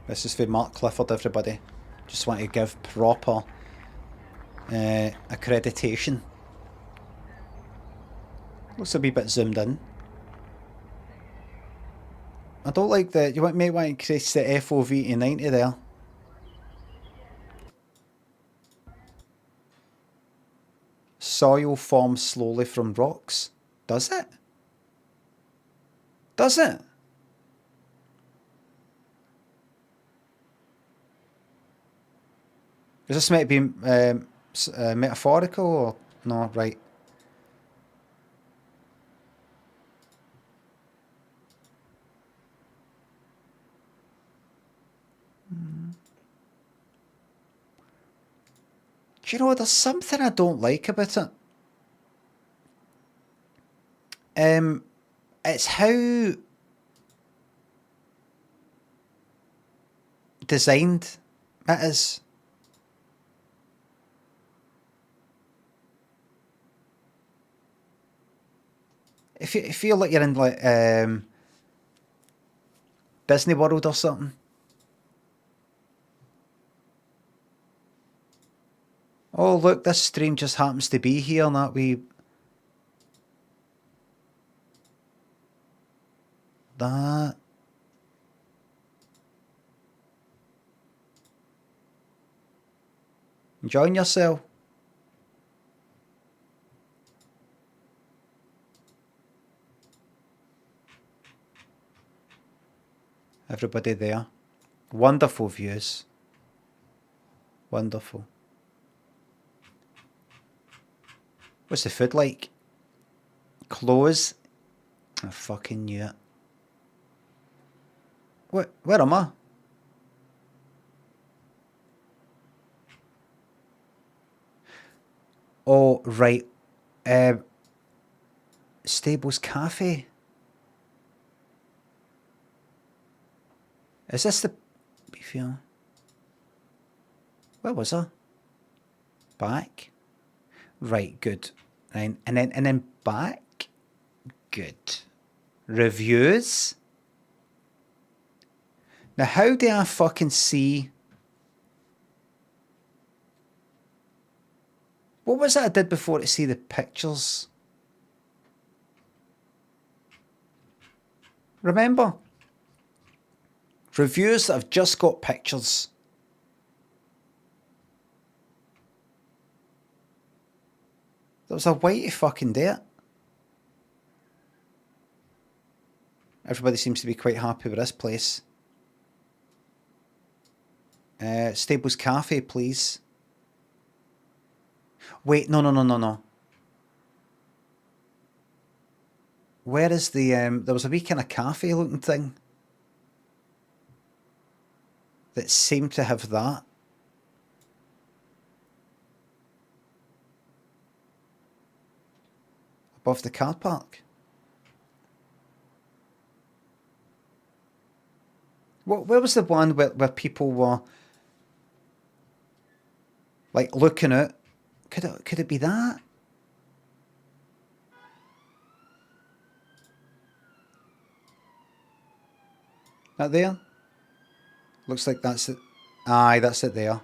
This is for Mark Clifford, everybody. Just want to give proper accreditation. Looks a wee bit zoomed in. I don't like the... You might want to increase the FOV to 90 there. Soil forms slowly from rocks. Does it? Does it? Is this meant to be metaphorical or no? Right. Do you know, there's something I don't like about it. It's how designed it is. If you feel like you're in like Disney World or something. Oh look, this stream just happens to be here, and that we that. Enjoying yourself. Everybody there. Wonderful views. Wonderful. What's the food like? Clothes? I fucking knew it. What? Where am I? Oh, right. Stables Cafe. Is this the Beefeater? Where was I? Back. Right, good. And then back. Good. Reviews. Now, how do I fucking see? What was it I did before to see the pictures? Remember? Reviews that have just got pictures. There was a way to fucking do it. Everybody seems to be quite happy with this place. Stables Cafe, please. Wait, no. Where is the, there was a wee kind of cafe looking thing that seemed to have that. Above the car park. Where was the one where people were like looking out Could it be that? That there? Looks like that's it. Aye, that's it there.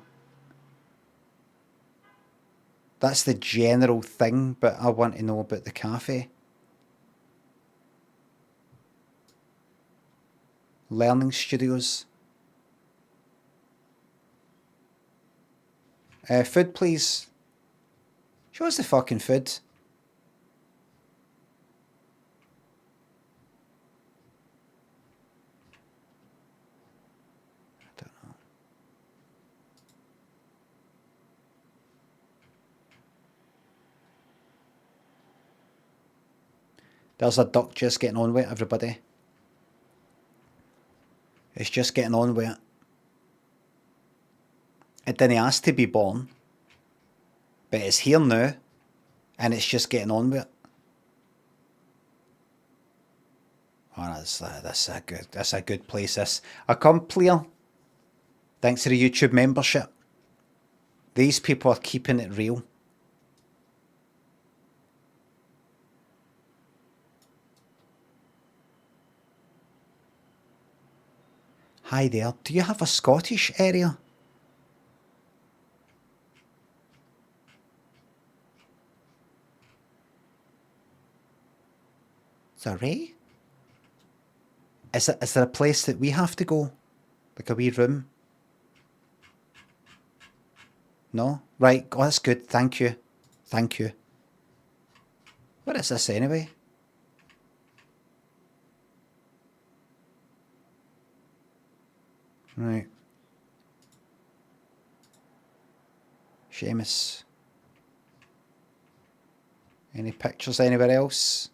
That's the general thing, but I want to know about the cafe. Learning studios. Food, please. Show us the fucking food. I don't know. There's a duck just getting on with it, everybody. It's just getting on with it. It didn't ask to be born, but it's here now, and it's just getting on with it. Oh, that's a good place. This I come clear, thanks to the YouTube membership. These people are keeping it real. Hi there. Do you have a Scottish area? Sorry? Is there a place that we have to go? Like a wee room? No? Right. Oh, that's good. Thank you. Thank you. What is this anyway? Right. Seamus. Any pictures anywhere else?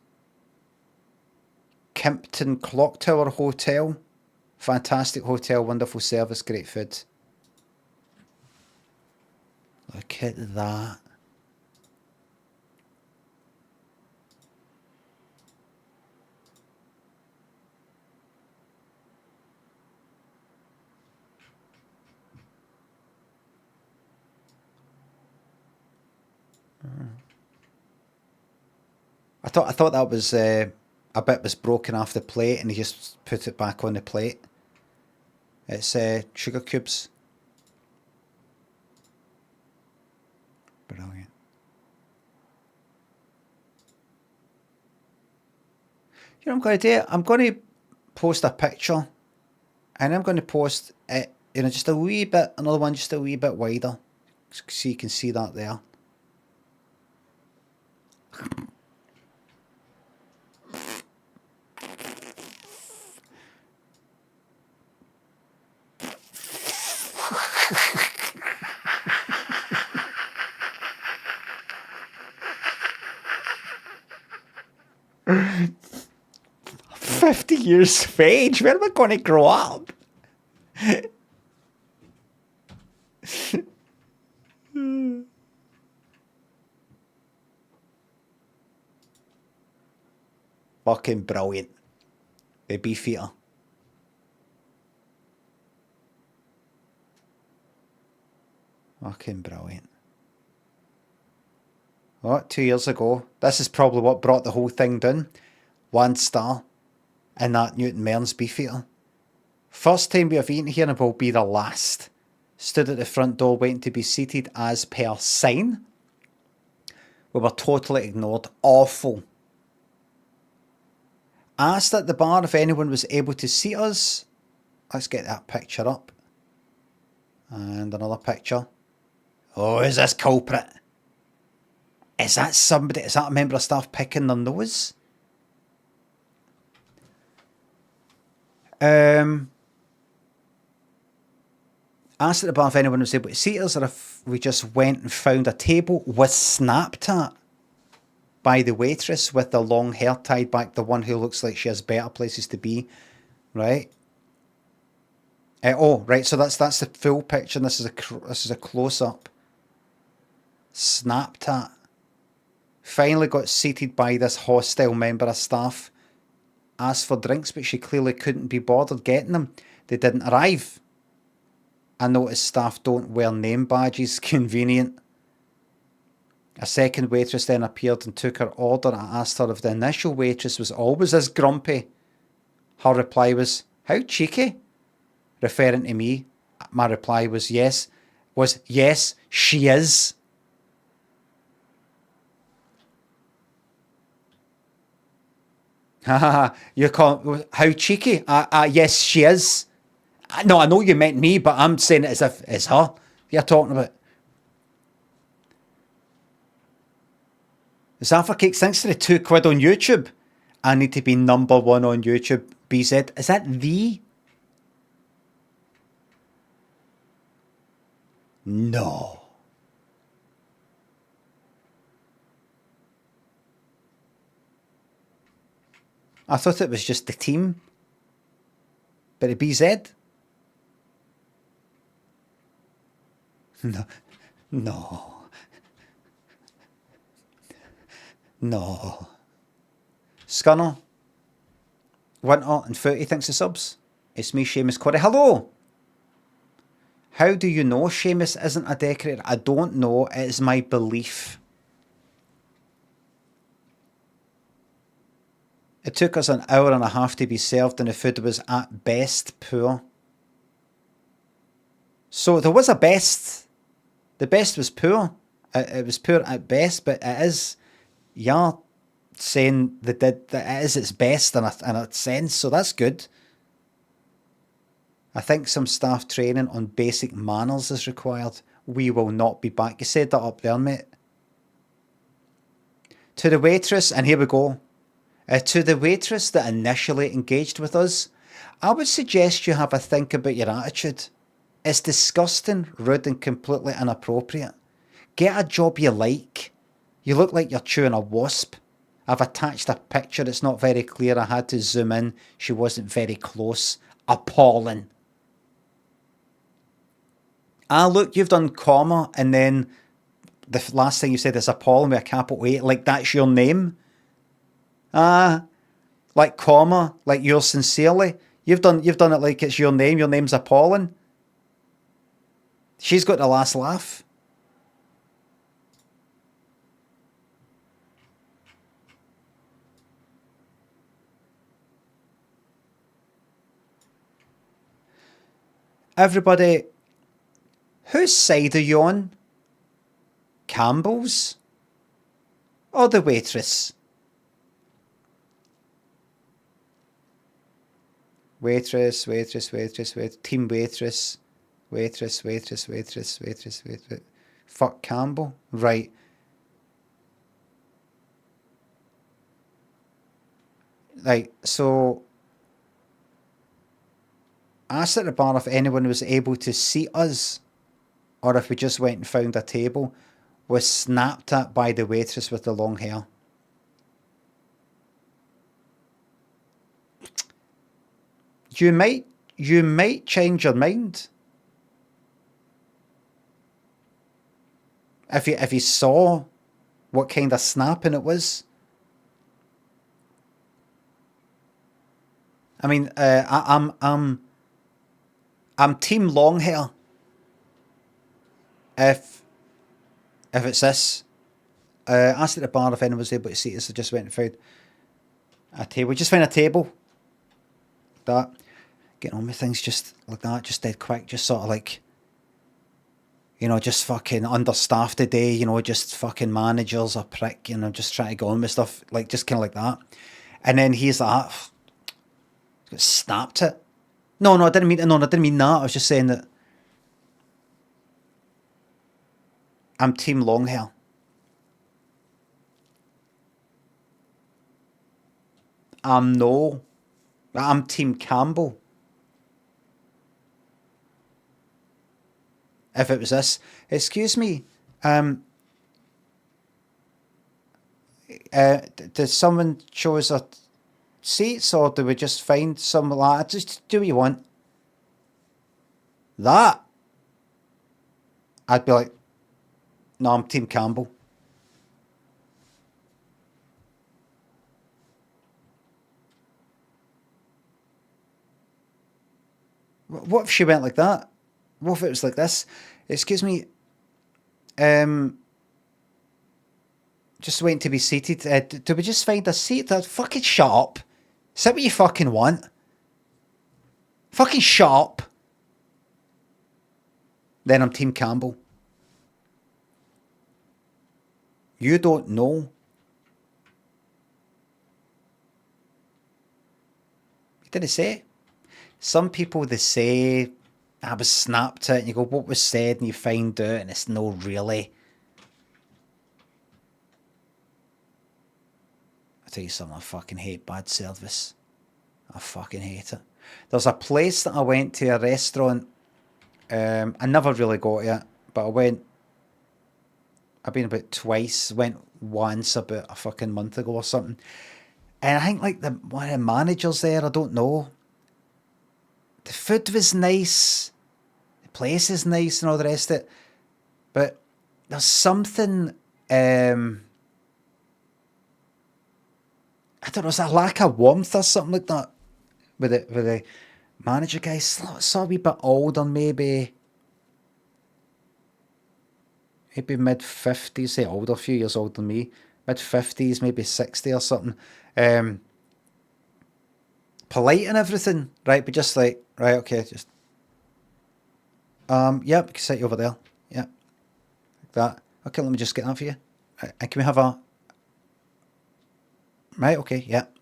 Kimpton Clock Tower Hotel. Fantastic hotel, wonderful service, great food. Look at that. I thought that was a bit was broken off the plate, and he just put it back on the plate. It's sugar cubes. Brilliant. You know what I'm going to do? I'm going to post a picture, and I'm going to post it, just a wee bit, another one just a wee bit wider, so you can see that there. "50 years of age? Where am I going to grow up?" Fucking brilliant. The Beefeater. Fucking brilliant. What, 2 years ago? This is probably what brought the whole thing down. 1 star in that Newton Mearns Beefeater. First time we have eaten here and will be the last. Stood at the front door waiting to be seated as per sign. We were totally ignored. Awful. Asked at the bar if anyone was able to seat us. Let's get that picture up. And another picture. Oh, is this culprit? Is that somebody? Is that a member of staff picking their nose? Asked at the bar if anyone was able to seat us, or if we just went and found a table. Was snapped at by the waitress with the long hair tied back, the one who looks like she has better places to be, right? Right. So that's the full picture. And this is a close up. Snapped at. Finally got seated by this hostile member of staff. Asked for drinks, but she clearly couldn't be bothered getting them. They didn't arrive. I noticed staff don't wear name badges. Convenient. A second waitress then appeared and took her order. I asked her if the initial waitress was always as grumpy. Her reply was, "How cheeky?" Referring to me, my reply was yes, she is. You call how cheeky? Yes, she is. No, I know you meant me, but I'm saying it as if it's her you're talking about. Zaffa Cakes, thanks for the £2 on YouTube. I need to be number one on YouTube. BZ, is that the? No. I thought it was just the team. But a BZ? No. No. No. Scunner. Winter and 30 thanks for subs. It's me, Seamus Corey. Hello! How do you know Seamus isn't a decorator? I don't know. It is my belief. It took us an hour and a half to be served and the food was at best poor. So there was a best. The best was poor. It was poor at best, but it is... You're saying that it is its best in a sense, so that's good. I think some staff training on basic manners is required. We will not be back. You said that up there, mate. To the waitress, and here we go. To the waitress that initially engaged with us, I would suggest you have a think about your attitude. It's disgusting, rude and completely inappropriate. Get a job you like. You look like you're chewing a wasp. I've attached a picture. It's not very clear. I had to zoom in. She wasn't very close. Appalling. Look, you've done comma and then the last thing you said is appalling with a capital A. Like that's your name. Like comma, like yours sincerely. You've done it like it's your name. Your name's appalling. She's got the last laugh. Everybody, whose side are you on? Campbell's? Or the waitress? Waitress, team waitress. Waitress. Fuck Campbell. Right. Like, so... I asked at the bar if anyone was able to seat us, or if we just went and found a table. Was snapped at by the waitress with the long hair. You might change your mind. If you saw what kind of snapping it was. I mean, I'm team long hair. If it's this, asked at the bar if anyone was able to see us. I just went and found a table. Just found a table. That getting on with things just like that, just dead quick, just sort of like, you know, just fucking understaffed today. You know, just fucking managers are prick. You know, just trying to go on with stuff like just kind of like that. And then he's like, snapped it. No, I didn't mean that. I was just saying that I'm team long hair. No. I'm team Campbell. If it was this, excuse me, did someone show us our seats, or do we just find some like just do what you want? That I'd be like, no, I'm team Campbell. What if she went like that? What if it was like this? Excuse me, Just waiting to be seated. Do we just find a seat? Fucking shut up. Sit what you fucking want. Fucking shut up. Then I'm Team Campbell. You don't know. You didn't say. Some people, they say, I was snapped at, and you go, what was said, and you find out, and it's no really. I tell you something, I fucking hate bad service. I fucking hate it. There's a place that I went to, a restaurant. I never really got it, but I've been about twice, went once about a fucking month ago or something. And I think like one of the managers there, I don't know. The food was nice, the place is nice and all the rest of it. But there's something, I don't know, there's a lack of warmth or something like that with the manager guy. Saw a wee bit older, maybe mid-50s, say older, a few years older than me, mid-50s, maybe 60 or something. Polite and everything, right? But just like, right, okay, just, yep, you can sit you over there, yep, like that. Okay, let me just get that for you. And can we have a, right, okay, yep.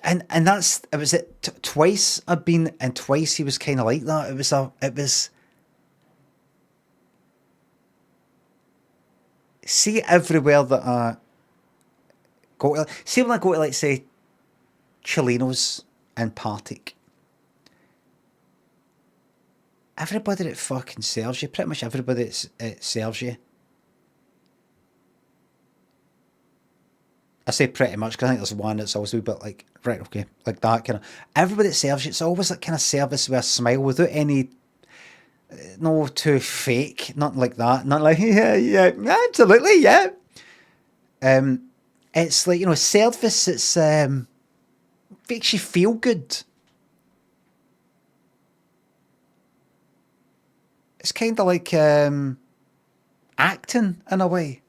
And that's, it was twice I've been, and twice he was kind of like that. It was, see everywhere that I go to, see when I go to, like, say, Chileno's in Partick, everybody that fucking serves you, pretty much everybody that serves you, I say pretty much because I think there's one that's always a wee bit like, right, okay, like that kind of, everybody that serves you, it's always that kind of service with a smile, without any, no too fake, nothing like that, not like, yeah, absolutely, yeah. It's like, you know, service, it's, makes you feel good. It's kind of like acting in a way.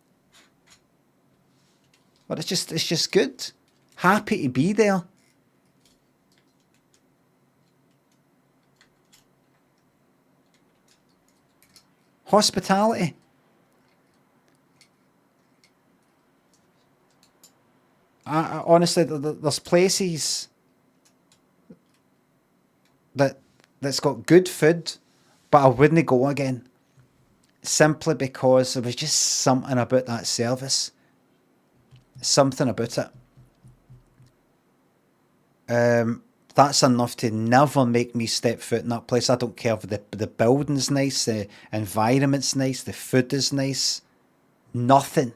But it's just good. Happy to be there. Hospitality. I honestly, there's places that's got good food, but I wouldn't go again. Simply because there was just something about that service. Something about it. That's enough to never make me step foot in that place. I don't care if the building's nice, the environment's nice, the food is nice. Nothing.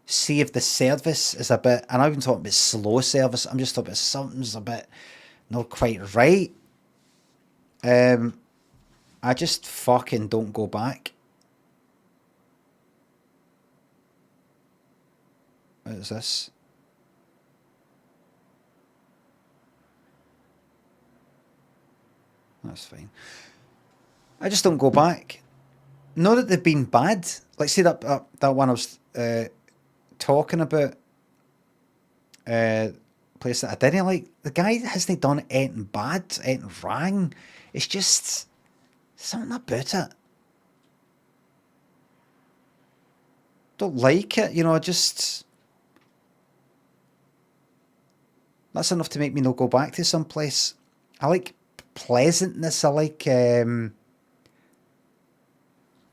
See if the service is a bit, and I'm not even talking about slow service, I'm just talking about something's a bit not quite right. I just fucking don't go back. What is this? That's fine. I just don't go back. Not that they've been bad. Like, see that one I was talking about, place that I didn't like. The guy hasn't done anything bad, anything wrong. It's just something about it. Don't like it, you know. Just that's enough to make me not go back to some place. I like pleasantness. I like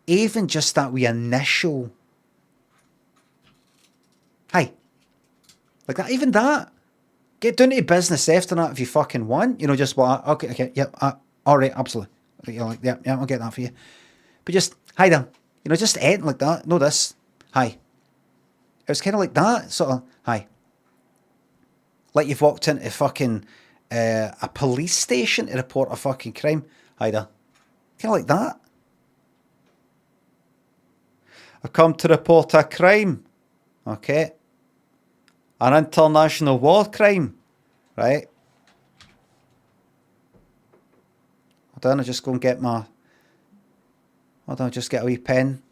even just that wee initial hi, like that. Even that. Get down to business after that if you fucking want. You know, just what? Okay, yep, all right, absolutely. You know, like, yeah, I'll get that for you. But just hi there. You know, just anything like that. No, this. Hi. It was kind of like that, sort of. Hi. Like you've walked into fucking a police station to report a fucking crime. Hi there. Kind of like that. I've come to report a crime. Okay. An international war crime. Right. Hold on, I'll just go and get my... Hold on, I'll just get a wee pen.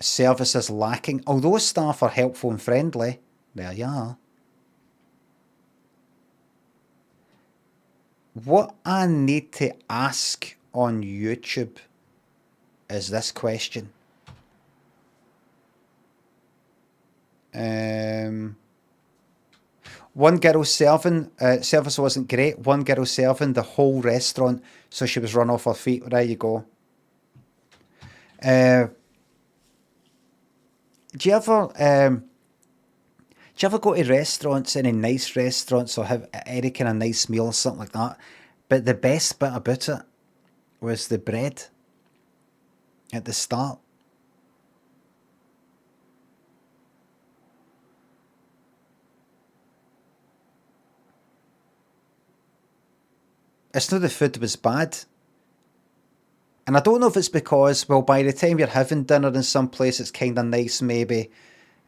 Service is lacking. Although staff are helpful and friendly. There you are. What I need to ask on YouTube is this question. One girl serving, service wasn't great. One girl serving the whole restaurant, so she was run off her feet. There you go. Do you ever go to restaurants, any nice restaurants, or have any kind of nice meal or something like that? But the best bit about it was the bread at the start. It's not the food was bad. And I don't know if it's because, well, by the time you're having dinner in some place, it's kind of nice, maybe.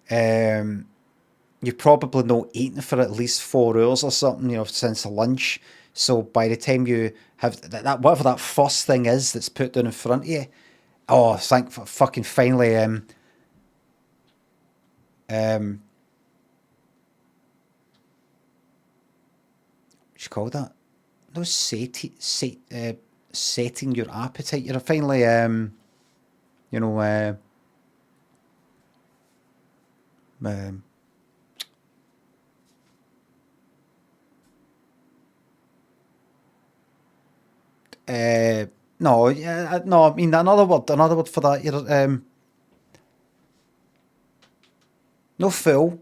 You've probably not eaten for at least 4 hours or something, you know, since lunch. So by the time you have that whatever that first thing is that's put down in front of you, oh, thank fucking finally, what you call that? No, setting your appetite. You're finally, you know, no, yeah, no. I mean another word for that. You're no fool.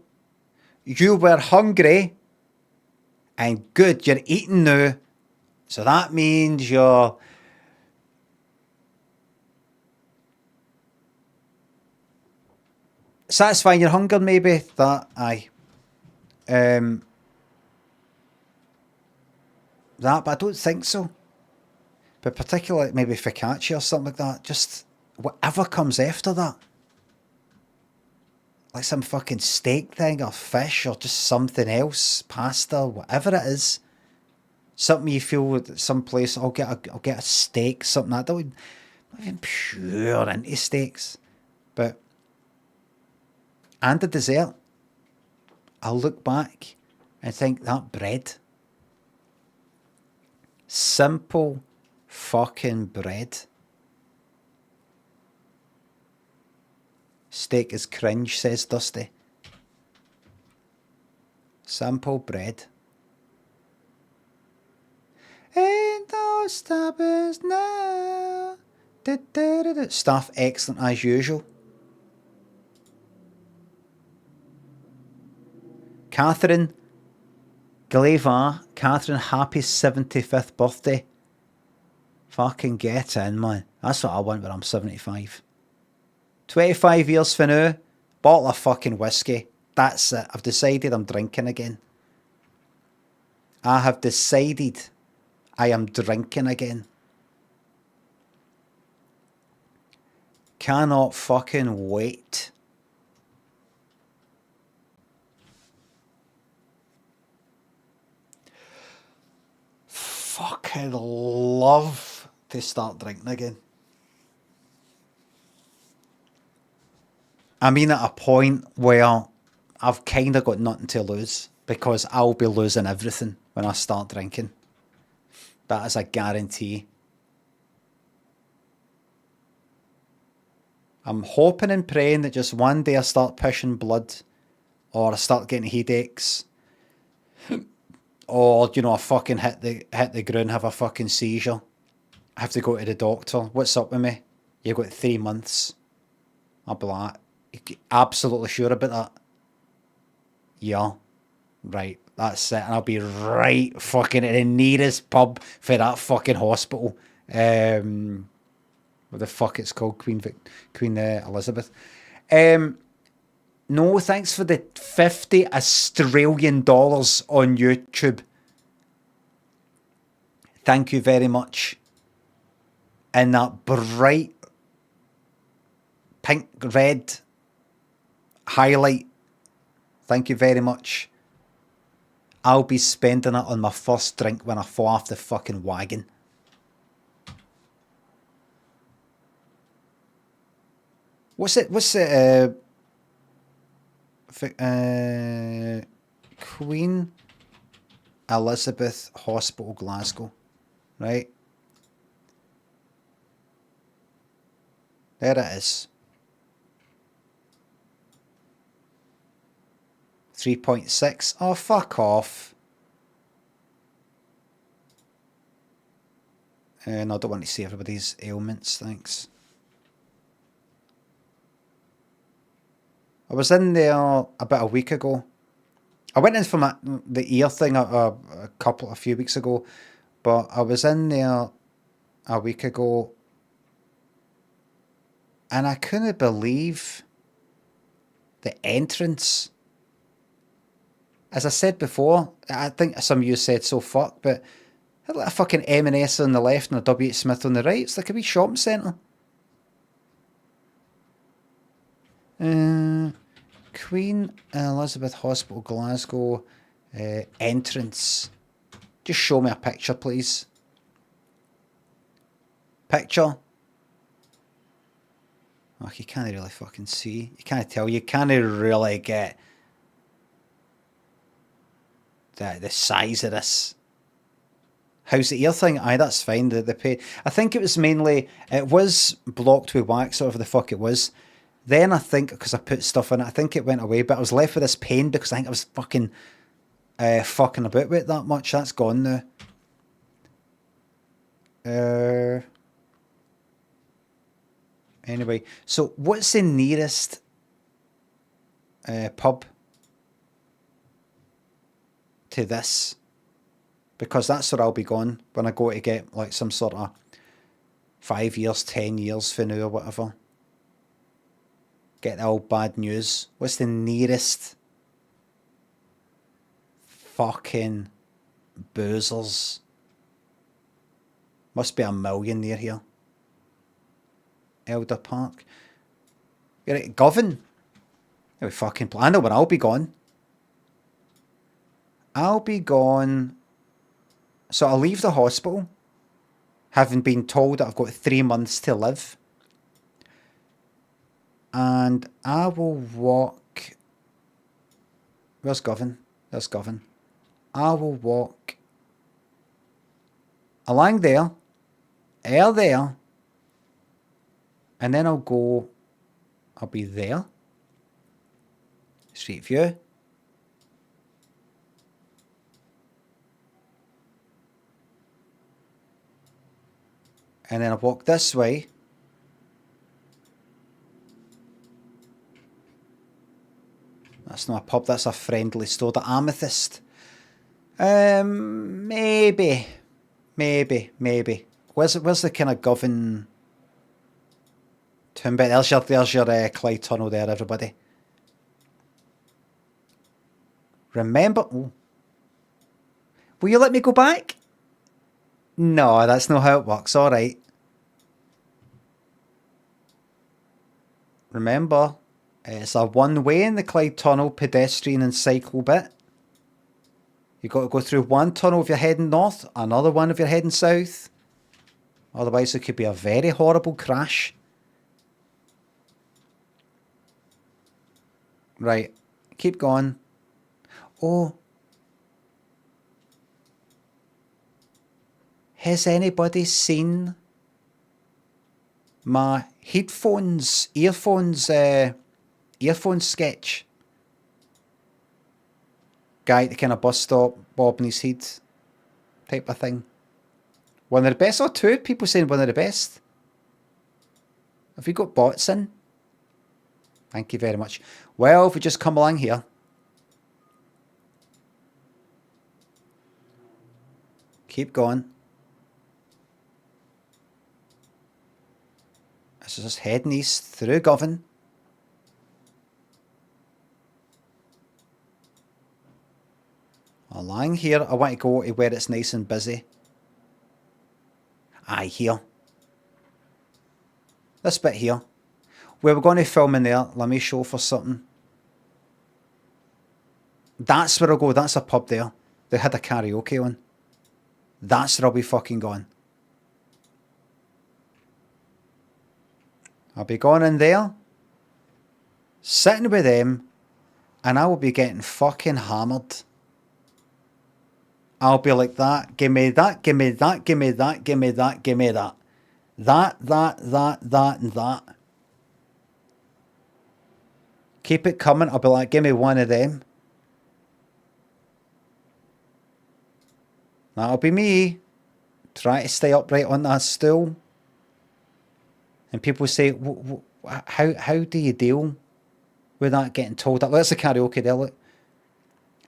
You were hungry, and good. You're eating now, so that means you're satisfying your hunger. Maybe that. Aye. That, but I don't think so. But particularly maybe focaccia or something like that. Just whatever comes after that. Like some fucking steak thing or fish or just something else. Pasta, whatever it is. Something you feel at some place, I'll get a steak, something like that. I'm not even pure into steaks. But, and the dessert. I'll look back and think that bread. Simple fucking bread. Steak is cringe, says Dusty. Simple bread. Ain't no stoppers now. Staff excellent as usual. Catherine Glavar, Catherine, happy 75th birthday. Fucking get in, man. That's what I want when I'm 75. 25 years for now. Bottle of fucking whiskey. That's it. I've decided I'm drinking again. I have decided I am drinking again. Cannot fucking wait. Fucking love to start drinking again. I mean, at a point where I've kind of got nothing to lose because I'll be losing everything when I start drinking. That is a guarantee. I'm hoping and praying that just one day I start pushing blood or I start getting headaches. Or, you know, I fucking hit the ground, have a fucking seizure. I have to go to the doctor. What's up with me? You've got 3 months. I'll be like, absolutely sure about that? Yeah. Right, that's it. And I'll be right fucking at the nearest pub for that fucking hospital. What the fuck it's called? Queen Elizabeth. No, thanks for the 50 Australian dollars on YouTube. Thank you very much. And that bright pink red highlight. Thank you very much. I'll be spending it on my first drink when I fall off the fucking wagon. What's it? What's it? Queen Elizabeth Hospital, Glasgow. Right. There it is. 3.6. Oh, fuck off. No, I don't want to see everybody's ailments, thanks. I was in there about a week ago. I went in for the ear thing a few weeks ago, but I was in there a week ago, and I couldn't believe the entrance. As I said before, I think some of you said so fuck, but had like a fucking M&S on the left and a W.H. Smith on the right. It's like a wee shopping centre. Queen Elizabeth Hospital, Glasgow, entrance. Just show me a picture, please. Picture. Oh, you can't really fucking see. You can't tell. You can't really get the size of this. How's the ear thing? Aye, that's fine. The pain. I think it was mainly, it was blocked with wax, whatever the fuck it was. Then I think, because I put stuff in it, I think it went away, but I was left with this pain because I think I was fucking about with it that much. That's gone now. Anyway, so what's the nearest pub to this? Because that's where I'll be going when I go to get like some sort of 5 years, 10 years for now or whatever. Get the old bad news. What's the nearest fucking boozers? Must be a million near here. Elder Park. You're at Govan. I know where I'll be gone. I'll be gone. So I'll leave the hospital, having been told that I've got 3 months to live. And I will walk. Where's Govan? There's Govan. I will walk along there, there, and then I'll be there. Street view. And then I'll walk this way. That's not a pub, that's a friendly store. The Amethyst. Maybe. Where's the kind of Govan town bit? There's your Clyde Tunnel there, everybody. Remember... Oh. Will you let me go back? No, that's not how it works. All right. Remember, it's a one-way in the Clyde Tunnel, pedestrian and cycle bit. You've got to go through one tunnel if you're heading north, another one if you're heading south. Otherwise, it could be a very horrible crash. Right, keep going. Oh. Has anybody seen my earphones sketch? Guy at the kind of bus stop, bobbing his head type of thing. One of the best, or two people saying one of the best. Have you got bots in? Thank you very much. Well, if we just come along here. Keep going. This is just heading east through Govan. Along here, I want to go to where it's nice and busy. Aye, here. This bit here. Where we're going to film in there. Let me show for something. That's where I'll go. That's a pub there. They had a karaoke on. That's where I'll be fucking going. I'll be going in there. sitting with them, and I will be getting fucking hammered. I'll be like that. Give me that. Give me that. Give me that. Give me that. Give me that. That, and that. Keep it coming. I'll be like, give me one of them. That'll be me. Try to stay upright on that stool. And people say, how do you deal with that getting told up? That's a karaoke there, look.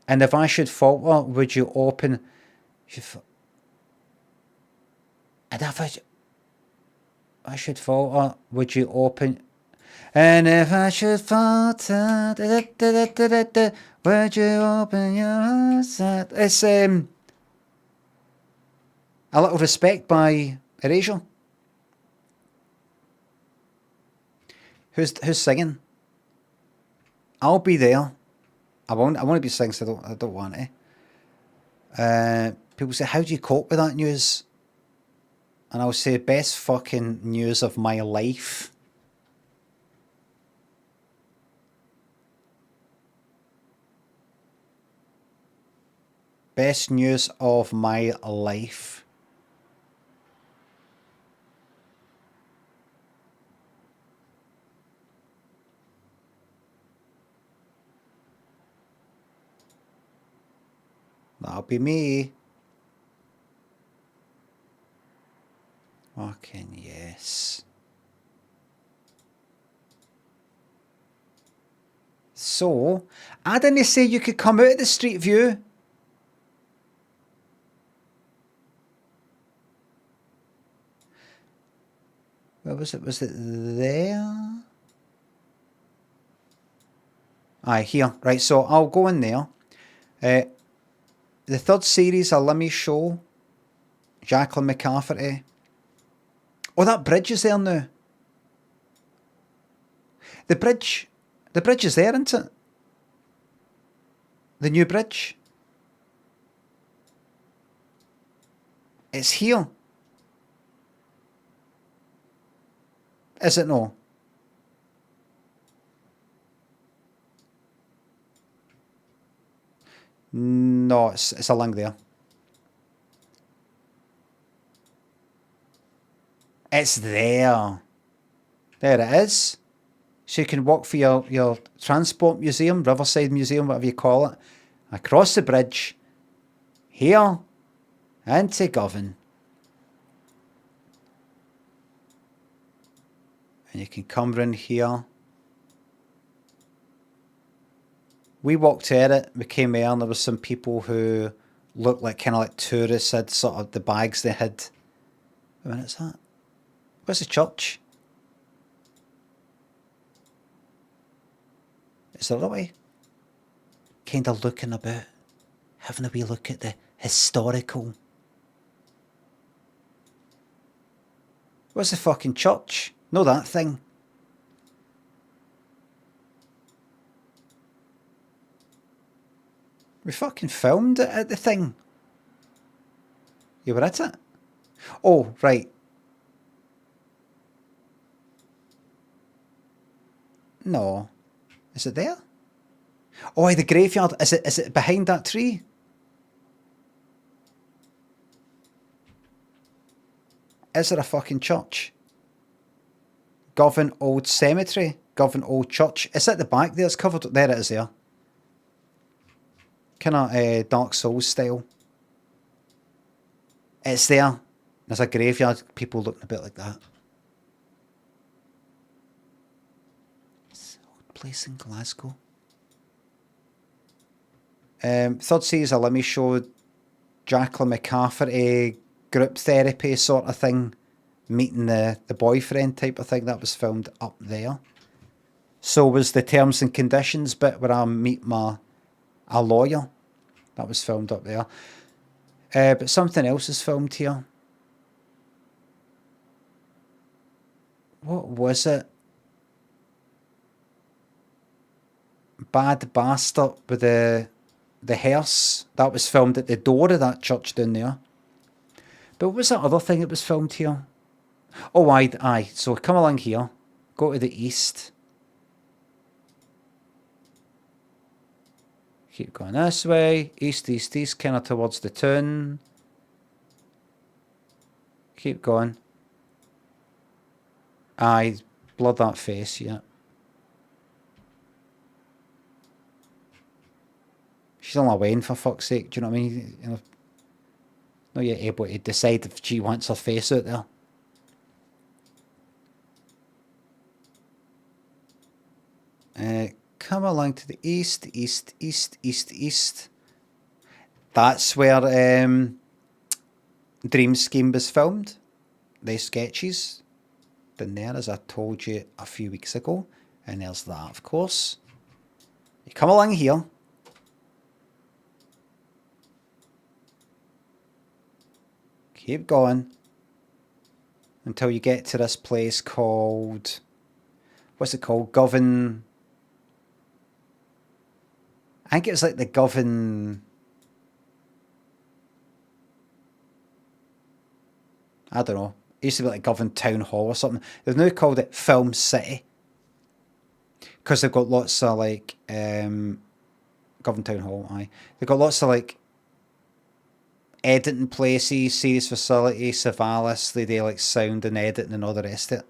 And if I should falter, would you open... And if I should falter, would you open... And if I should falter, would you open your eyes? It's A Little Respect by Erasure. Who's singing? I'll be there. I want to be singing, so I don't want to. People say, how do you cope with that news? And I'll say, best fucking news of my life. Best news of my life. That'll be me. Fucking yes. So, I didn't say you could come out of the street view. Where was it? Was it there? Aye, here. Right, so I'll go in there. The third series, a Limmy show. Jacqueline McCafferty. Oh, that bridge is there now. The bridge is there, isn't it? The new bridge. It's here. Is it no? No, it's a link there. It's there. There it is. So you can walk for your transport museum, Riverside Museum, whatever you call it, across the bridge, here, into Govan. And you can come round here. We walked at it, we came there, and there was some people who looked like kind of like tourists, had sort of the bags they had. Wait a minute, is that? Where's the church? Is there a way? Kind of looking about, having a wee look at the historical. Where's the fucking church? No, that thing. We fucking filmed it at the thing. You were at it? Oh, right. No. Is it there? Oh, the graveyard. Is it behind that tree? Is there a fucking church? Govan Old Cemetery. Govan Old Church. It's at the back there. It's covered. There it is there. Kind of Dark Souls style. It's there. There's a graveyard. People looking a bit like that. It's an old place in Glasgow. Third series of Limmy show. Jacqueline McCafferty group therapy sort of thing. Meeting the boyfriend type of thing. That was filmed up there. So was the terms and conditions bit where I meet a lawyer. That was filmed up there. But something else is filmed here. What was it? Bad Bastard with the hearse. That was filmed at the door of that church down there. But what was that other thing that was filmed here? Oh, aye. So come along here. Go to the east. Keep going this way. East, east, east, kind of towards the town. Keep going. Aye, blur that face, yeah. She's only weighing, for fuck's sake, do you know what I mean? You know, not yet able to decide if she wants her face out there. Come along to the east, east, east, east, east. That's where Dream Scheme was filmed. The sketches. Been there, as I told you a few weeks ago. And there's that, of course. You come along here. Keep going. Until you get to this place called... What's it called? Govan... I think it was like the Govan... I don't know. It used to be like Govan Town Hall or something. They've now called it Film City. Because they've got lots of like... Govan Town Hall, aye. They've got lots of like... editing places, series facility, Savalis. They do like sound and editing and all the rest of it.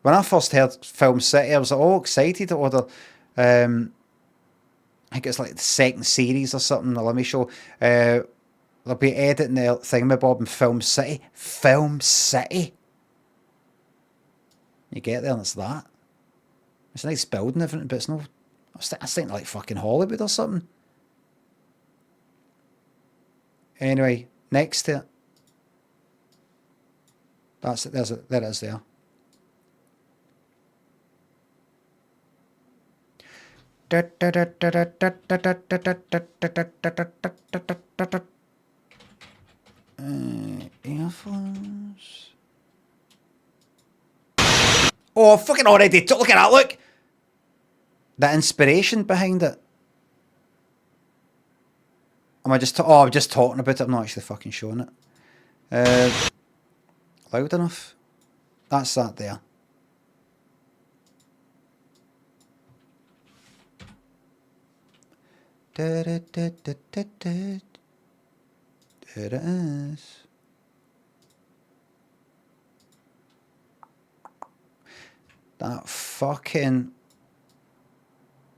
When I first heard Film City, I was like, all excited to order... I think it's like the second series or something, the Limmy show. They'll be editing the thingamabob in Film City. Film City? You get there and it's that. It's a nice building, everything, but it's no... I was thinking like fucking Hollywood or something. Anyway, next to it. That's it, there it is there. Earphones. Oh, fucking already. Look at that, look. The inspiration behind it. Am I just... I'm just talking about it. I'm not actually fucking showing it. Loud enough. That's that there. There it is. That fucking...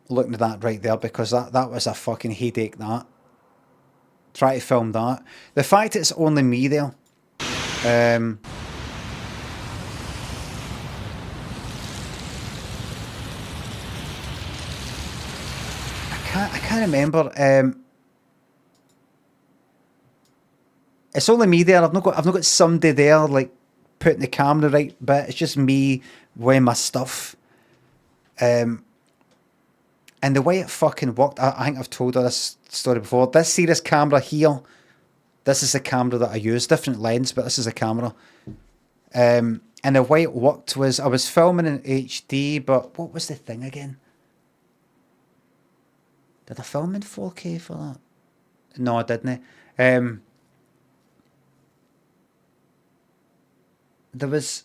Looking at that right there, because that was a fucking headache, that. Try to film that. The fact it's only me there. I can't remember. It's only me there. I've not got somebody there like putting the camera right bit. It's just me with my stuff. And the way it fucking worked, I think I've told her this story before. This serious camera here, this is the camera that I use. Different lens, but this is a camera. And the way it worked was I was filming in HD, but what was the thing again? Did I film in 4K for that? No, I didn't. There was...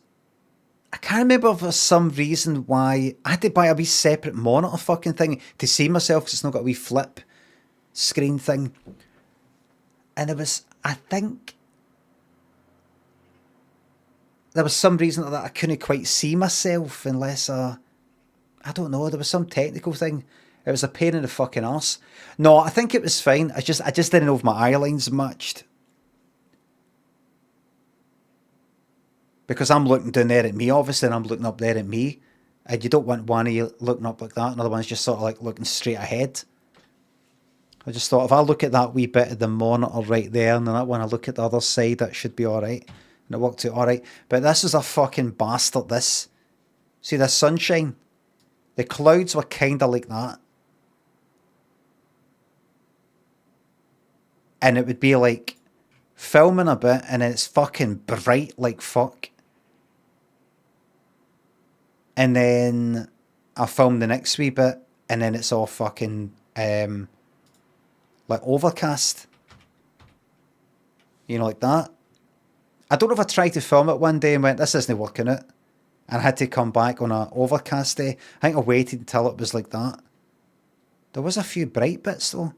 I can't remember for some reason why I had to buy a wee separate monitor fucking thing to see myself because it's not got a wee flip screen thing. And there was... I think... There was some reason that I couldn't quite see myself unless I don't know, there was some technical thing. It was a pain in the fucking arse. No, I think it was fine. I just didn't know if my eye lines matched. Because I'm looking down there at me, obviously, and I'm looking up there at me. And you don't want one of you looking up like that, another one's just sort of like looking straight ahead. I just thought, if I look at that wee bit of the monitor right there, and then that one I look at the other side, that should be alright. And it worked out alright. But this is a fucking bastard, this. See the sunshine? The clouds were kind of like that. And it would be like filming a bit and it's fucking bright like fuck. And then I film the next wee bit and then it's all fucking like overcast. You know, like that. I don't know if I tried to film it one day and went, this isn't working out. And I had to come back on an overcast day. I think I waited until it was like that. There was a few bright bits though.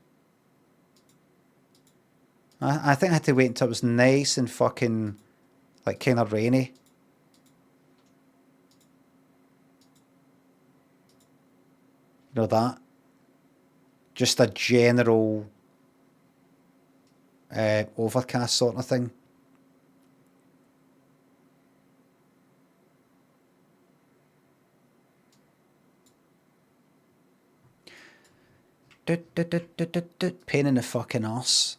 I think I had to wait until it was nice and fucking, like, kind of rainy. You know that? Just a general overcast sort of thing. Pain in the fucking arse.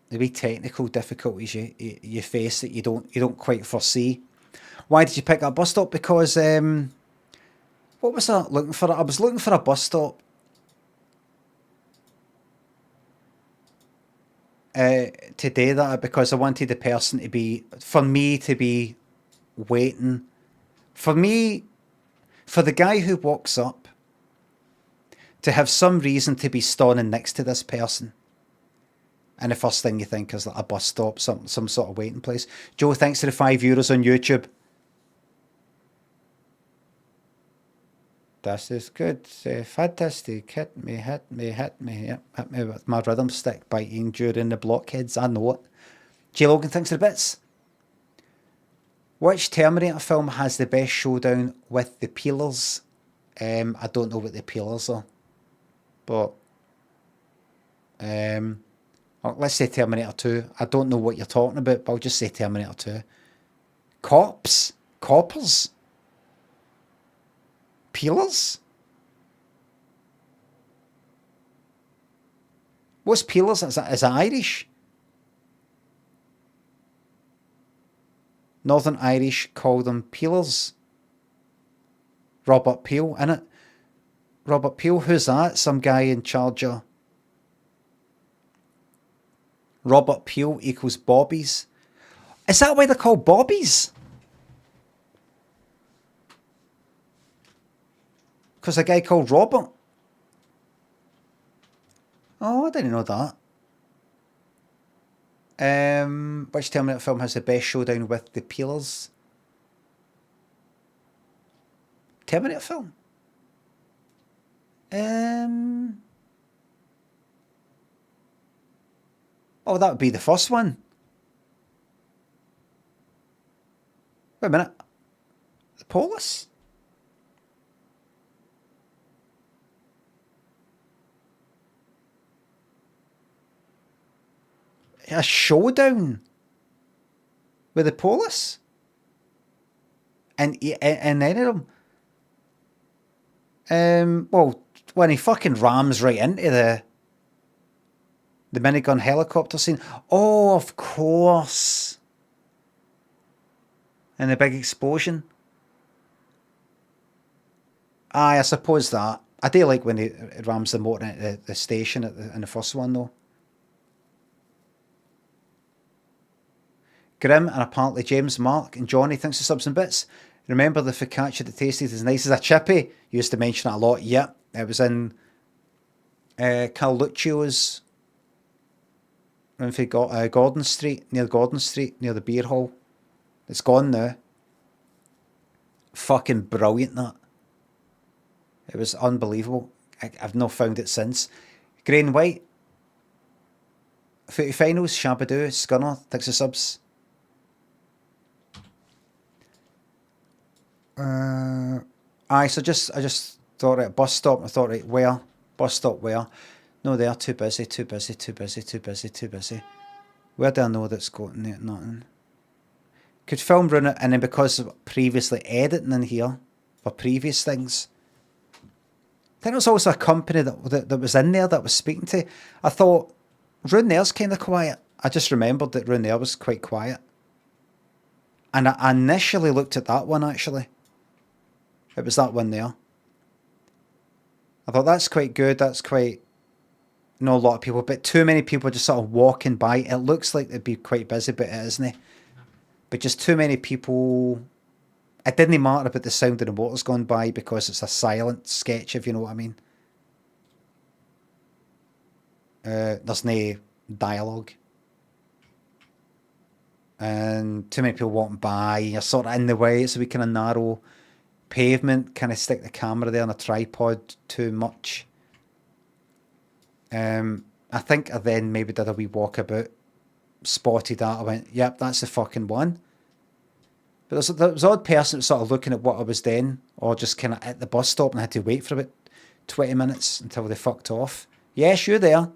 The wee technical difficulties you face that you don't quite foresee. Why did you pick that bus stop? Because what was I looking for? I was looking for a bus stop today that because I wanted the person to be, for me to be waiting, for the guy who walks up to have some reason to be standing next to this person. And the first thing you think is like a bus stop, some sort of waiting place. Joe, thanks for the €5 on YouTube. This is good. Fantastic. Hit me. Yep, hit me with my rhythm stick biting during the blockheads. I know it. J. Logan, thanks for the bits. Which Terminator film has the best showdown with the peelers? I don't know what the peelers are. But let's say Terminator 2. I don't know what you're talking about, but I'll just say Terminator 2. Cops? Coppers? Peelers? What's peelers? Is it Irish? Northern Irish call them peelers. Robert Peel, innit? Robert Peel, who's that? Some guy in charge of... Robert Peel equals Bobbies. Is that why they're called Bobbies? Because a guy called Robert. Oh, I didn't know that. Which Terminator film has the best showdown with the peelers? Terminator film? Oh, that would be the first one. Wait a minute. The Polis? A showdown with the Polis? And any of them? Well, when he fucking rams right into the minigun helicopter scene. Oh, of course. And the big explosion. Aye, I suppose that. I do like when he rams the motor into the station in the first one, though. Grim, and apparently James, Mark, and Johnny, thanks for subs and bits. Remember the focaccia that tasted as nice as a chippy? Used to mention it a lot. Yep, it was in Carl Lucio's Gordon Street, near the beer hall. It's gone now. Fucking brilliant, that. It was unbelievable. I've not found it since. Grey and White. Footy Finals, Shabadoo, Scunner, thanks for subs. So I just thought, right, bus stop. I thought, right, where? Bus stop where? No, they're too busy. Where do I know that's going? Nothing. Could film run it, and then because of previously editing in here for previous things. I think there was also a company that was in there that was speaking to. I thought, Rune there's kind of quiet. I just remembered that Rune there was quite quiet. And I initially looked at that one, actually. It was that one there. I thought, that's quite good. That's quite... Not a lot of people, but too many people just sort of walking by. It looks like they'd be quite busy, but it isn't. But just too many people... It didn't matter about the sound of the motors going by because it's a silent sketch, if you know what I mean. There's no dialogue. and too many people walking by. You're sort of in the way. It's a wee kind of narrow pavement. Kind of stick the camera there on a tripod too much. I think I then maybe did a wee walkabout, spotted that. I went, yep, that's the fucking one. But there was an odd person sort of looking at what I was doing, or just kind of at the bus stop, and I had to wait for about 20 minutes until they fucked off. Yes, you're there.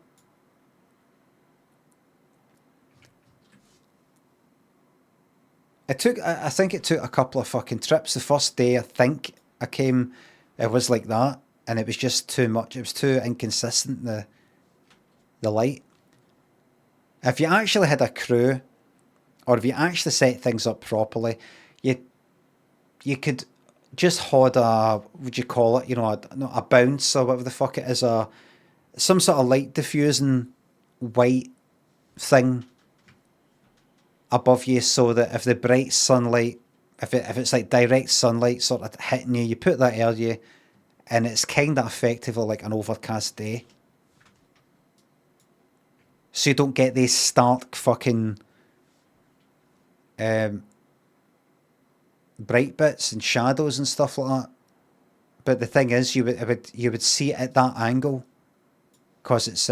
I think it took a couple of fucking trips. The first day I think I came, it was like that, and it was just too much. It was too inconsistent, the light. If you actually had a crew, or if you actually set things up properly, you could just hold a, would you call it, a bounce or whatever the fuck it is, some sort of light diffusing white thing above you, so that if the bright sunlight, if it's like direct sunlight sort of hitting you, you put that area, and it's kind of effectively like an overcast day. So you don't get these stark fucking bright bits and shadows and stuff like that. But the thing is, you would see it at that angle, because it's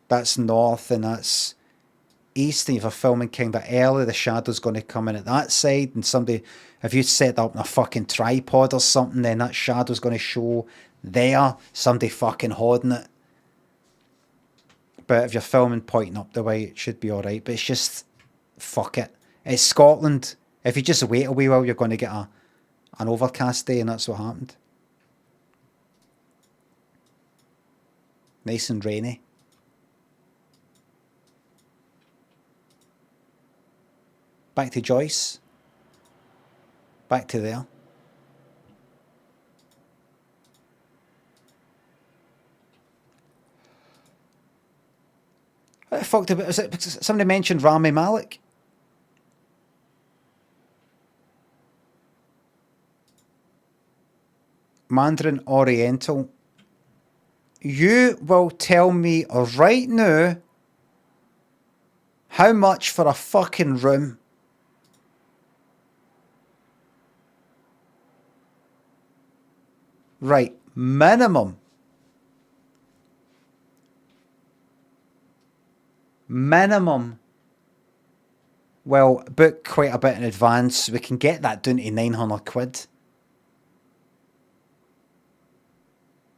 that's north and that's east, and if you're filming kind of early, the shadow's going to come in at that side, and somebody, if you set up a fucking tripod or something, then that shadow's going to show there, somebody fucking holding it. But if you're filming pointing up the way, it should be alright. But it's just, fuck it. It's Scotland. If you just wait a wee while, you're going to get an overcast day, and that's what happened. Nice and rainy. Back to Joyce. Back to there. What the fuck was it? Somebody mentioned Rami Malek. Mandarin Oriental. You will tell me right now how much for a fucking room. Right, minimum. Well, book quite a bit in advance. We can get that down to 900 quid.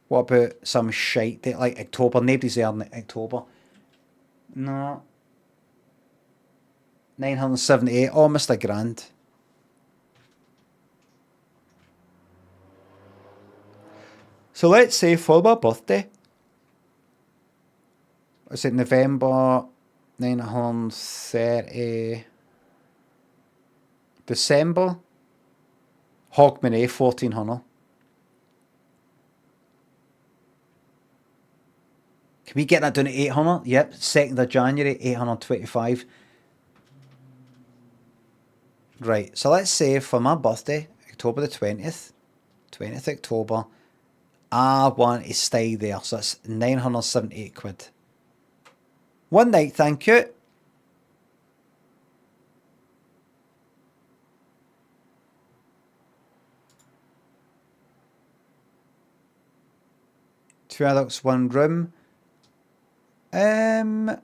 What about some shite date like October? Nobody's there in October. No. 978, almost a grand. So let's say for my birthday, is it November 930, December, Hogmanay 1400. Can we get that down to 800? Yep, 2nd of January, 825. Right, so let's say for my birthday, October the 20th October, I want to stay there. So that's 978 quid. One night, thank you. Two adults, one room. I'd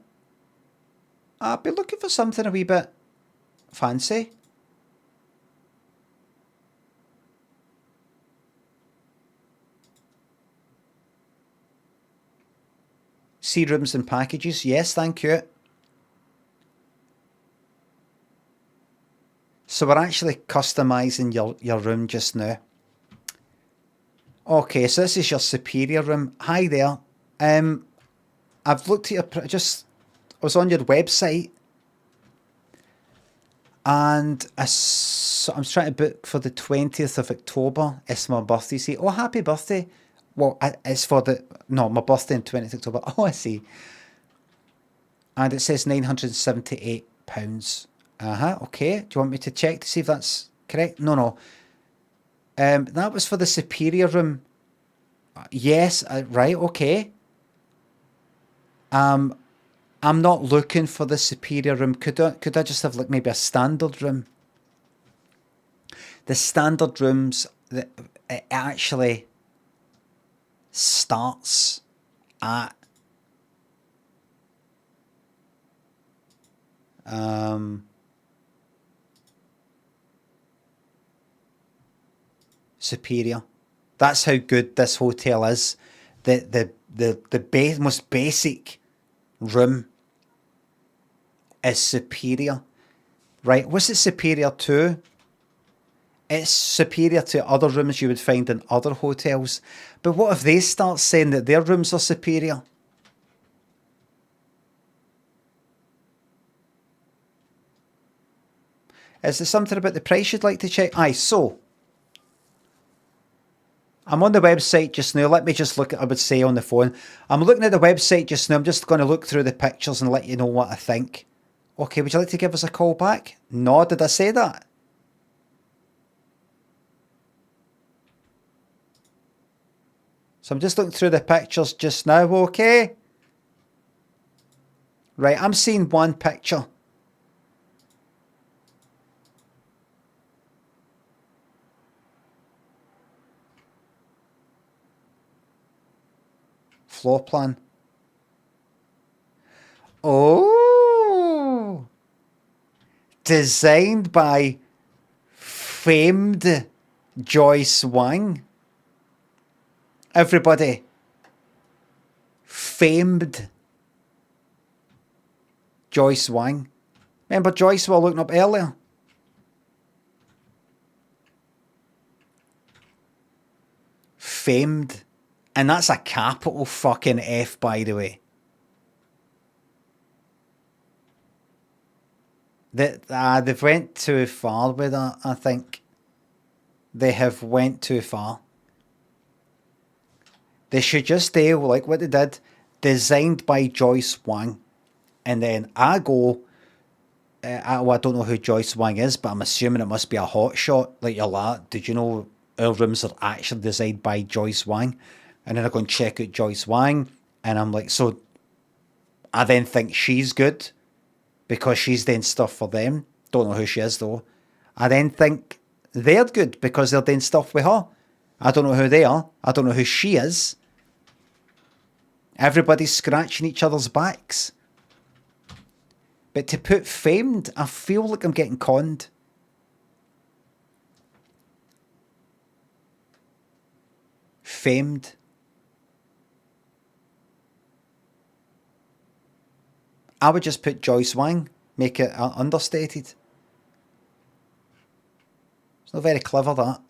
be looking for something a wee bit fancy. See rooms and packages. Yes, thank you. So we're actually customizing your room just now. Okay, so this is your superior room. Hi there. I've looked at I was on your website, and I'm trying to book for the 20th of October. It's my birthday. See, oh, happy birthday. Well, it's for my birthday on 20th October. Oh, I see. And it says £978. Okay. Do you want me to check to see if that's correct? No. That was for the superior room. Yes, right, okay. I'm not looking for the superior room. Could I just have like maybe a standard room? The standard rooms, it actually starts at superior. That's how good this hotel is. The most basic room is superior. Right, what's it superior to? It's superior to other rooms you would find in other hotels. But what if they start saying that their rooms are superior? Is there something about the price you'd like to check? Aye, so I'm on the website just now. Let me just look at, I would say on the phone. I'm looking at the website just now. I'm just going to look through the pictures and let you know what I think. Okay, would you like to give us a call back? No, did I say that? So I'm just looking through the pictures just now, okay? Right, I'm seeing one picture. Floor plan. Oh! Designed by famed Joyce Wang. Everybody. Famed Joyce Wang. Remember Joyce we were looking up earlier? Famed. And that's a capital fucking F, by the way. They've went too far with that, I think. They have went too far. They should just do like what they did. Designed by Joyce Wang. And then I go... I don't know who Joyce Wang is, but I'm assuming it must be a hot shot. Like you're like, did you know our rooms are actually designed by Joyce Wang? And then I go and check out Joyce Wang, and I'm like, so I then think she's good because she's doing stuff for them. Don't know who she is though. I then think they're good because they're doing stuff with her. I don't know who they are. I don't know who she is. Everybody's scratching each other's backs. But to put famed, I feel like I'm getting conned. Famed. I would just put Joyce Wang, make it understated. It's not very clever, that.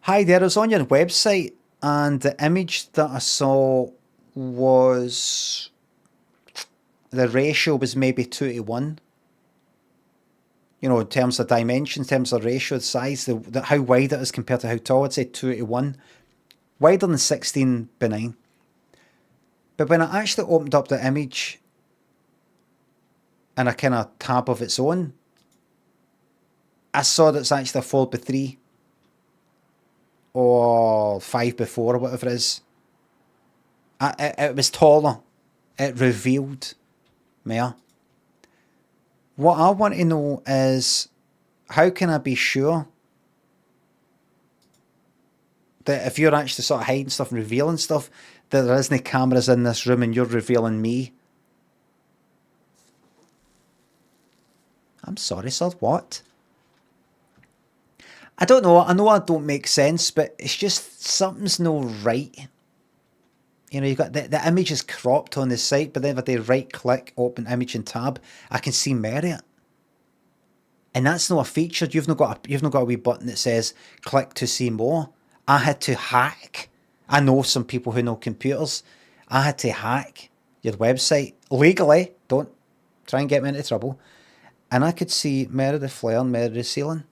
Hi there, I was on your website and the image that I saw was... the ratio was maybe 2:1. You know, in terms of dimensions, in terms of ratio, the size, how wide it is compared to how tall, I'd say 2:1. Wider than 16:9. But when I actually opened up the image in a kind of tab of its own, I saw that it's actually a 4:3 or 5:4 or whatever it is. It was taller. It revealed more. What I want to know is, how can I be sure that if you're actually sort of hiding stuff and revealing stuff, that there isn't cameras in this room and you're revealing me? I'm sorry, sir, what? I don't know. I know I don't make sense, but it's just something's no right. You know, you've got the image is cropped on the site, but then if I do right click, open image and tab, I can see more of it. And that's not a feature. You've not got a wee button that says click to see more. I had to hack. I know some people who know computers. I had to hack your website legally. Don't try and get me into trouble. And I could see more of the flare and more of the ceiling.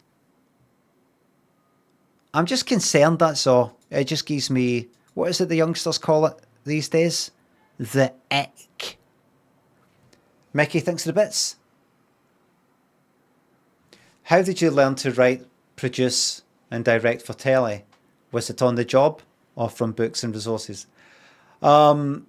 I'm just concerned, that's all. It just gives me, what is it the youngsters call it these days? The ick. Mickey, thanks for the bits. How did you learn to write, produce and direct for telly? Was it on the job or from books and resources. Well,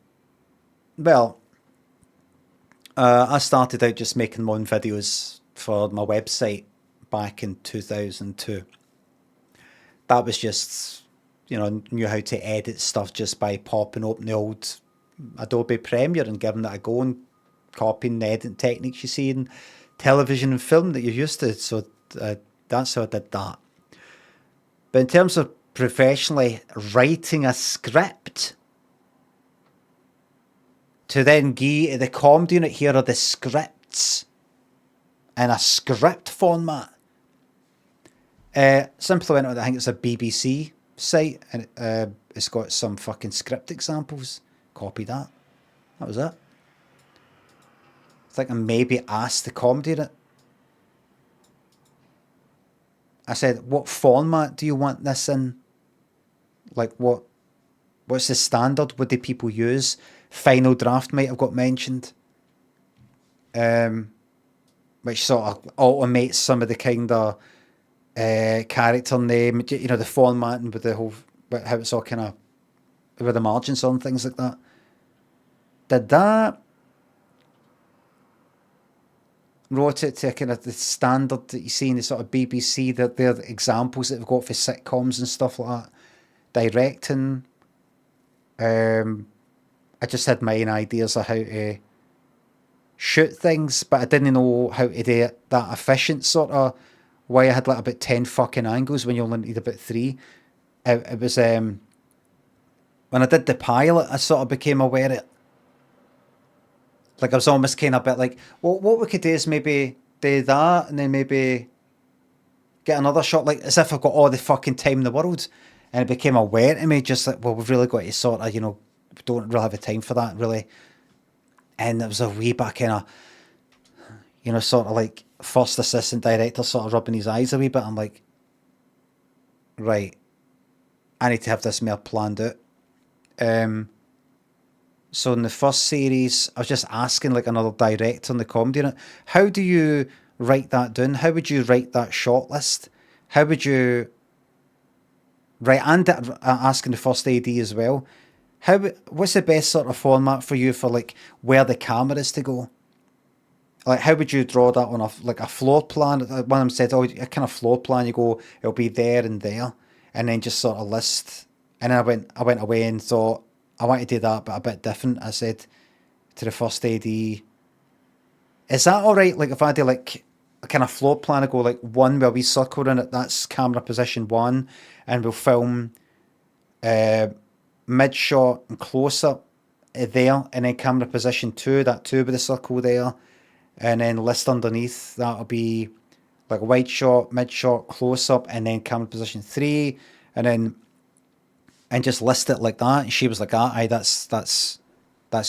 I started out just making my own videos for my website back in 2002. That was just, knew how to edit stuff just by popping open the old Adobe Premiere and giving it a go and copying the editing techniques you see in television and film that you're used to. So that's how I did that. But in terms of professionally writing a script, to then give the comedy unit, here are the scripts in a script format. Simply went on, I think it's a BBC site, and it's got some fucking script examples. Copy that. That was it. I think I maybe asked the comedy unit. I said, what format do you want this in? Like, what's the standard? What do people use? Final draft might have got mentioned. Which sort of automates some of the kind of character name, the formatting with the whole, how it's all kind of, with the margins on things like that. Did that. Wrote it to kind of the standard that you see in the sort of BBC, that they're the examples that they've got for sitcoms and stuff like that. Directing. I just had my own ideas of how to shoot things, but I didn't know how to do it that efficient sort of way. I had like about 10 fucking angles when you only need about 3. It was, when I did the pilot, I sort of became aware of it. Like I was almost kind of a bit like, well, what we could do is maybe do that and then maybe get another shot, like as if I've got all the fucking time in the world. And it became aware to me, just like, well, we've really got to sort of, we don't really have the time for that, really. And it was a wee bit kind of, sort of like first assistant director sort of rubbing his eyes a wee bit. I'm like, right, I need to have this more planned out. So in the first series, I was just asking like another director on the comedy unit, how do you write that down? How would you write that short list? How would you write, and asking the first AD as well, what's the best sort of format for you for like where the camera is to go? Like how would you draw that on a floor plan? One of them said, a kind of floor plan, you go, it'll be there and there, and then just sort of list. And then I went away and thought, I want to do that, but a bit different. I said to the first AD, is that all right? Like if I do like a kind of floor plan, I go like 1 where we circle in it, that's camera position 1, and we'll film mid shot and close up there, and then camera position 2, that 2 with the circle there, and then list underneath, that'll be like a wide shot, mid shot, close up, and then camera position 3, and just list it like that. And she was like, aye, that's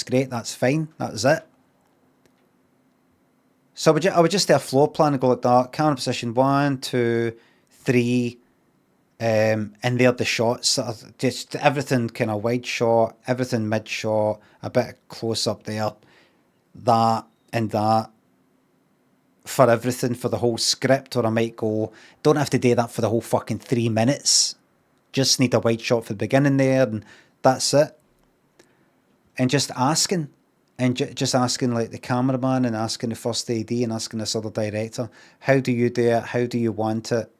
great, that's fine, that was it. So I would just do a floor plan and go like that, camera position 1, 2, 3, and they're the shots, just everything kind of wide shot, everything mid shot, a bit of close up there, that and that for everything, for the whole script. Or I might go, don't have to do that for the whole fucking 3 minutes. Just need a wide shot for the beginning there, and that's it. And just asking, just asking like the cameraman, and asking the first AD, and asking this other director, how do you do it? How do you want it?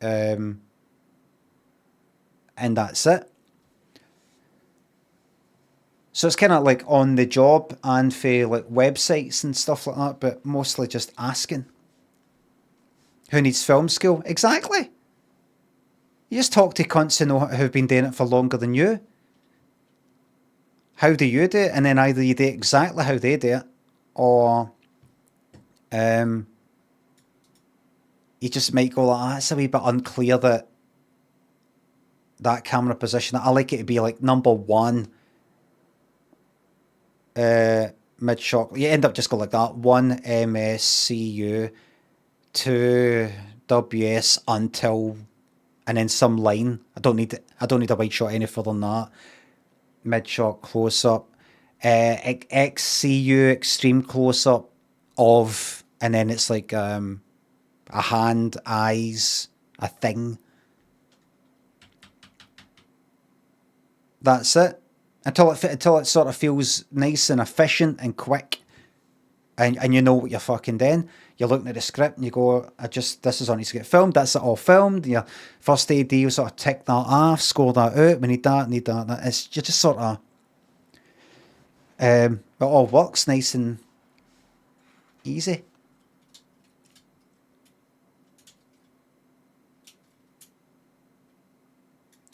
And that's it. So it's kind of like on the job and for like websites and stuff like that, but mostly just asking. Who needs film school? Exactly. You just talk to cunts who've been doing it for longer than you. How do you do it? And then either you do it exactly how they do it, or you just might go like, it's a wee bit unclear that camera position. I like it to be like number 1 mid shot. You end up just go like that, 1 MSCU, 2 WS until, and then some line. I don't need a wide shot any further than that. Mid shot, close up, XCU, extreme close up of, and then it's like a hand, eyes, a thing. That's it. Until it sort of feels nice and efficient and quick, and you know what you're fucking doing. You're looking at the script and you go, this is on needs to get filmed. That's it all filmed. Your first AD will sort of tick that off, score that out. We need that, that. It's you just sort of, it all works nice and easy.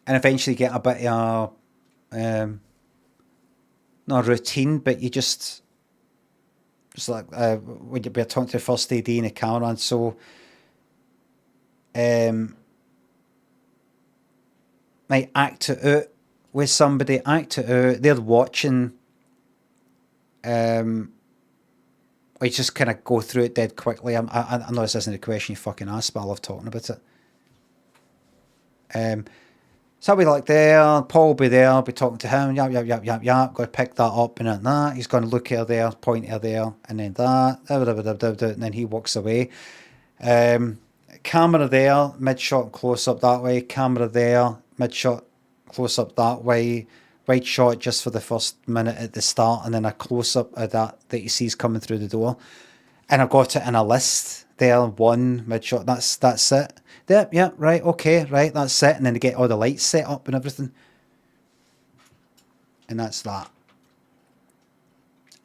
And eventually get a bit of not a routine, but you just like when you're talking to the first AD in the camera, and so might act it out with somebody, they're watching, we just kind of go through it dead quickly. I know this isn't a question you fucking asked, but I love talking about it. So I'll be like there, Paul will be there, I'll be talking to him, yap, got to pick that up and that. He's going to look here there, point here there, and then that, and then he walks away. Camera there, mid-shot, close-up that way, camera there, mid-shot, close-up that way, right shot just for the first minute at the start, and then a close-up of that he sees coming through the door. And I've got it in a list there, one, mid-shot, that's it. Yeah, right, okay, right, that's it. And then they get all the lights set up and everything. And that's that.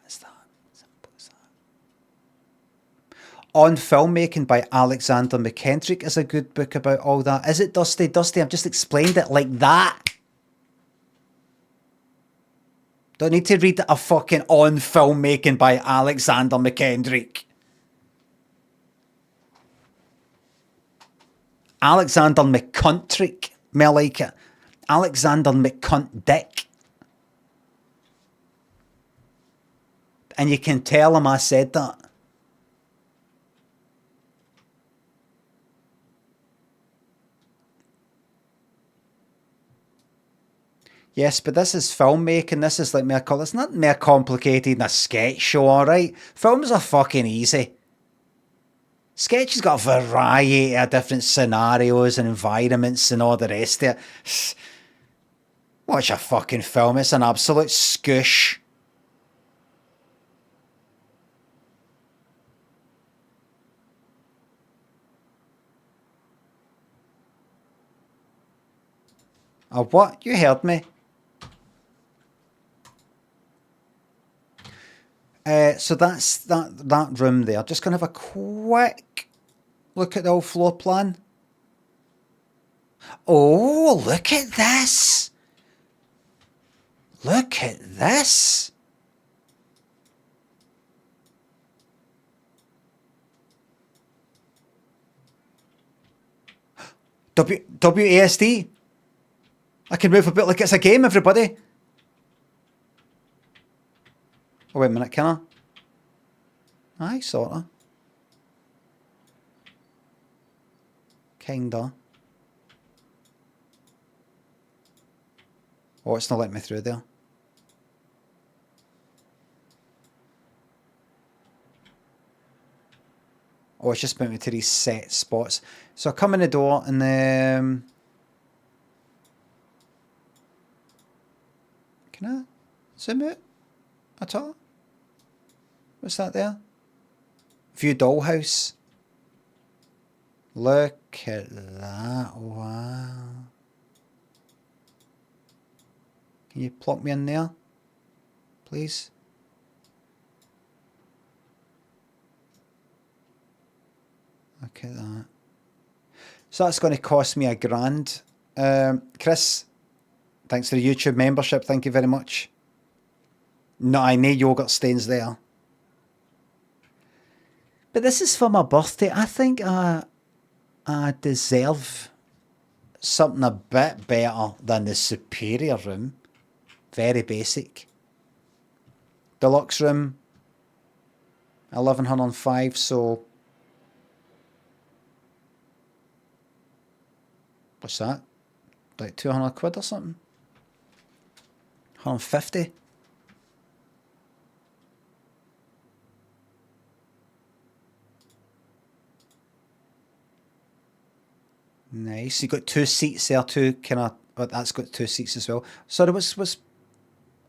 That's that. Simple as that. On Filmmaking by Alexander McKendrick is a good book about all that. Is it, Dusty? Dusty, I've just explained it like that. Don't need to read a fucking On Filmmaking by Alexander McKendrick. Alexander McCuntrick, me like it. Alexander McCuntdick. And you can tell him I said that. Yes, but this is filmmaking. This is like it's not more complicated than a sketch show, alright? Films are fucking easy. Sketch has got a variety of different scenarios and environments and all the rest of it. Watch a fucking film, it's an absolute scoosh. Oh, what? You heard me. So that's that room there. Just going to have a quick look at the old floor plan. Oh, look at this. Look at this. WASD. I can move a bit like it's a game, everybody. Oh, wait a minute, can I? Aye, sorta. Kinda. Oh, it's not letting me through there. Oh, it's just putting me to these set spots. So I come in the door and then... Can I zoom out at all? What's that there? View dollhouse. Look at that. Wow. Can you plop me in there, please? Look at that. So that's going to cost me £1,000. Chris, thanks for the YouTube membership. Thank you very much. No, I need yogurt stains there. But this is for my birthday. I think I deserve something a bit better than the superior room. Very basic. Deluxe room, 1105, so... What's that? Like 200 quid or something? 150? Nice. You got two seats there, two kind of but that's got 2 seats as well. Sorry, what's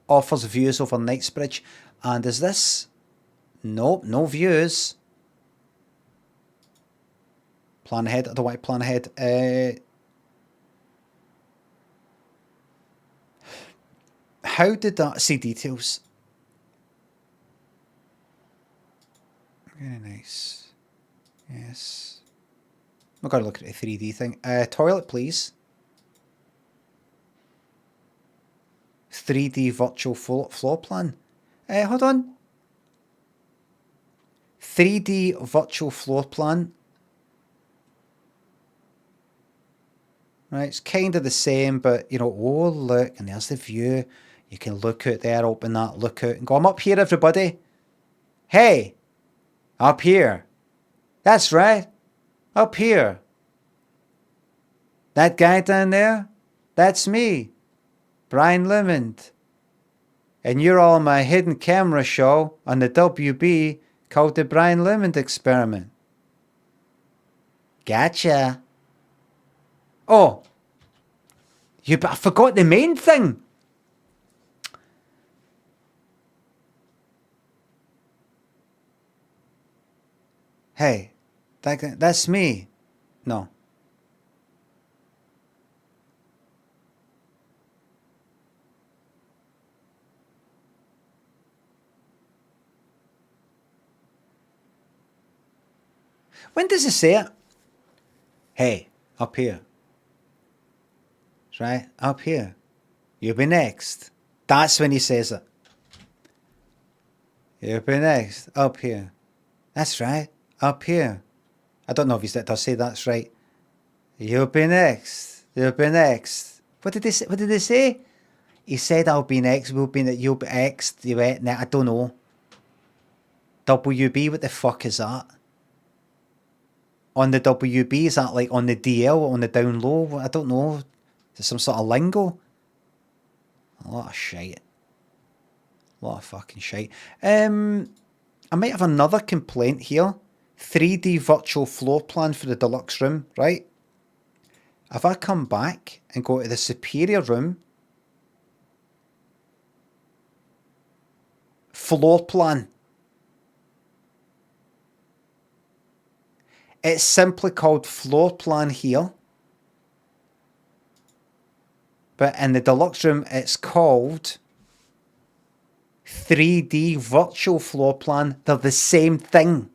offers views over Knightsbridge, and is this? Nope, no views. Plan ahead. I don't want to plan ahead. How did that see details? Very nice. Yes. I've got to look at the 3D thing. Toilet, please. 3D virtual floor plan. Hold on. 3D virtual floor plan. Right, it's kind of the same, but you know, oh look, and there's the view. You can look out there, open that, look out, and go, I'm up here, everybody. Hey, up here. That's right, up here. That guy down there, that's me, Brian Limond. And you're all my hidden camera show on the WB called the Brian Limond Experiment. Gotcha. Oh, I forgot the main thing. Hey, that's me. No. When does it say it? Hey, up here. Right, up here. You'll be next. That's when he says it. You'll be next. Up here. That's right. Up here. I don't know if he does say that's right. You'll be next. You'll be next. What did they say? He said I'll be next. You'll be next. I don't know. WB, what the fuck is that? On the WB, is that like on the DL, on the down low? I don't know. Is it some sort of lingo? A lot of shite. A lot of fucking shite. I might have another complaint here. 3D virtual floor plan for the deluxe room, right? If I come back and go to the superior room, floor plan. It's simply called floor plan here. But in the deluxe room, it's called 3D virtual floor plan. They're the same thing.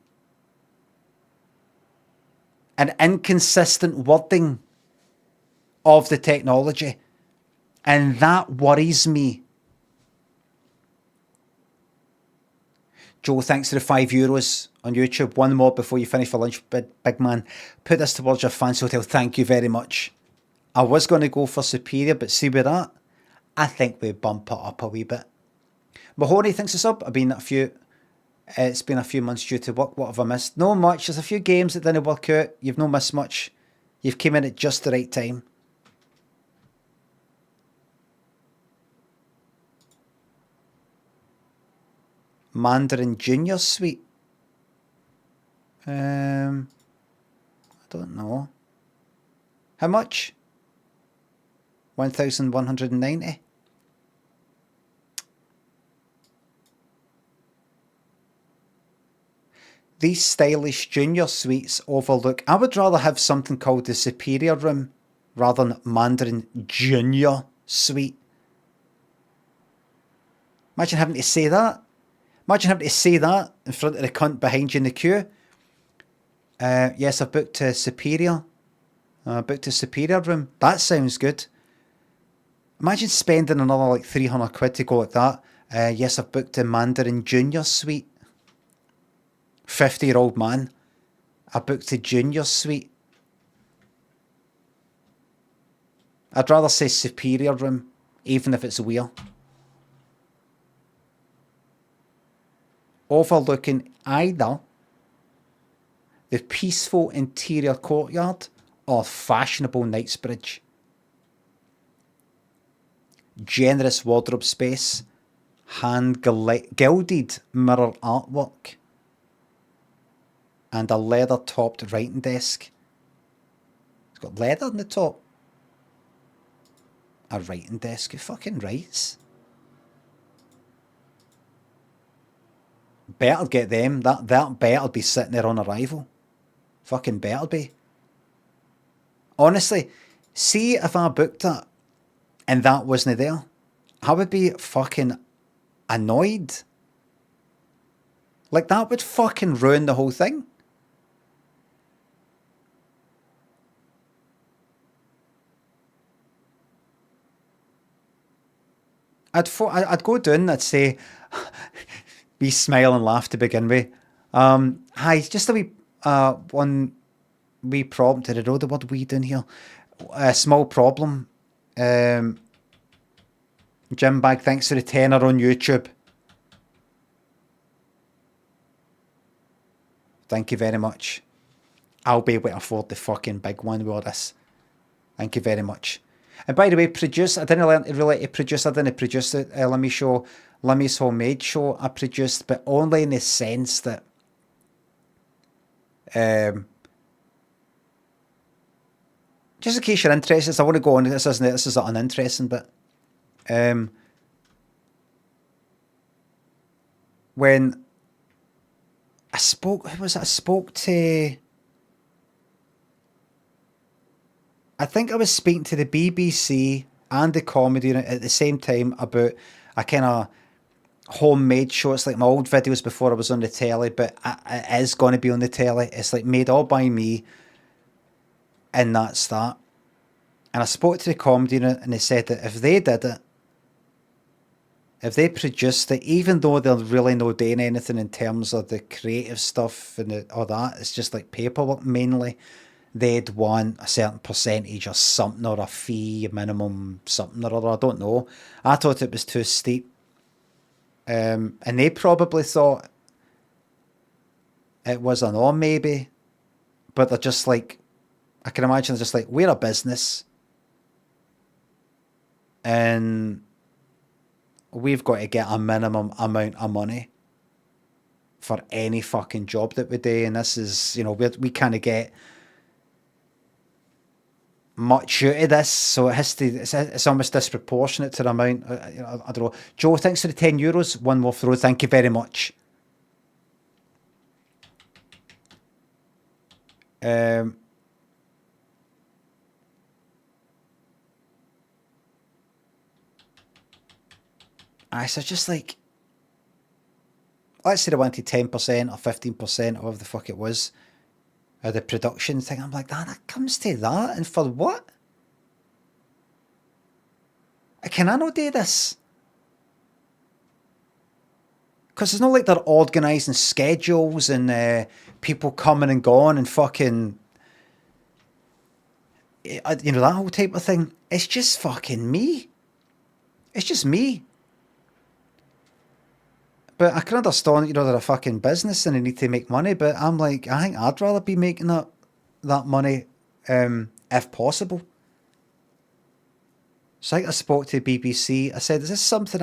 An inconsistent wording of the technology. And that worries me. Joe, thanks for the €5 on YouTube. One more before you finish for lunch, big man. Put this towards your fancy hotel. Thank you very much. I was going to go for Superior, but see with that, I think we bump it up a wee bit. Mahoney thinks it's up. It's been a few months due to work. What have I missed? No much. There's a few games that didn't work out. You've not missed much. You've came in at just the right time. Mandarin Junior Suite. I don't know. How much? 1,190. These stylish junior suites overlook. I would rather have something called the Superior Room rather than Mandarin Junior Suite. Imagine having to say that. Imagine having to say that in front of the cunt behind you in the queue. Yes, I've booked a Superior. I booked a Superior Room. That sounds good. Imagine spending another like 300 quid to go like that. Yes, I've booked a Mandarin Junior Suite. 50-year-old man. I booked a Junior Suite. I'd rather say Superior Room, even if it's weird. Overlooking either the peaceful interior courtyard or fashionable Knightsbridge. Generous wardrobe space, hand-gilded mirror artwork, and a leather-topped writing desk. It's got leather on the top. a writing desk. Who fucking writes? Better get them. That better be sitting there on arrival. Fucking better be. Honestly, see if I booked it and that wasn't there, I would be fucking annoyed. Like, that would fucking ruin the whole thing. I'd go down, I'd say, be smile and laugh to begin with. Hi, just a wee, one wee problem to the road. What are we doing here? A small problem. Jim Bag, thanks for the tenner on YouTube. Thank you very much. I'll be able to afford the fucking big one with all this. Thank you very much. And by the way, I didn't learn to really produce. I didn't produce it. Limmy's Homemade Show. I produced, but only in the sense that, just in case you're interested, I want to go on. This is an uninteresting bit. When I spoke, who was it? I spoke to. I think I was speaking to the BBC and the comedy unit at the same time about a kind of homemade show. It's like my old videos before I was on the telly, but it is going to be on the telly. It's like made all by me, and that's that. And I spoke to the comedy unit, and they said that if they did it, if they produced it, even though they're really not doing anything in terms of the creative stuff and all that, it's just like paperwork mainly, they'd want a certain percentage or something, or a fee, a minimum something or other. I don't know. I thought it was too steep. And they probably thought it was an or maybe. But they're just like, I can imagine they're just like, we're a business. And we've got to get a minimum amount of money for any fucking job that we do. And this is, we kind of get much out of this, so it has to. It's almost disproportionate to the amount. I don't know. Joe, thanks for the €10. One more throw. Thank you very much. So just like, let's say they wanted 10% or 15% or whatever the fuck it was. The production thing, I'm like, that comes to that, and for what? Can I not do this? Because it's not like they're organising schedules and people coming and going and fucking, that whole type of thing. It's just fucking me. It's just me. But I can understand, they're a fucking business and they need to make money, but I'm like, I think I'd rather be making that money, if possible. So I spoke to the BBC. I said, is this something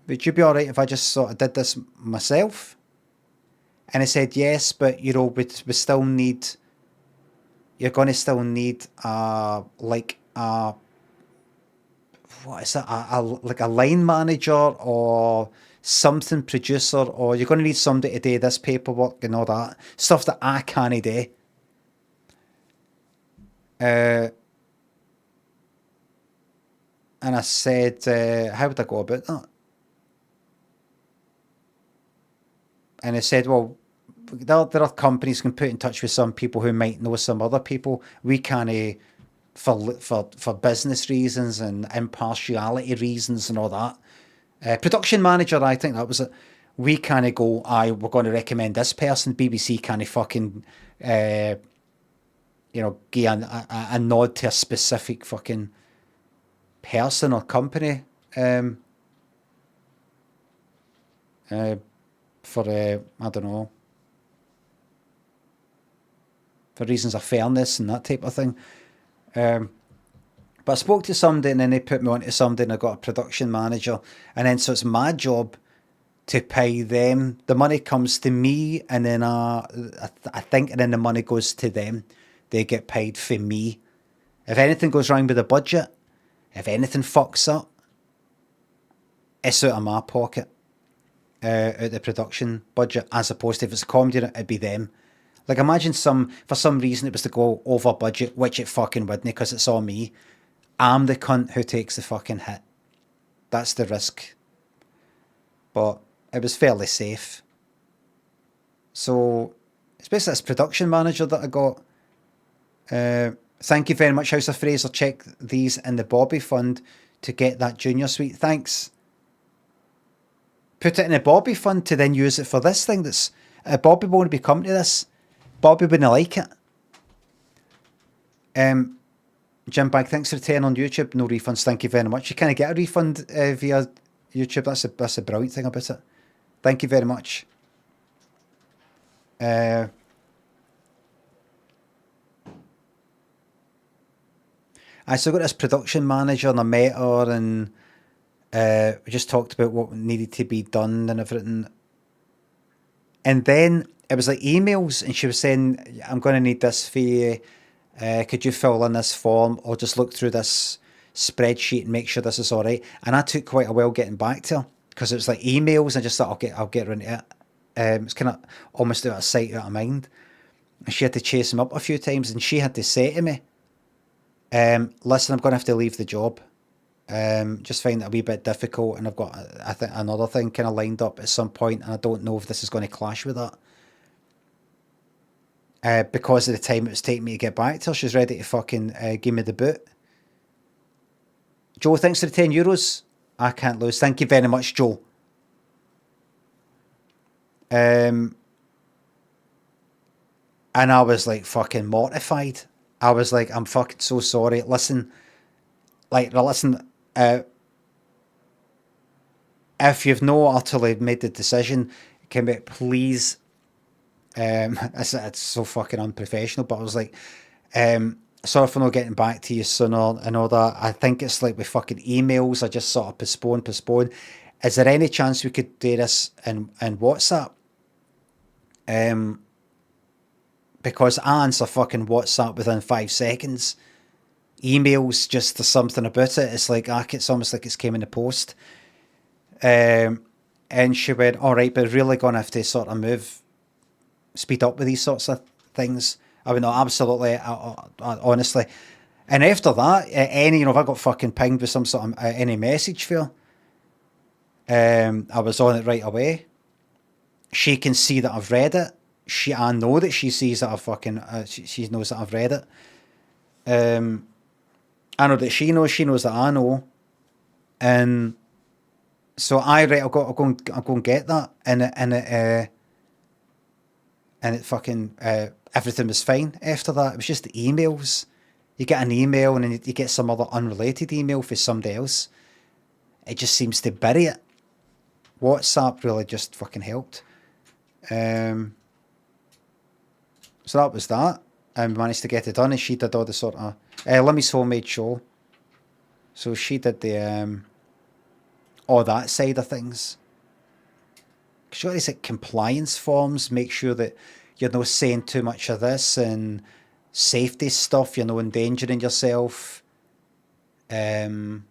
would you be alright if I just sort of did this myself? And he said, yes, but, we still need, you're going to still need, what is it, like a line manager or something producer, or you're going to need somebody to do this paperwork and all that stuff that I can't do. And I said, how would I go about that? And I said, well, there are companies can put in touch with some people who might know some other people. We can't, for business reasons and impartiality reasons and all that. Production manager, I think that was it. We kind of go, we're going to recommend this person. BBC kind of fucking, give a nod to a specific fucking person or company. For I don't know, for reasons of fairness and that type of thing. But I spoke to somebody and then they put me on to somebody and I got a production manager. And then so it's my job to pay them. The money comes to me and then I think the money goes to them. They get paid for me. If anything goes wrong with the budget, If anything fucks up, it's out of my pocket, out the production budget, as opposed to if it's a comedy, it'd be them. Like, imagine for some reason it was to go over budget, which it fucking wouldn't, because it's all me. I'm the cunt who takes the fucking hit. That's the risk. But it was fairly safe. So, it's basically this production manager that I got. Thank you very much, House of Fraser. Check these in the Bobby Fund to get that junior suite. Thanks. Put it in a Bobby Fund to then use it for this thing. That's Bobby won't be coming to this. Bobby wouldn't like it. Jim Bag, thanks for the 10 on YouTube. No refunds, thank you very much. You can't get a refund via YouTube. That's a brilliant thing about it. Thank you very much. I still got this production manager and I met her and we just talked about what needed to be done and everything. And then it was like emails and she was saying, I'm going to need this for you. Could you fill in this form or just look through this spreadsheet and make sure this is all right? And I took quite a while getting back to her because it was like emails. I just thought, I'll get around to it. It's kind of almost out of sight, out of mind. And she had to chase him up a few times and she had to say to me, listen, I'm going to have to leave the job. Just find it a wee bit difficult and I've got, I think, another thing kind of lined up at some point and I don't know if this is going to clash with that. Because of the time it was taking me to get back to her, she's ready to fucking give me the boot. Joe, thanks for the €10. I can't lose. Thank you very much, Joe. And I was like fucking mortified. I was like, I'm fucking so sorry. Listen, if you've not utterly made the decision, can we please, it's so fucking unprofessional, but I was like, sorry for not getting back to you sooner and all that. I think it's like with fucking emails, I just sort of postpone. Is there any chance we could do this in WhatsApp? Because I answer fucking WhatsApp within 5 seconds. Emails, just there's something about it. It's like, it's almost like it's came in the post. And she went, all right, but really going to have to sort of speed up with these sorts of things. I went, no, absolutely, honestly. And after that, if I got fucking pinged with some sort of any message for her, I was on it right away. She can see that I've read it. I know that she sees that I've fucking, she knows that I've read it. I know that she knows that I know. And so I'll go and get that. And it fucking, everything was fine after that. It was just the emails. You get an email and then you get some other unrelated email for somebody else. It just seems to bury it. WhatsApp really just fucking helped. So that was that. And we managed to get it done. And she did all the sort of Limmy's homemade show. So she did the all that side of things. She got these like compliance forms, make sure that you're not saying too much of this and safety stuff, you're not endangering yourself. Being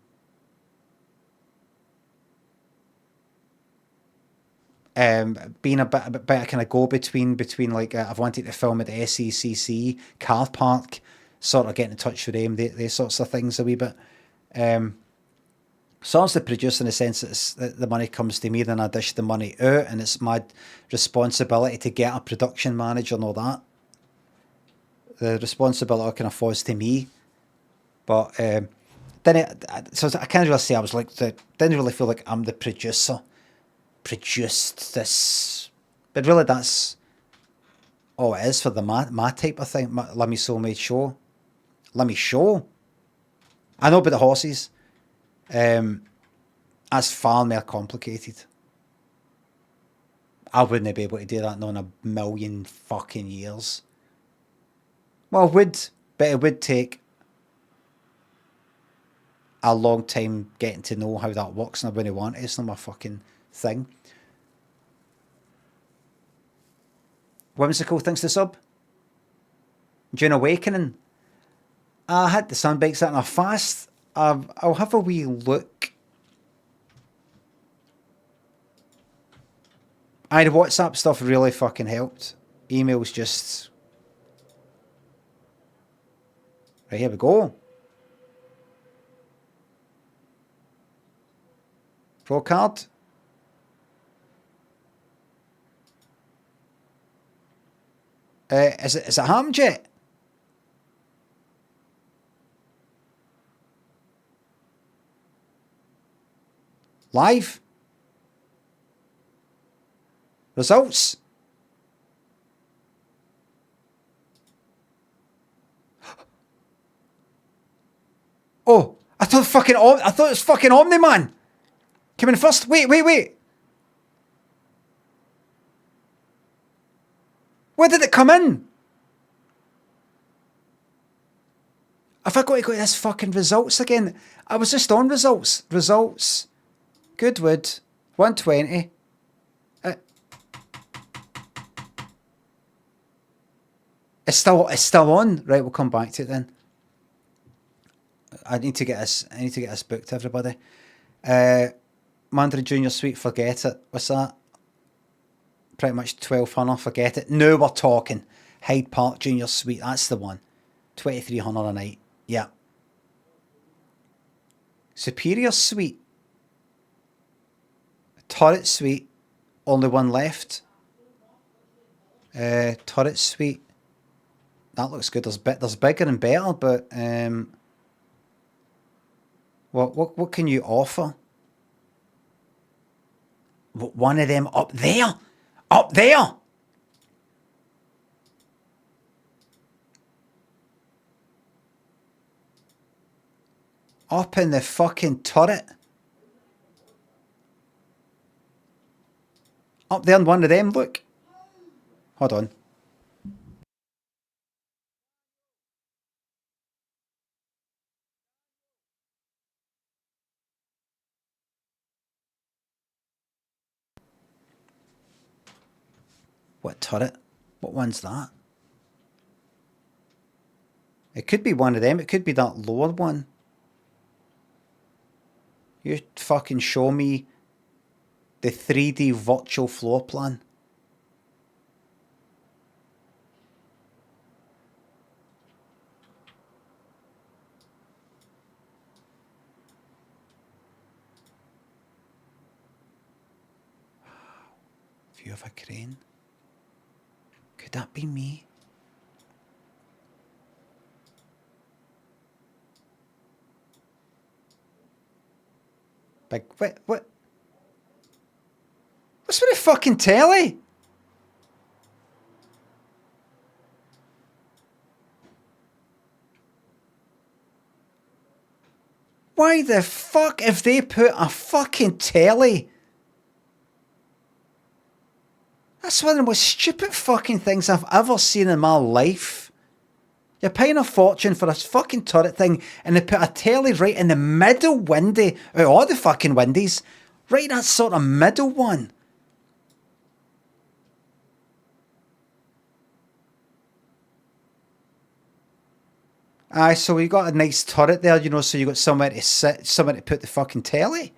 a bit kind of go between like I've wanted to film at the SECC car park, sort of getting in touch with them, they sorts of things a wee bit. So as the producer, in the sense that the money comes to me, then I dish the money out, and it's my responsibility to get a production manager and all that. The responsibility kind of falls to me, but so I can't really say I was like didn't really feel like I'm the producer. Produced this, but really that's all it is for the my type of thing. Limmy Soulmate Show, Limmy Show. I know about the horses. That's far more complicated. I wouldn't be able to do that in a million fucking years. Well, it would, but it would take a long time getting to know how that works, and I wouldn't want it. It's not my fucking thing. Whimsical, thanks to sub. June Awakening. I had the sunbikes out on a fast. I'll have a wee look. The WhatsApp stuff really fucking helped. Emails just... Right, here we go. Pro card. Is it happened yet? Live? Results? Oh, I thought it was fucking Omni Man. Came in first. Wait. Where did it come in? Have I got to go to this fucking results again? I was just on results. Results. Goodwood. 120. It's still on. Right, we'll come back to it then. I need to get this booked, everybody. Mandarin Junior Suite, forget it. What's that? Pretty much 1200, forget it. Now we're talking. Hyde Park Junior Suite, that's the one. 2300 a night. Yeah. Superior Suite. Turret Suite. Only one left. Turret Suite. That looks good. There's bigger and better, but what can you offer? One of them up there. Up there. Up in the fucking turret. Up there in one of them, look. Hold on. What turret? What one's that? It could be one of them. It could be that lower one. You fucking show me the 3D virtual floor plan. View of a crane. Could that be me? Big, what? What's with the fucking telly? Why the fuck have they put a fucking telly? That's one of the most stupid fucking things I've ever seen in my life. You're paying a fortune for this fucking turret thing, and they put a telly right in the middle window out of all the fucking windies. Right, that sort of middle one. Aye, so we got a nice turret there, you know, so you got somewhere to sit, somewhere to put the fucking telly.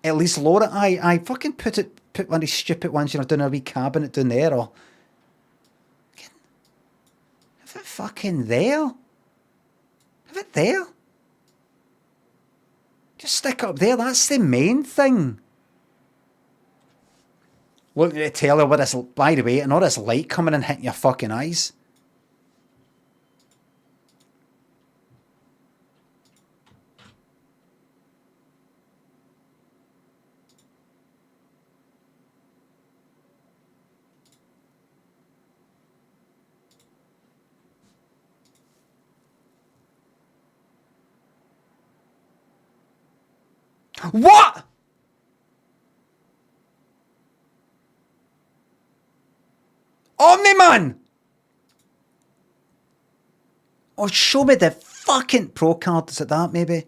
At least lower it. Aye, fucking put one of these stupid ones, you know, down a wee cabinet down there, or... Have it fucking there? Have it there? Just stick it up there, that's the main thing. Look at the telly with this, by the way, and all this light coming and hitting your fucking eyes. What? Omni-Man! Oh, show me the fucking pro card. Is it that, maybe?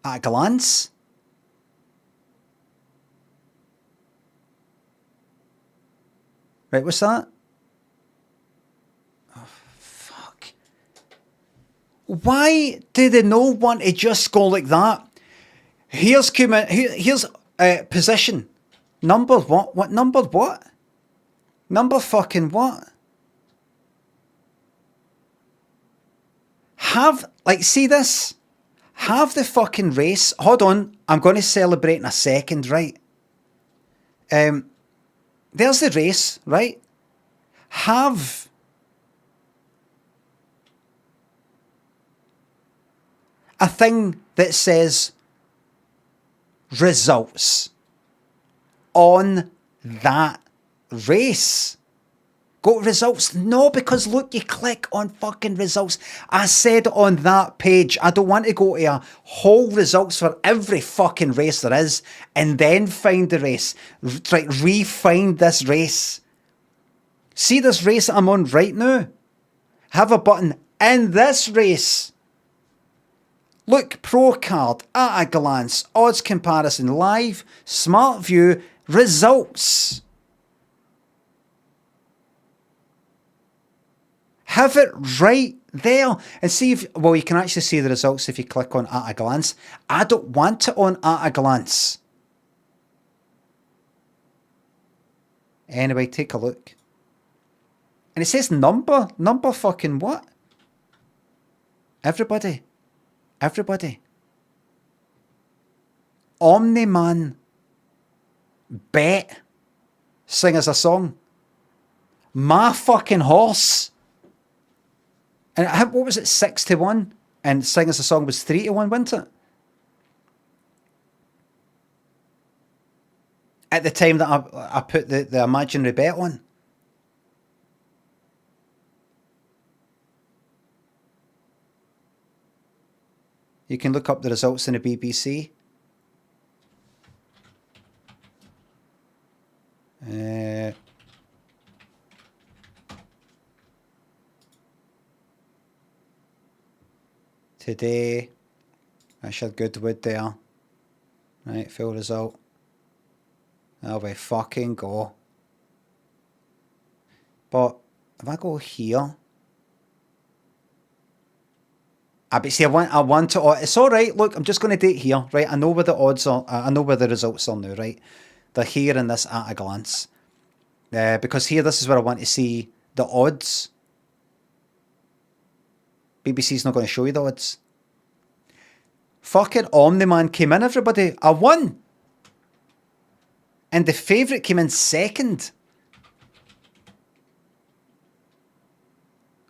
At a glance? Right, what's that? Oh, Why do they not want to just go like that? Here's position. Number what? What number what? Number fucking what? See this? Have the fucking race. Hold on, I'm going to celebrate in a second, right? There's the race, right? Have a thing that says results on that race. Go to results. No, because look, you click on fucking results. I said on that page, I don't want to go to a whole results for every fucking race there is and then find the race. Right, re-find this race. See this race that I'm on right now? Have a button in this race. Look, Pro Card, at a glance, odds comparison, live, smart view, results. Have it right there and see if, well, you can actually see the results if you click on at a glance. I don't want it on at a glance. Anyway, take a look. And it says number fucking what? Everybody. Omni-Man. Bet. Sing us a song. My fucking horse. And what was it, 6-1? And Sing Us a Song was 3-1, wasn't it? At the time that I put the imaginary bet on. You can look up the results in the BBC. Today, I should Goodwood there. Right, full result. There we fucking go. But if I go here, I want to. It's all right. Look, I'm just going to do it here, right? I know where the odds are. I know where the results are now, right? They're here in this at a glance, because here, this is where I want to see the odds. BBC's not going to show you the odds. Fucking Omni-Man came in, everybody. I won. And the favourite came in second.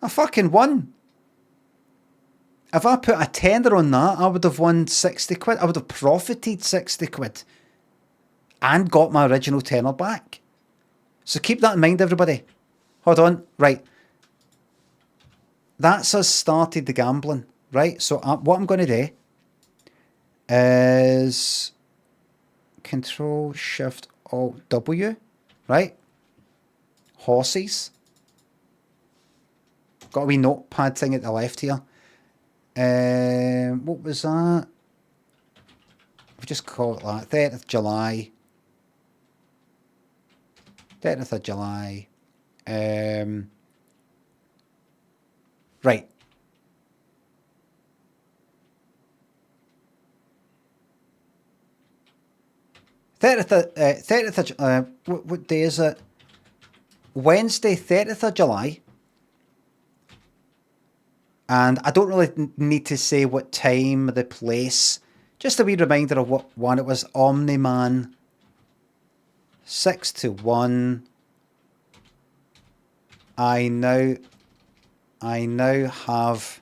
I fucking won. If I put a tenner on that, I would have won 60 quid. I would have profited 60 quid. And got my original tenner back. So keep that in mind, everybody. Hold on. Right. That's us started the gambling, right? So what I'm going to do is Control Shift Alt W, right? Horses. Got a wee notepad thing at the left here. What was that? We just call it that. 30th of July. 30th of July. Right. What day is it? Wednesday, 30th of July. And I don't really need to say what time, the place. Just a wee reminder of what one it was. Omni-Man. 6-1. I now have,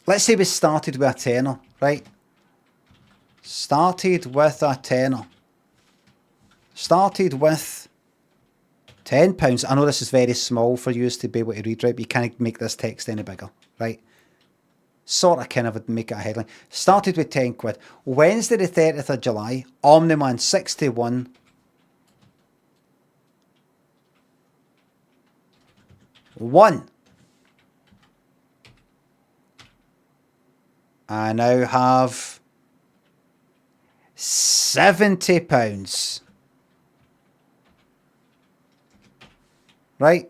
let's say we started with a tenner, right? Started with a tenner. Started with £10. I know this is very small for you to be able to read, right? But you can't make this text any bigger, right? Sort of kind of would make it a headline. Started with 10 quid. Wednesday the 30th of July, Omni-Man 6-1. One. I now have £70. Right?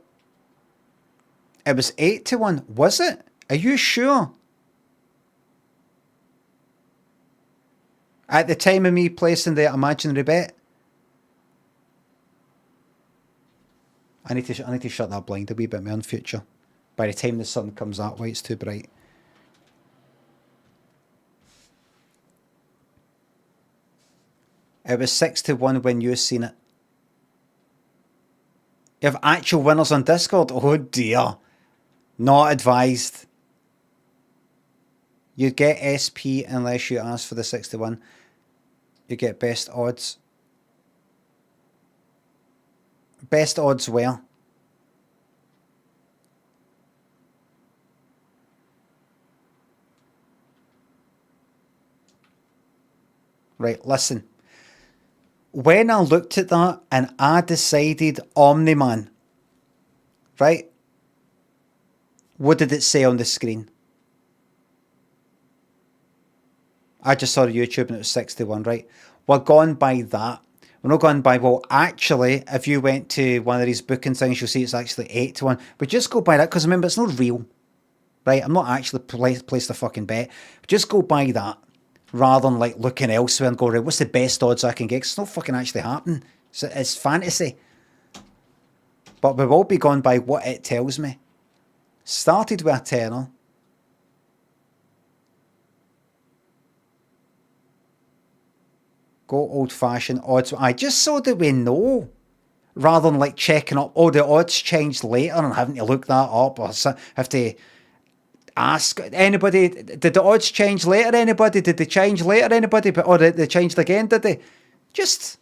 It was 8-1, was it? Are you sure? At the time of me placing the imaginary bet? I need to shut that blind a wee bit more in future. By the time the sun comes that way, it's too bright. It was 6-1 when you seen it. You have actual winners on Discord? Oh dear. Not advised. You get SP unless you ask for the 6-1. You get best odds. Best odds where? Right, listen. When I looked at that and I decided Omni-Man, right? What did it say on the screen? I just saw YouTube and it was 6-1, right? We're going by that. We're not going by, well, actually, if you went to one of these booking things, you'll see it's actually 8-1. But just go by that, because remember, it's not real, right? I'm not actually placed a fucking bet. Just go by that, rather than like looking elsewhere and go, right, what's the best odds I can get? 'Cause it's not fucking actually happening. It's fantasy. But we will be going by what it tells me. Started with a tenner. Go old-fashioned odds. I just so that we know, rather than like checking up, oh, the odds changed later and having to look that up or have to ask anybody, did the odds change later, anybody? Did they change later, anybody? Or they changed again, did they? Just...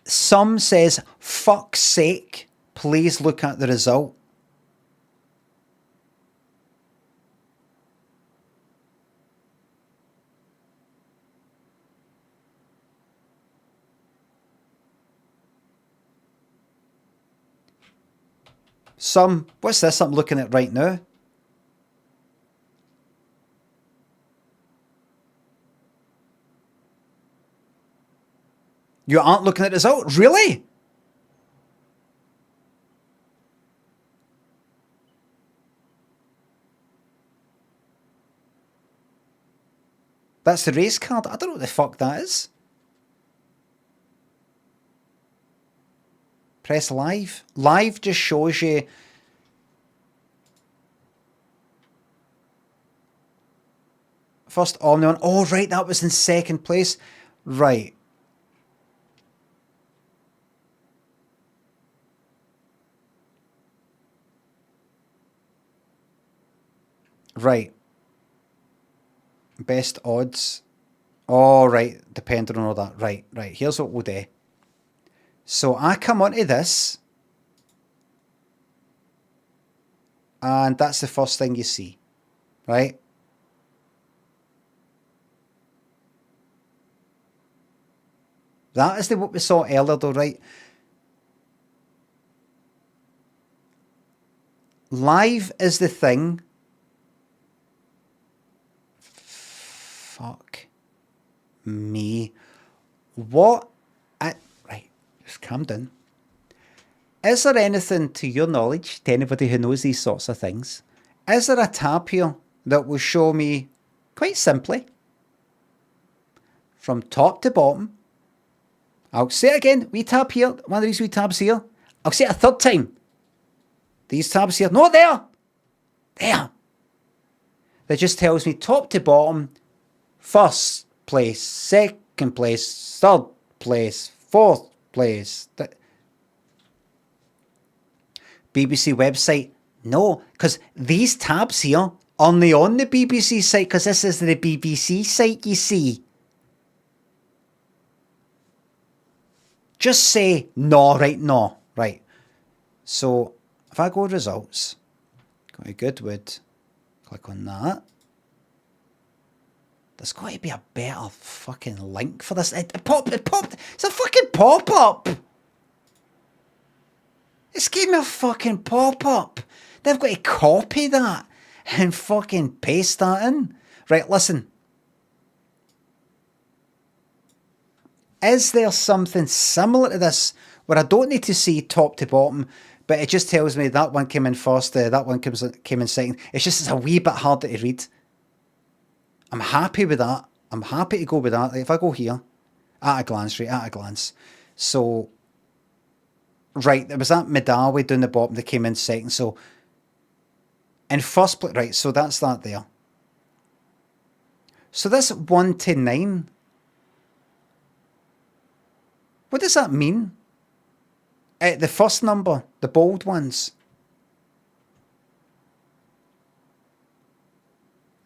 Some says, fuck's sake, please look at the result. Some, what's this I'm looking at right now? You aren't looking at the result? Really? That's the race card? I don't know what the fuck that is. Press live. Live just shows you... First Omni-Man. Oh, right, that was in second place. Right. Right. Best odds. Oh, right. Depending on all that. Right, right. Here's what we'll do. So I come onto this. And that's the first thing you see. Right? That is what we saw earlier though, right? Live is the thing. Fuck me. What? Right, just calm down. Is there anything, to your knowledge, to anybody who knows these sorts of things, is there a tab here that will show me, quite simply, from top to bottom? I'll say it again, wee tab here, one of these wee tabs here. I'll say it a third time. These tabs here, no, there! There! That just tells me top to bottom, first place, second place, third place, fourth place. BBC website, no, because these tabs here are only on the BBC site, because this is the BBC site, you see. Just say no, right? No, right. So if I go results, go to Goodwood, click on that. There's got to be a better fucking link for this. It popped. It's a fucking pop-up. It's gave me a fucking pop-up. They've got to copy that and fucking paste that in. Right, listen. Is there something similar to this where I don't need to see top to bottom, but it just tells me that one came in first, that one came in second. It's a wee bit harder to read. I'm happy with that. I'm happy to go with that. Like if I go here, at a glance, right, at a glance. So, right, there was that Medawi down the bottom that came in second. So, in first place, right, so that's that there. So this 1 to 9, what does that mean? The first number, the bold ones.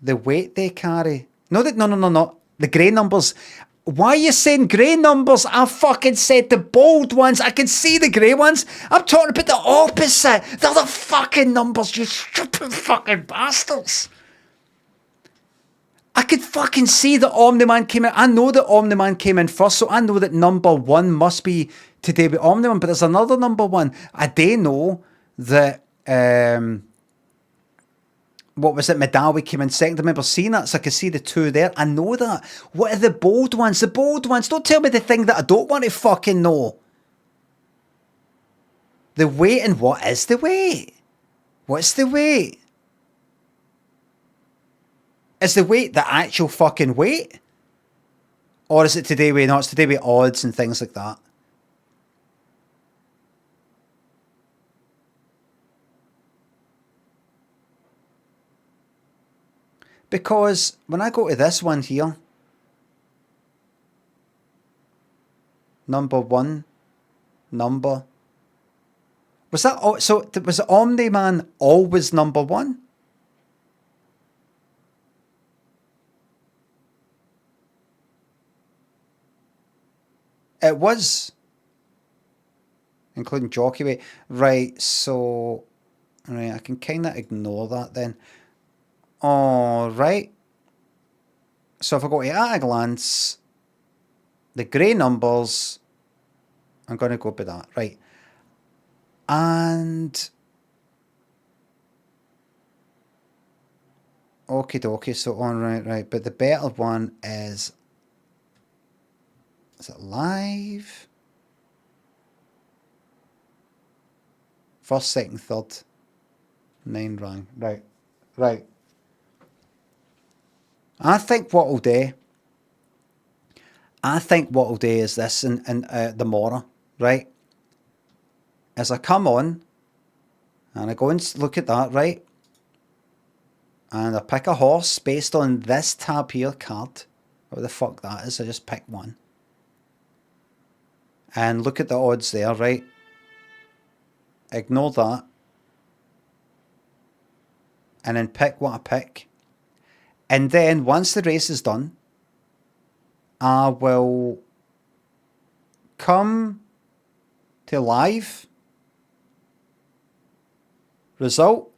The weight they carry. No. The grey numbers. Why are you saying grey numbers? I fucking said the bold ones. I can see the grey ones. I'm talking about the opposite. They're the fucking numbers, you stupid fucking bastards. I could fucking see the Omni-Man came in. I know that Omni-Man came in first, so I know that number 1 must be today with Omni-Man, but there's another number 1. I do know that, what was it, Medawi came in second. I remember seeing that, so I could see the 2 there. I know that. What are the bold ones? The bold ones. Don't tell me the thing that I don't want to fucking know. The weight, and what is the weight? What's the weight? Is the weight the actual fucking weight? Or is it today with, no, it's today with odds and things like that. Because when I go to this one here, number 1, number, was that, so was Omni-Man always number 1? It was, including jockey weight. Right, so, right, I can kind of ignore that then. All right. So if I go to at a glance, the grey numbers, I'm going to go by that. Right. And, okie dokie, so on, right. But the better one is it live? First, second, third. 9 rang. Right. I think what I'll do is this in the Mora, right? As I come on, and I go and look at that, right? And I pick a horse based on this tab here card. What the fuck that is, I just pick one. And look at the odds there, right? Ignore that. And then pick what I pick. And then once the race is done, I will come to live result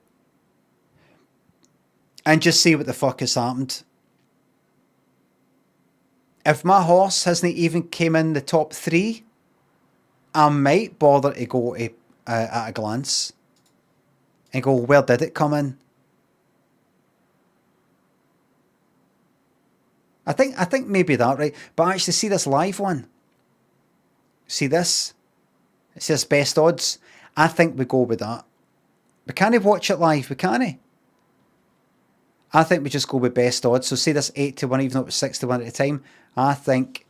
and just see what the fuck has happened. If my horse hasn't even came in the top 3, I might bother to go to, at a glance and go, where did it come in? I think maybe that, right? But actually, see this live one. See this? It says best odds. I think we go with that. We can't watch it live, we can't. I think we just go with best odds. So see this 8 to 1, even though it was 6 to 1 at the time. I think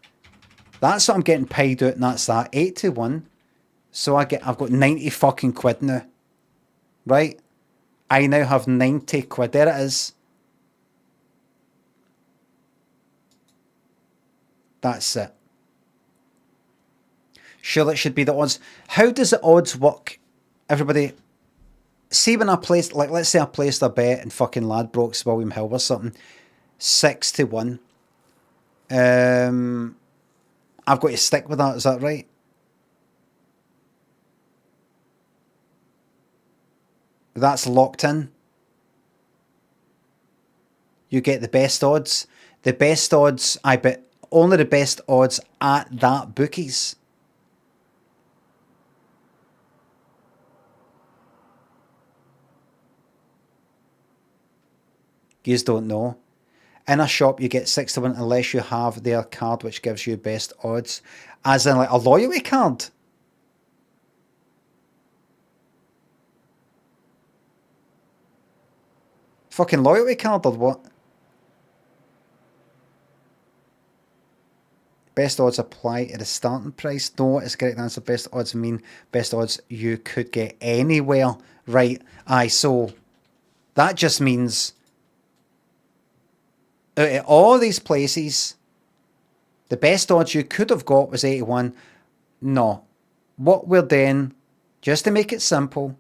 that's what I'm getting paid out, and that's that. 8 to 1. So I've got 90 fucking quid now. Right? I now have 90 quid. There it is. That's it. Sure, it should be the odds. How does the odds work, everybody? See when I placed, like, let's say I placed a bet in fucking Ladbrokes, William Hill or something, 6 to 1. I've got to stick with that, is that right? That's locked in. You get the best odds. The best odds, I bet only the best odds at that bookies. You just don't know. In a shop, you get 6 to 1 unless you have their card, which gives you best odds. As in, like, a loyalty card. Fucking loyalty card or what? Best odds apply to the starting price. No, it's correct answer. Best odds mean best odds you could get anywhere. Right. Aye, so that just means out of all these places, the best odds you could have got was 81. No. What we're doing, just to make it simple,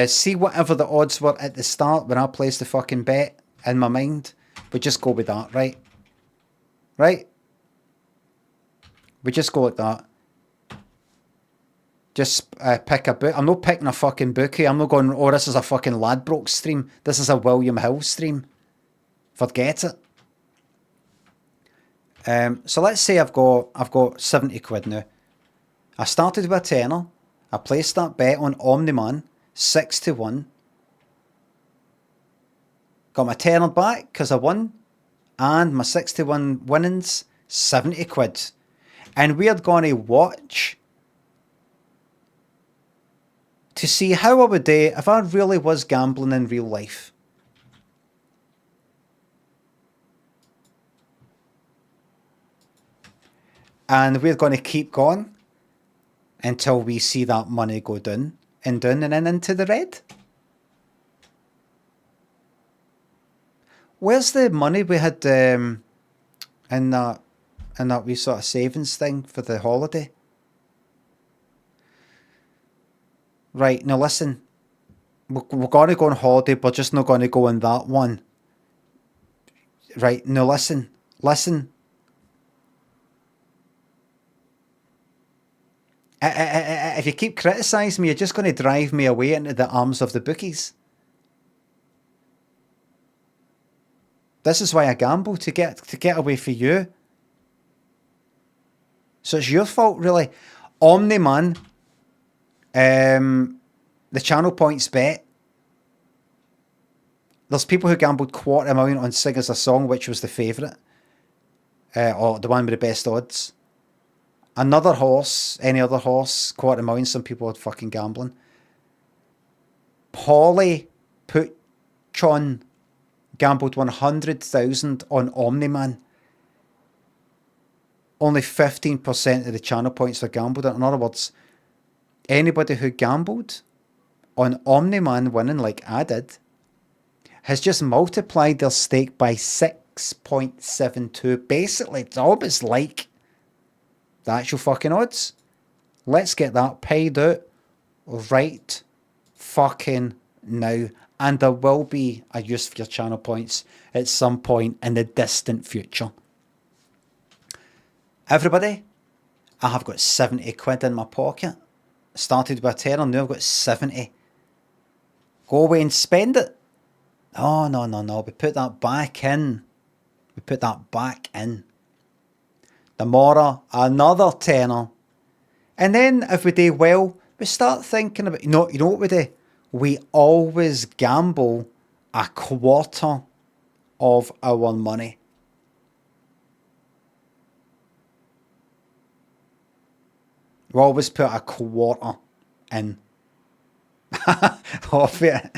see whatever the odds were at the start when I placed the fucking bet in my mind. We just go with that, right? Right? We just go like that. Just pick a book. I'm not picking a fucking bookie. I'm not going, oh, this is a fucking Ladbroke stream. This is a William Hill stream. Forget it. So let's say I've got 70 quid now. I started with a tenner. I placed that bet on Omni-Man, 6-1. Got my tenner back because I won. And my 6-1 winnings, 70 quid. And we're going to watch to see how I would do if I really was gambling in real life. And we're going to keep going until we see that money go down and then into the red. Where's the money we had in that wee sort of savings thing for the holiday? Right, now listen. We're going to go on holiday, but just not going to go on that one. Right, now listen. If you keep criticising me, you're just going to drive me away into the arms of the bookies. This is why I gamble, to get away from you. So it's your fault, really. Omni-Man, the channel points bet. There's people who gambled $250,000 on Sing Us a Song, which was the favourite. Or the one with the best odds. Another horse, any other horse, $250,000, some people are fucking gambling. Polly Putchon gambled 100,000 on Omni-Man. Only 15% of the channel points are gambled. In other words, anybody who gambled on Omni-Man winning like I did has just multiplied their stake by 6.72. Basically, it's almost like the actual fucking odds. Let's get that paid out right fucking now. And there will be a use for your channel points at some point in the distant future. Everybody, I have got 70 quid in my pocket. Started with a tenner, now I've got 70. Go away and spend it. Oh, no. We put that back in. Tomorrow, another tenner. And then if we do well, we start thinking about, you know what we do? We always gamble a quarter of our money. We always put a quarter in. Off it.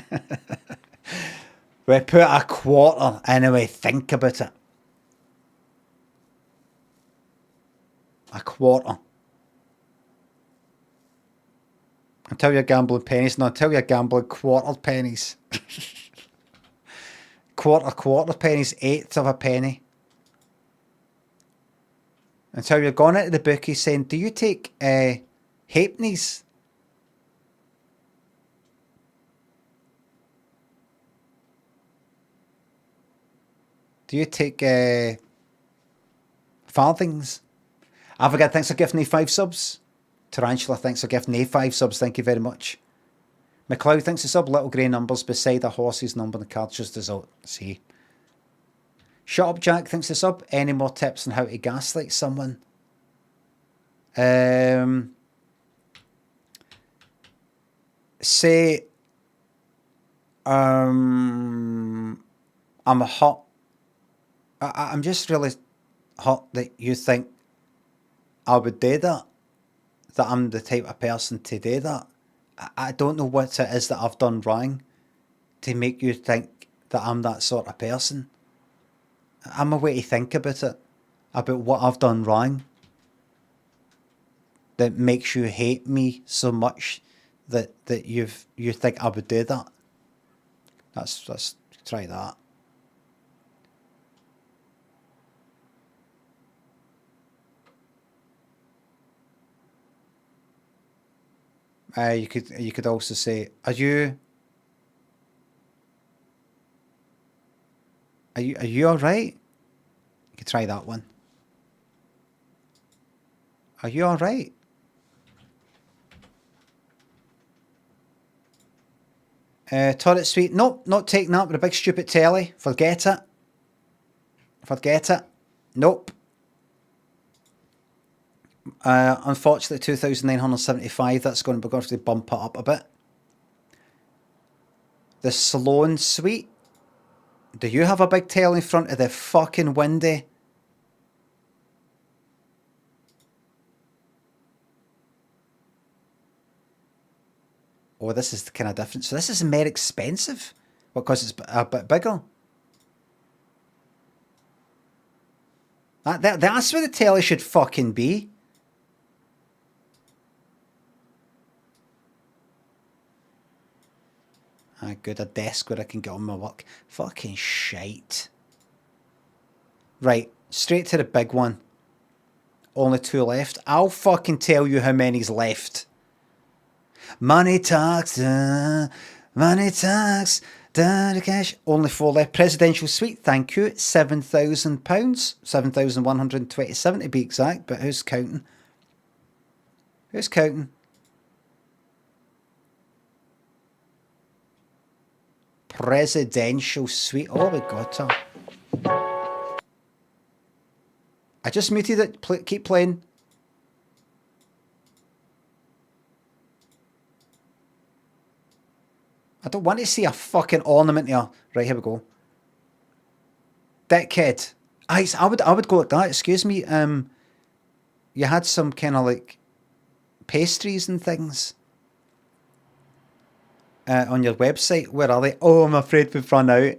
We put a quarter in and we think about it. A quarter. Until you're gambling pennies. No, until you're gambling quarter pennies. quarter pennies, eighth of a penny. Until you're going into the bookie saying, do you take halfpennies? Do you take farthings? Avogad, thanks for gifting me 5 subs. Tarantula, thanks for gifting me 5 subs. Thank you very much. McLeod, thanks for sub. Little grey numbers beside a horse's number on the card just as out. See. Shut up, Jack. Thanks for sub. Any more tips on how to gaslight someone? Say, I'm hot. I'm just really hot that you think I would do that. that I'm the type of person to do that. I don't know what it is that I've done wrong to make you think that I'm that sort of person. I'm a way to think about it, about what I've done wrong, that makes you hate me so much that you think I would do that. Let's try that. You could also say, are you all right? You could try that one. Are you all right? Toilet suite. Nope, not taking that with a big stupid telly. Forget it. Forget it. Nope. Unfortunately, 2,975. We're going to have to bump it up a bit. The Sloan suite. Do you have a big telly in front of the fucking window? Oh, this is kind of different. So this is more expensive because it's a bit bigger. That's where the telly should fucking be. Good, a desk where I can get on my work. Fucking shite. Right, straight to the big one. Only 2 left. I'll fucking tell you how many's left. Money talks, money talks, the cash. Only 4 left. Presidential suite, thank you. £7,000. 7,127 to be exact, but who's counting? Who's counting? Presidential suite. Oh, we got her. I just muted it. Keep playing. I don't want to see a fucking ornament here. Right, here we go. Dickhead. I would go like that. Excuse me. You had some kind of like pastries and things on your website. Where are they? Oh, I'm afraid we've run out.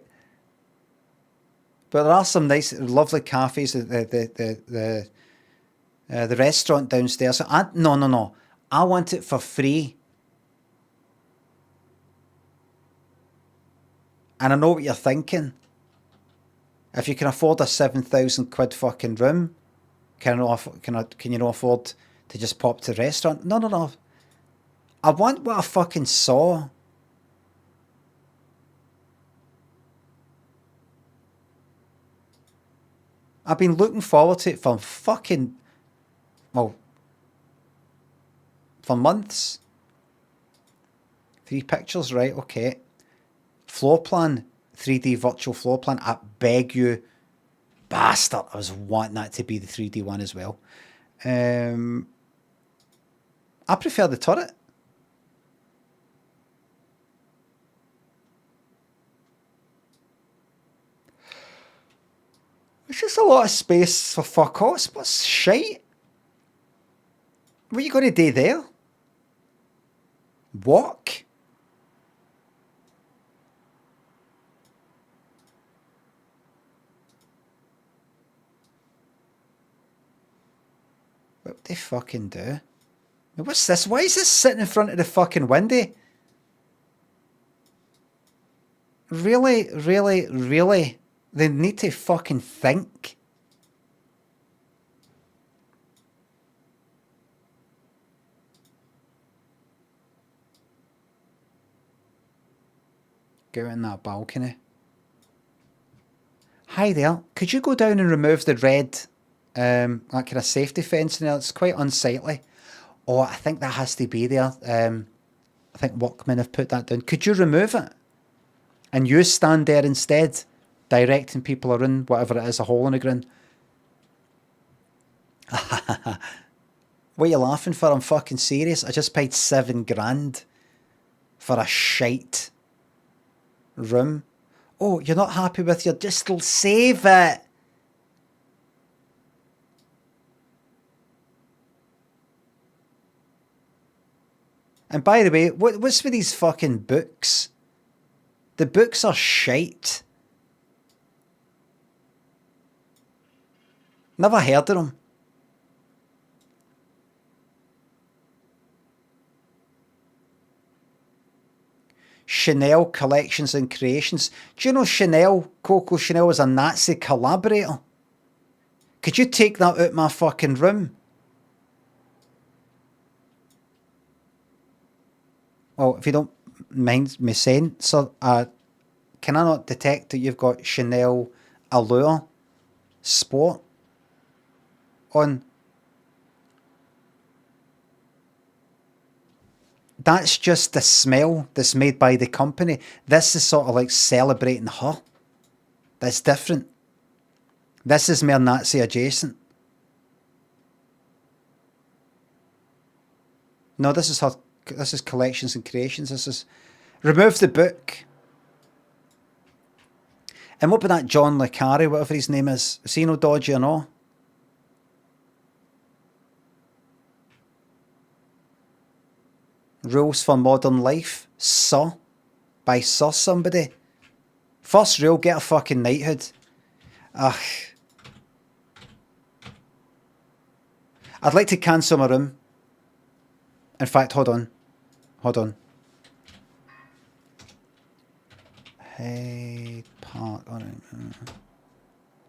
But there are some nice, lovely cafes. The restaurant downstairs. No. I want it for free. And I know what you're thinking. If you can afford a £7,000 fucking room, can you not afford to just pop to the restaurant? No. I want what I fucking saw. I've been looking forward to it for for months. 3 pictures, right? Okay. Floor plan, 3D virtual floor plan. I beg you, bastard. I was wanting that to be the 3D one as well. I prefer the turret. It's just a lot of space for fuck offs. What's shite? What are you going to do there? Walk? What they fucking do? What's this? Why is this sitting in front of the fucking window? Really? They need to fucking think. Go in that balcony. Hi there. Could you go down and remove the red, that kind of safety fence in there? It's quite unsightly. Oh, I think that has to be there. I think workmen have put that down. Could you remove it? And you stand there instead, directing people around whatever it is, a hole in the ground. What are you laughing for? I'm fucking serious. I just paid $7,000 for a shite room. Oh, you're not happy with your distal? Save it. And by the way, what's with these fucking books? The books are shite. Never heard of them. Chanel Collections and Creations. Do you know Chanel, Coco Chanel was a Nazi collaborator? Could you take that out my fucking room? Well, if you don't mind me saying, sir, can I not detect that you've got Chanel Allure Sport on? That's just the smell that's made by the company. This is sort of like celebrating her. That's different. This is more Nazi adjacent. No, this is her. This is Collections and Creations. This is remove the book. And what about that John Le Carre, whatever his name is? Is he no dodgy or no? Rules for Modern Life, Sir, by Sir somebody. First rule, get a fucking knighthood. Ugh. I'd like to cancel my room. In fact, hold on. Hold on. Hyde Park.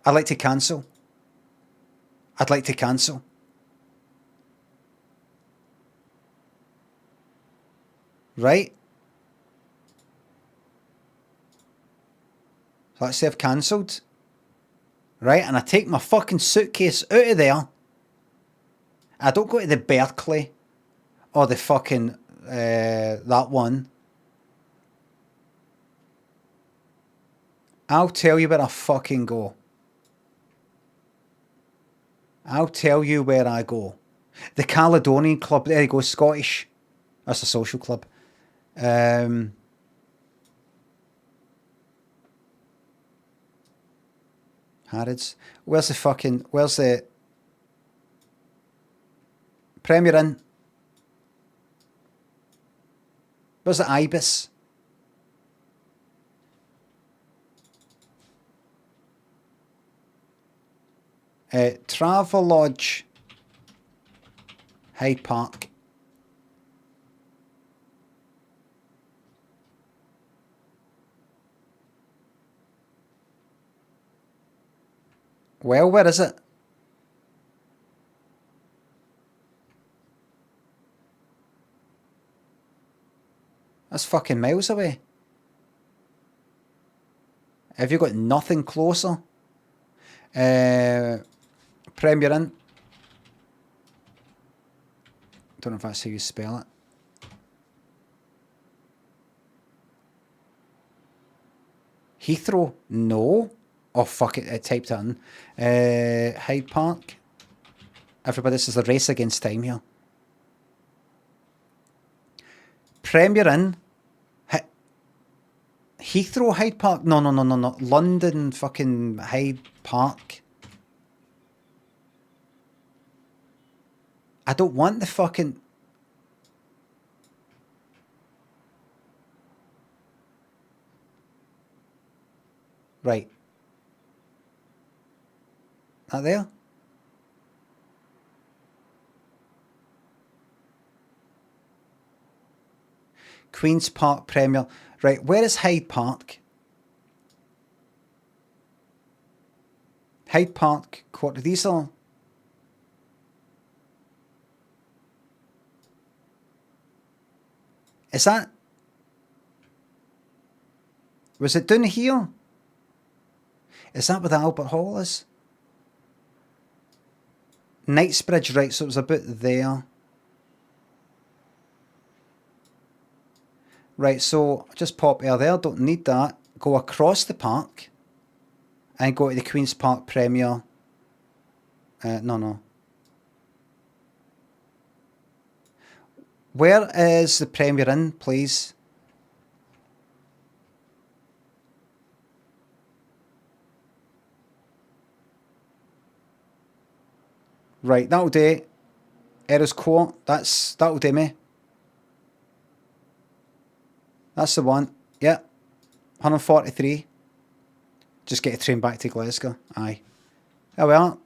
I'd like to cancel. I'd like to cancel. Right? So let's say I've cancelled. Right? And I take my fucking suitcase out of there. I don't go to the Berkeley or the fucking, that one. I'll tell you where I fucking go. I'll tell you where I go. The Caledonian Club, there you go, Scottish. That's a social club. Harrods. Where's the Premier Inn? Where's the Ibis? Travelodge. Hyde Park. Well, where is it? That's fucking miles away. Have you got nothing closer? Premier Inn. Don't know if that's how you spell it. Heathrow? No. Oh, fuck it. I typed it in. Hyde Park. Everybody, this is a race against time here. Premier Inn. Heathrow Hyde Park? No. London fucking Hyde Park. I don't want the fucking... Right. That there? Queen's Park Premier. Right, where is Hyde Park? Hyde Park Quarter. These are... Is that... Was it down here? Is that where the Albert Hall is? Knightsbridge, right, so it was about there. Right, so just pop air there, don't need that. Go across the park and go to the Queen's Park Premier. No. Where is the Premier Inn, please? Right, that'll do. Eros Court, that'll do me. That's the one. Yeah. 143. Just get a train back to Glasgow. Aye. Oh well.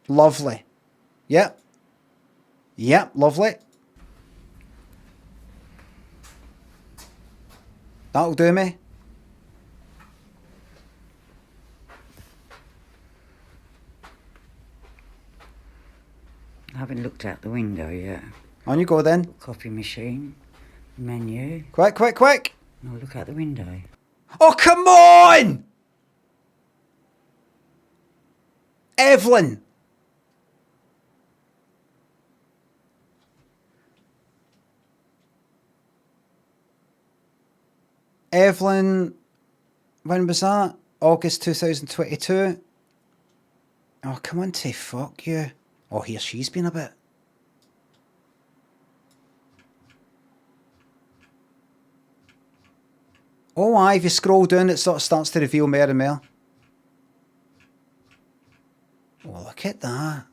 Lovely. Yep. Yep, lovely. That'll do me. I haven't looked out the window yet. On you go then. Coffee machine, menu. Quick, quick, quick. No, look out the window. Oh, come on! Evelyn! Evelyn, when was that? August 2022. Oh, come on, to fuck you. Oh, here she's been a bit. Oh, aye, if you scroll down, it sort of starts to reveal more and more. Oh, look at that.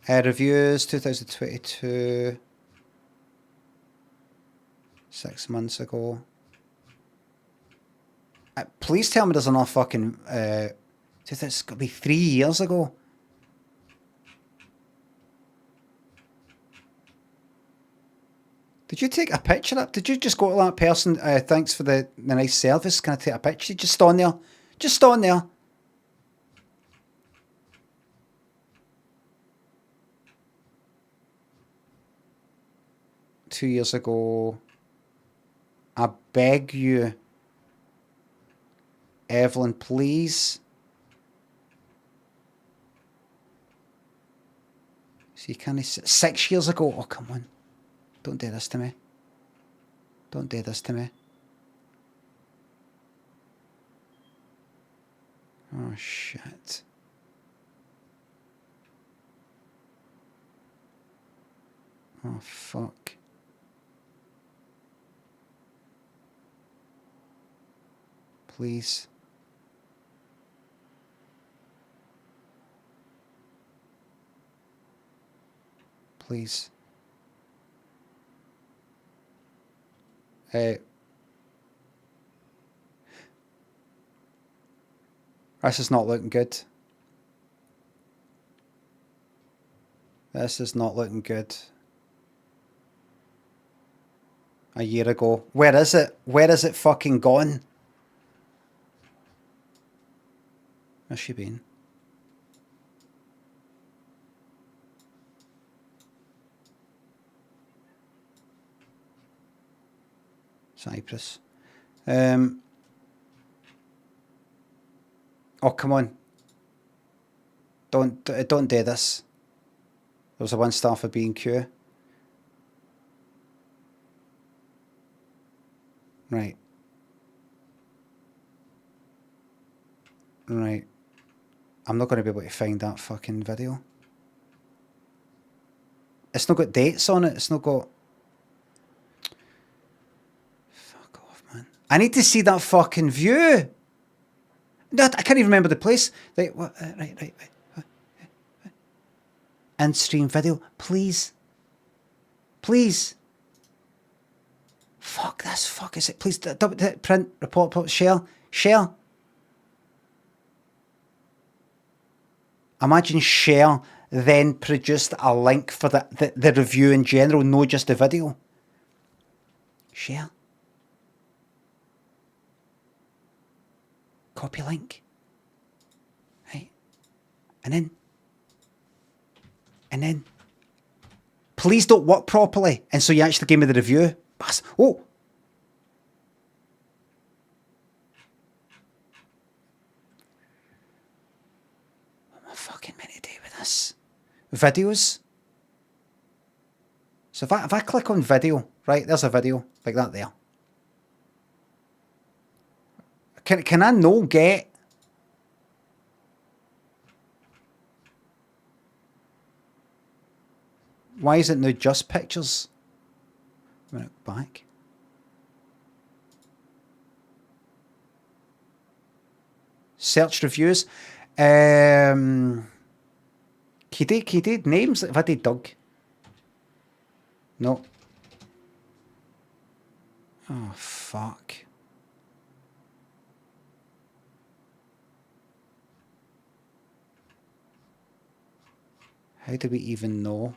Reviews, 2022. 6 months ago. Please tell me there's enough fucking... it's got to be 3 years ago. Did you take a picture up? Did you just go to that person, thanks for the nice service, can I take a picture? Just on there. Just on there. Two years ago. I beg you. Evelyn, please. See, can I... 6 years ago? Oh, come on. Don't do this to me. Don't do this to me. Oh, shit. Oh, fuck. Please. Please. This is not looking good. This is not looking good. A year ago. Where is it? Where is it fucking gone? Where's she been? Cyprus. Oh, come on. Don't do this. There was a 1 star for B&Q. Right. Right. I'm not going to be able to find that fucking video. It's not got dates on it. It's not got... Fuck off, man. I need to see that fucking view. No, I can't even remember the place. Right, what? Right. In-stream video. Please. Please. Fuck this. Fuck is it? Please, print, report, share. Share. Imagine share then produced a link for the review in general, not just the video. Share. Copy link. Right. And then. Please don't work properly. And so you actually gave me the review. Oh. What am I fucking meant to do with this? Videos. So if I click on video, right, there's a video like that there. Can I no get... Why is it now just pictures? A minute, back. Search reviews. Key He did names. Have I did Doug? No. Oh, fuck. How do we even know?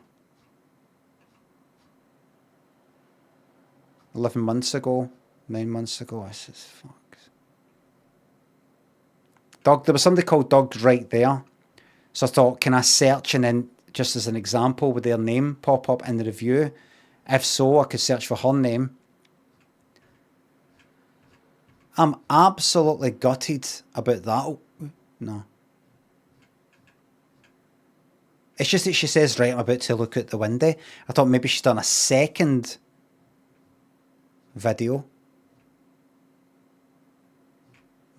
11 months ago, 9 months ago. This is fuck. Doug, there was somebody called Doug right there. So I thought, can I search and then, just as an example, would their name pop up in the review? If so, I could search for her name. I'm absolutely gutted about that. Oh, no. It's just that she says, right, I'm about to look out the window. I thought maybe she's done a second video.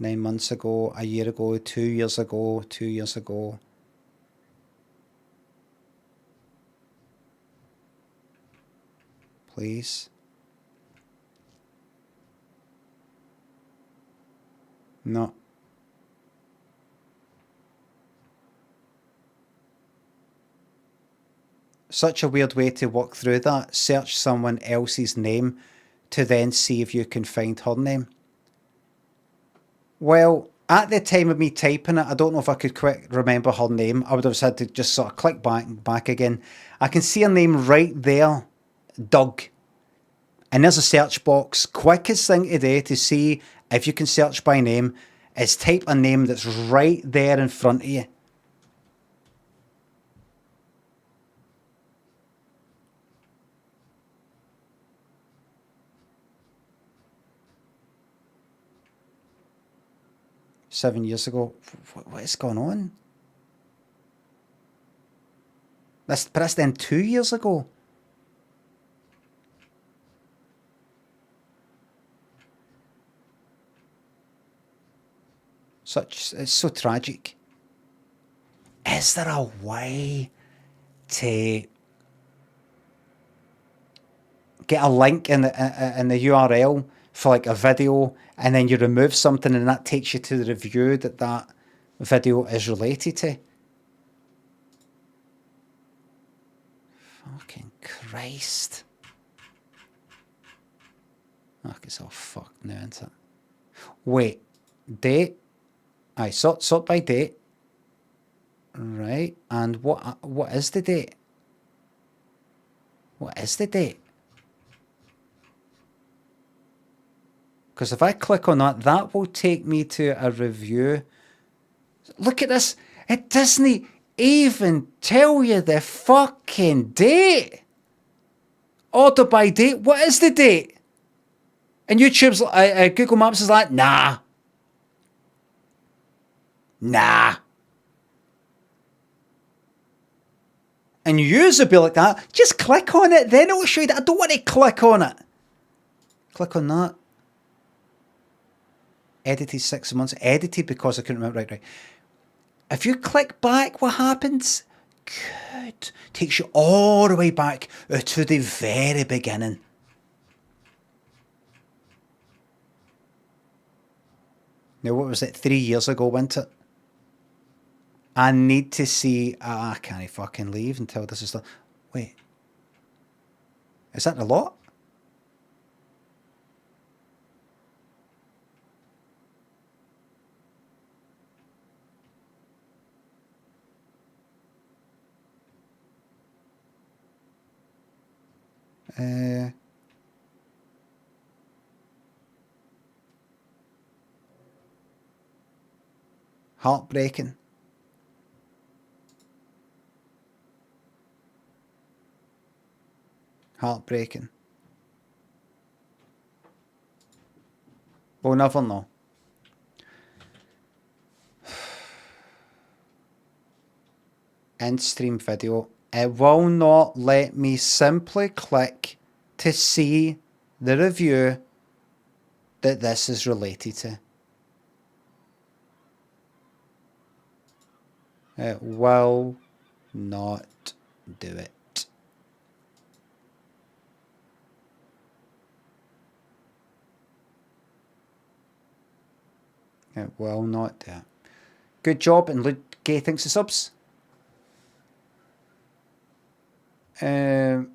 9 months ago, a year ago, 2 years ago, 2 years ago. Please. No. Such a weird way to walk through that. Search someone else's name to then see if you can find her name. Well, at the time of me typing it, I don't know if I could quick remember her name. I would have had to just sort of click back again. I can see her name right there, Doug. And there's a search box. Quickest thing today to see if you can search by name is type a name that's right there in front of you. $7 years ago. What is going on? That's then 2 years ago. It's so tragic. Is there a way to get a link in the URL for like a video, and then you remove something and that takes you to the review that video is related to? Fucking Christ. Fuck, it's all fucked now, isn't it? Wait, date. Aye, sort by date. Right, and what is the date? What is the date? Because if I click on that, that will take me to a review. Look at this. It doesn't even tell you the fucking date. Order by date. What is the date? And YouTube's, Google Maps is like, nah. And yours will be like that. Just click on it, then it'll show you that. I don't want to click on it. Click on that. Edited 6 months. Edited because I couldn't remember. Right. If you click back, what happens? Good. Takes you all the way back to the very beginning. Now, what was it? 3 years ago, wasn't it? I need to see... I can't fucking leave until this is done. Wait. Is that a lot? Heartbreaking. Heartbreaking. We'll never know. In-stream video. It will not let me simply click to see the review that this is related to. It will not do it. It will not do it. Good job, and Luke Gay thinks the subs. I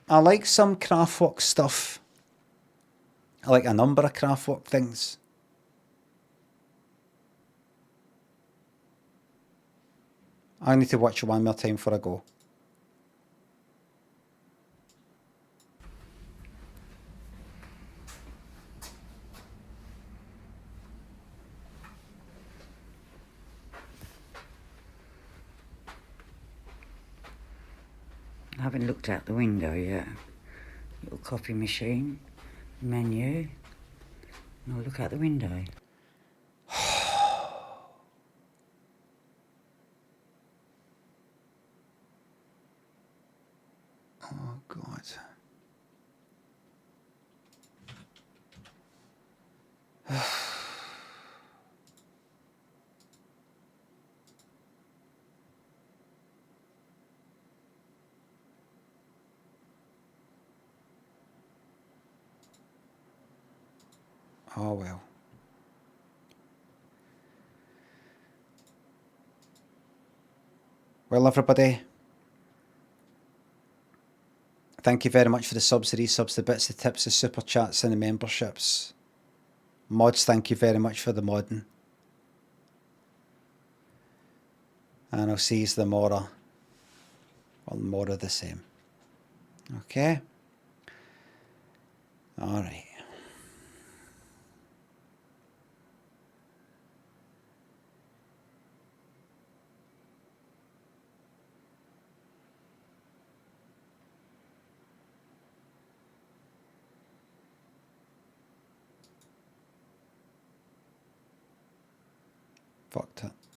like some craftwork stuff. I like a number of craftwork things. I need to watch it one more time before I go. I haven't looked out the window yet. Little coffee machine, menu. And I'll look out the window. Oh, God. Oh, well. Well, everybody, thank you very much for the subs, the resubs, the bits, the tips, the super chats, and the memberships. Mods, thank you very much for the modding. And I'll see you tomorrow. Or more of the same. Okay? Alright. Fucked it.